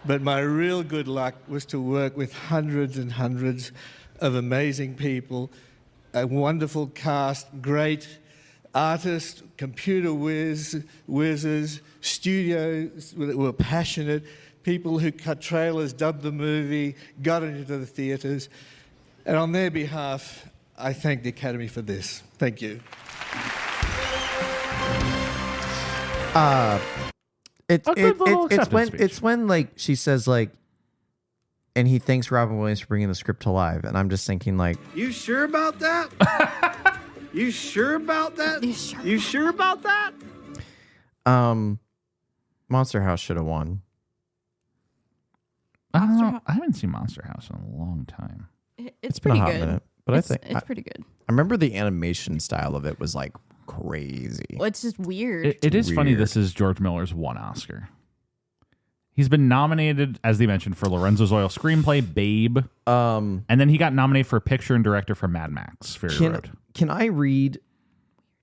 but my real good luck was to work with hundreds and hundreds of amazing people, a wonderful cast, great artists, computer whizzes, studios that were passionate, people who cut trailers, dubbed the movie, got it into the theatres. And on their behalf, I thank the Academy for this. Thank you. It's when like she says like, and he thanks Robin Williams for bringing the script to life, and I'm just thinking like, You sure about that? You sure about that? You sure about that? Monster House should have won. I haven't seen Monster House in a long time. It's been a pretty hot good. minute, but it's, I think it's pretty good. I remember the animation style of it was like crazy. Well, it's just weird. It is funny. weird. This is George Miller's one Oscar. He's been nominated, as they mentioned, for Lorenzo's Oil screenplay, Babe, and then he got nominated for picture and director for Mad Max: Fury Road. Can I read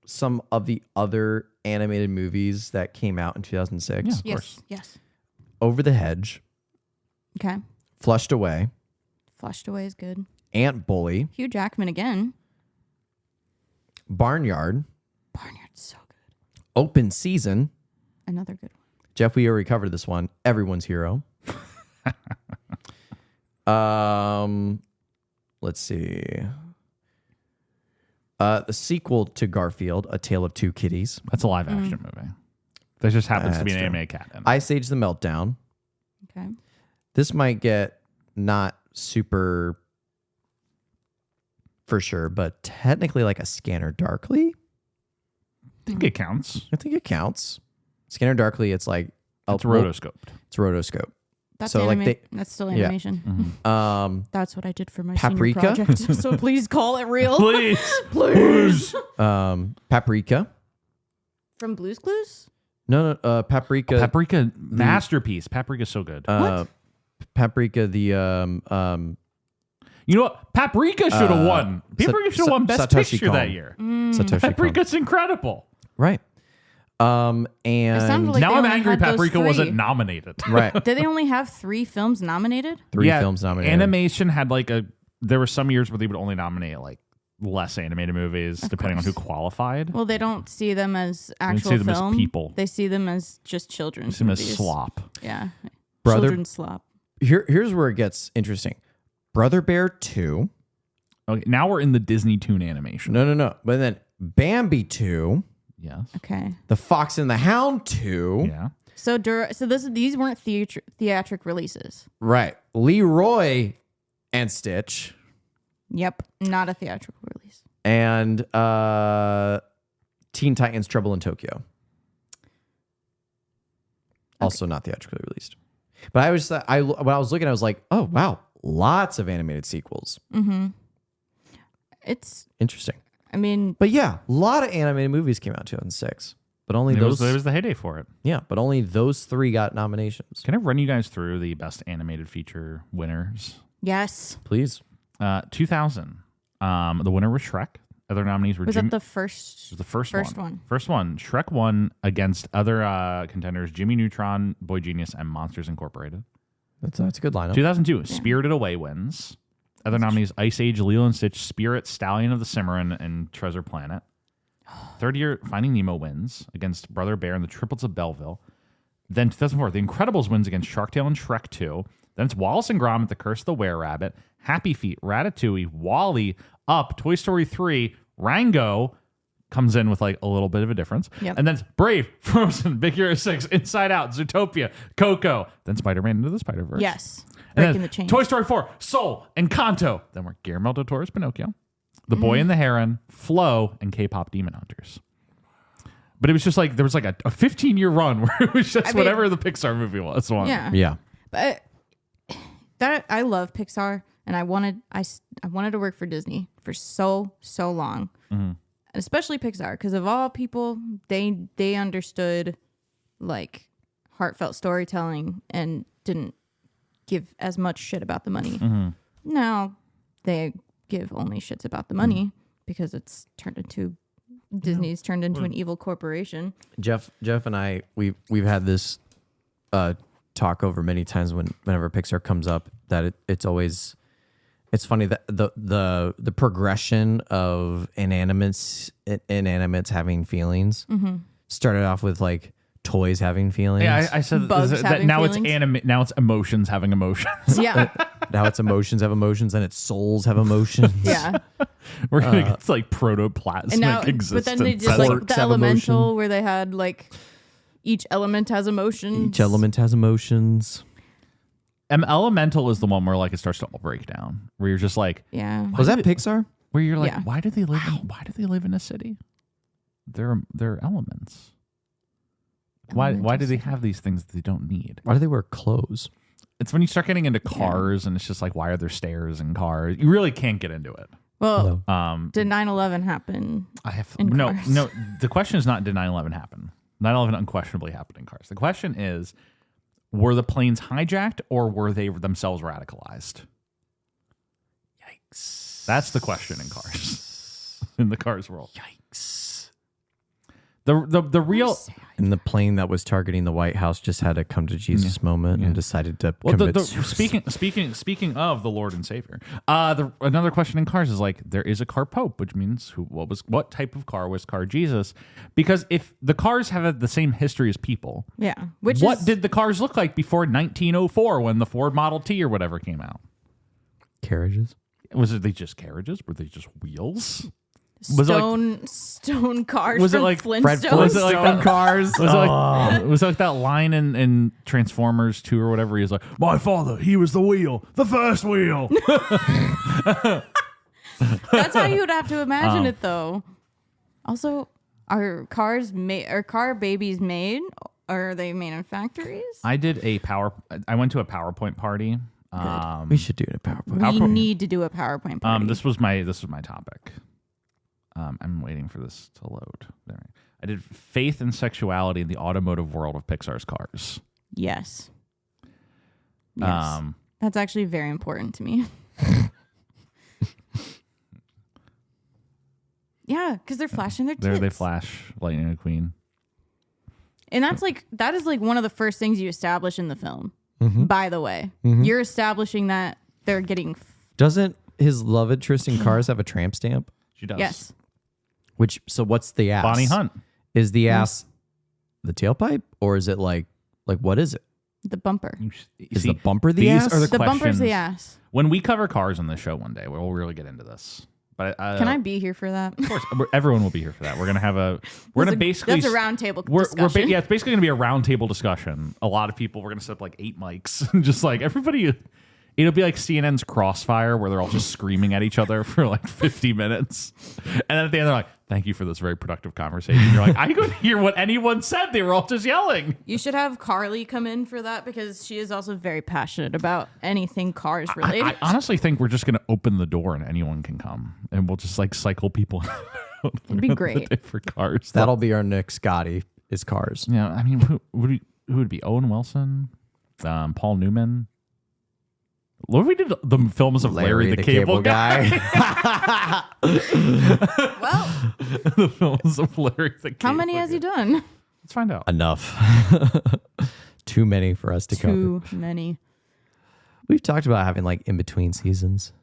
some of the other animated movies that came out in 2006? Yeah, of course. Yes. Over the Hedge, Okay. Flushed Away, Flushed Away is good. Ant Bully, Hugh Jackman again. Barnyard, Barnyard's so good. Open Season. Another good one. Jeff, we already covered this one. Everyone's Hero. Let's see. The sequel to Garfield, A Tale of Two Kitties. That's a live action movie. There just happens to be an That's true. anime cat in it. Ice Age: The Meltdown. Okay. This might get not super for sure, but technically like a Scanner Darkly. I think it counts. I think it counts. Scanner Darkly, it's like It's rotoscoped. It's rotoscope. That's So, like, that's still yeah. animation. That's what I did for my Paprika? senior project. So please call it real. Please. Please. Paprika. From Blue's Clues? No, Paprika. Paprika, masterpiece. Paprika's so good. What? Paprika, the You know what? Paprika should have won. Paprika should have won Best Satoshi Picture Kon. that year. Satoshi Kon. Paprika's incredible. Right. sounded And like now they I'm only angry had those Paprika 3. wasn't nominated. right. Did they only have 3 films nominated? 3 films nominated. Animation had like there were some years where they would only nominate like less animated movies depending on who qualified. Well, they don't see them as They actual see them as film. people. They see them as just They children's see them as movies. slop. Yeah. Brother- Children's slop. Here's where it gets interesting. Brother Bear 2. Okay, now we're in the Disney Toon animation. No. But then Bambi 2. Yes. Okay. The Fox and the Hound 2. Yeah. So these weren't theatric releases. Right. Leroy and Stitch. Yep. Not a theatrical release. And Teen Titans Trouble in Tokyo. Also not theatrically released. But when I was looking, I was like, oh wow, lots of animated sequels. Mm-hmm. It's interesting. I mean, but yeah, a lot of animated movies came out in 2006, but only It those. was the heyday for it. Yeah, but only those 3 got nominations. Can I run you guys through the best animated feature winners? yes. Please. 2000. The winner was Shrek. Other nominees were Was that the first? It was the first one. First one. Shrek won against other contenders: Jimmy Neutron, Boy Genius, and Monsters Incorporated. That's a good lineup. 2002. Spirited Away wins. Other nominees: Ice Age, Lilo and Stitch, Spirit, Stallion of the Cimarron, and Treasure Planet. Third year, Finding Nemo wins against Brother Bear and the Triplets of Belleville. Then 2004, The Incredibles wins against Shark Tale and Shrek 2. Then it's Wallace and Gromit, The Curse of the Were-Rabbit, Happy Feet, Ratatouille, WALL-E, Up, Toy Story 3, Rango comes in with like a little bit of a difference. Yep. And then it's Brave, Frozen, Big Hero 6, Inside Out, Zootopia, Coco. Then Spider-Man Into the Spider-Verse. Yes. And Breaking then the chains. Toy Story 4, Soul, Encanto. Then we're Guillermo del Toro's Pinocchio, The Boy and the Heron, Flow, and K-pop Demon Hunters. But it was just like, there was like a 15-year run where it was just whatever the Pixar movie was. Yeah. Yeah. But that I love Pixar, and I wanted to work for Disney for so long, and especially Pixar, because of all people, they understood like heartfelt storytelling and didn't give as much shit about the money. Now they give only shits about the money because it's turned into Disney's turned into an evil corporation. Jeff and I, we've had this talk over many times whenever Pixar comes up, that it's funny that the progression of inanimates having feelings started off with like toys having feelings. Yeah, I said Bugs that having now feelings. now it's emotions having emotions. Yeah. Now it's emotions have emotions, and it's souls have emotions. Yeah. We're gonna get like protoplasmic And now, existence. but then they did like Quarks the have elemental emotion. where they had like each element has emotions. Each element has emotions. Elemental is the one where like it starts to all break down. Where you're just like, Yeah. Was that Pixar? where you're like, Yeah. why do they live in a city? They're elements. Why do Elemental they have these things that they don't need? Why do they wear clothes? It's when you start getting into cars and it's just like, why are there stairs in cars? You really can't get into it. Well, Um, did 9/11 happen? I have in no. cars? The question is not did 9/11 happen. 9/11 unquestionably happened in cars. The question is, were the planes hijacked or were they themselves radicalized? Yikes! That's the question in cars. In the cars world. Yikes. The real. And the plane that was targeting the White House just had a come to Jesus moment and decided to commit suicide. Speaking of the Lord and Savior, another question in cars is like, there is a car pope, which means what type of car was car Jesus? Because if the cars have the same history as people, Yeah. what did the cars look like before 1904 when the Ford Model T or whatever came out? Carriages. Was it they just carriages? Were they just wheels? Was stone cars was it from like Flintstones? Was it like Stone cars. was it like that line in Transformers 2 or whatever? He's like, my father, he was the wheel, the first wheel. That's how you would have to imagine it, though. Also, are car babies made, or are they made in factories? I went to a PowerPoint party. We should do it at PowerPoint. We need to do a PowerPoint party. This was my topic. I'm waiting for this to load. There. I did faith and sexuality in the automotive world of Pixar's cars. Yes. That's actually very important to me. Yeah, because they're flashing their tits. There they flash Lightning McQueen. And that is like one of the first things you establish in the film. By the way, you're establishing that they're getting. Doesn't his love interest in cars have a tramp stamp? She does. Yes. So what's the ass? Bonnie Hunt. Is the ass the tailpipe, or is it like what is it? The bumper. Is the bumper the these ass? are the The bumper's questions. the ass. When we cover cars on this show one day, we'll really get into this. But Can I be here for that? Of course, everyone will be here for that. We're gonna have We're gonna basically. That's a roundtable discussion. Yeah, it's basically gonna be a roundtable discussion. A lot of people. We're gonna set up like 8 mics and just like everybody. It'll be like CNN's Crossfire, where they're all just screaming at each other for like 50 minutes. And then at the end, they're like, thank you for this very productive conversation. You're like, I couldn't hear what anyone said. They were all just yelling. You should have Carly come in for that because she is also very passionate about anything Cars related. I honestly think we're just going to open the door and anyone can come. And we'll just like cycle people. It'd be great. For Cars. That'll be our next Scotty is Cars. Yeah, I mean, who would be? Owen Wilson? Paul Newman? What if we did the films of Larry the Cable Guy? Well, The films of Larry the Cable how many has he done? Let's find out. Enough. Too many for us to cover. Too many. We've talked about having like in between seasons,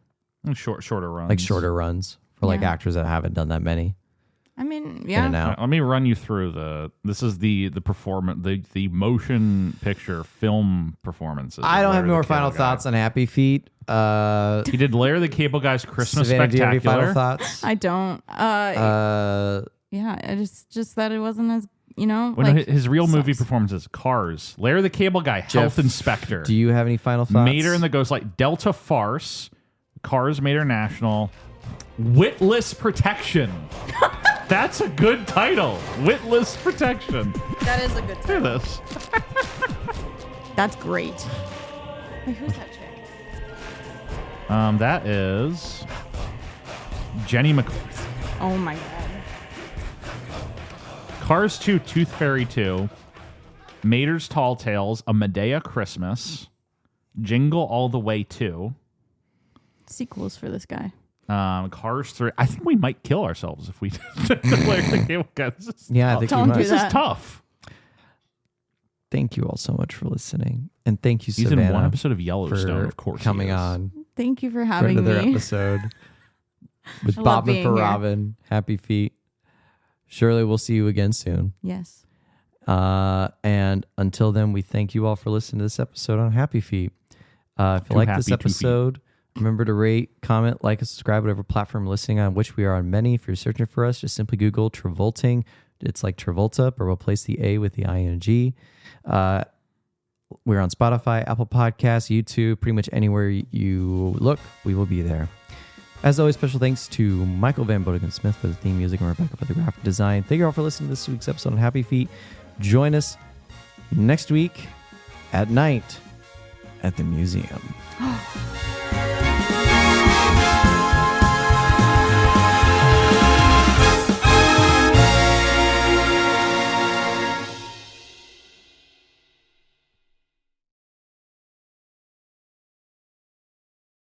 Shorter runs. like shorter runs for like Yeah. actors that haven't done that many. I mean, In and yeah. out. Let me run you through this is the performance, the motion picture film performances. I of don't have Larry the more Cable final Guy. thoughts on Happy Feet. He did Larry the Cable Guy's Christmas Savannah, do you have any Spectacular. final thoughts? I don't. Yeah, I just that it wasn't as, Well, like, no, his real movie sucks. performances: Cars, Larry the Cable Guy, Health Inspector, Do you have any final thoughts? Mater and the Ghostlight, Delta Farce, Cars, Mater National, Witless Protection. That's a good title. Witless Protection. That is a good Hear title. this. That's great. Wait, who's that chick? That is Jenny McCarthy. Oh my god. Cars 2, Tooth Fairy 2, Mater's Tall Tales, A Medea Christmas, Jingle All the Way 2, Sequels for this guy. Cars 3. I think we might kill ourselves if we did the Larry the Cable Guy. This is Yeah, I tough. think Don't we do might. This that. is tough. Thank you all so much for listening, and thank you, He's Savannah, in one episode of Yellowstone, for of course. he coming is. on Thank you for for having another me. episode with I love Bobbin being for here. Robin. Happy Feet. Surely we'll see you again soon. Yes. And until then, we thank you all for listening to this episode on Happy Feet. If you Too like happy, this 2 feet. episode, remember to rate, comment, like, and subscribe, whatever platform you're listening on, which we are on many. If you're searching for us, just simply Google Travolting. It's like Travolta, but replace the A with the I-N-G. We're on Spotify, Apple Podcasts, YouTube, pretty much anywhere you look, we will be there. As always, special thanks to Michael Van Bodegen-Smith for the theme music and Rebecca for the graphic design. Thank you all for listening to this week's episode on Happy Feet. Join us next week at night at the museum.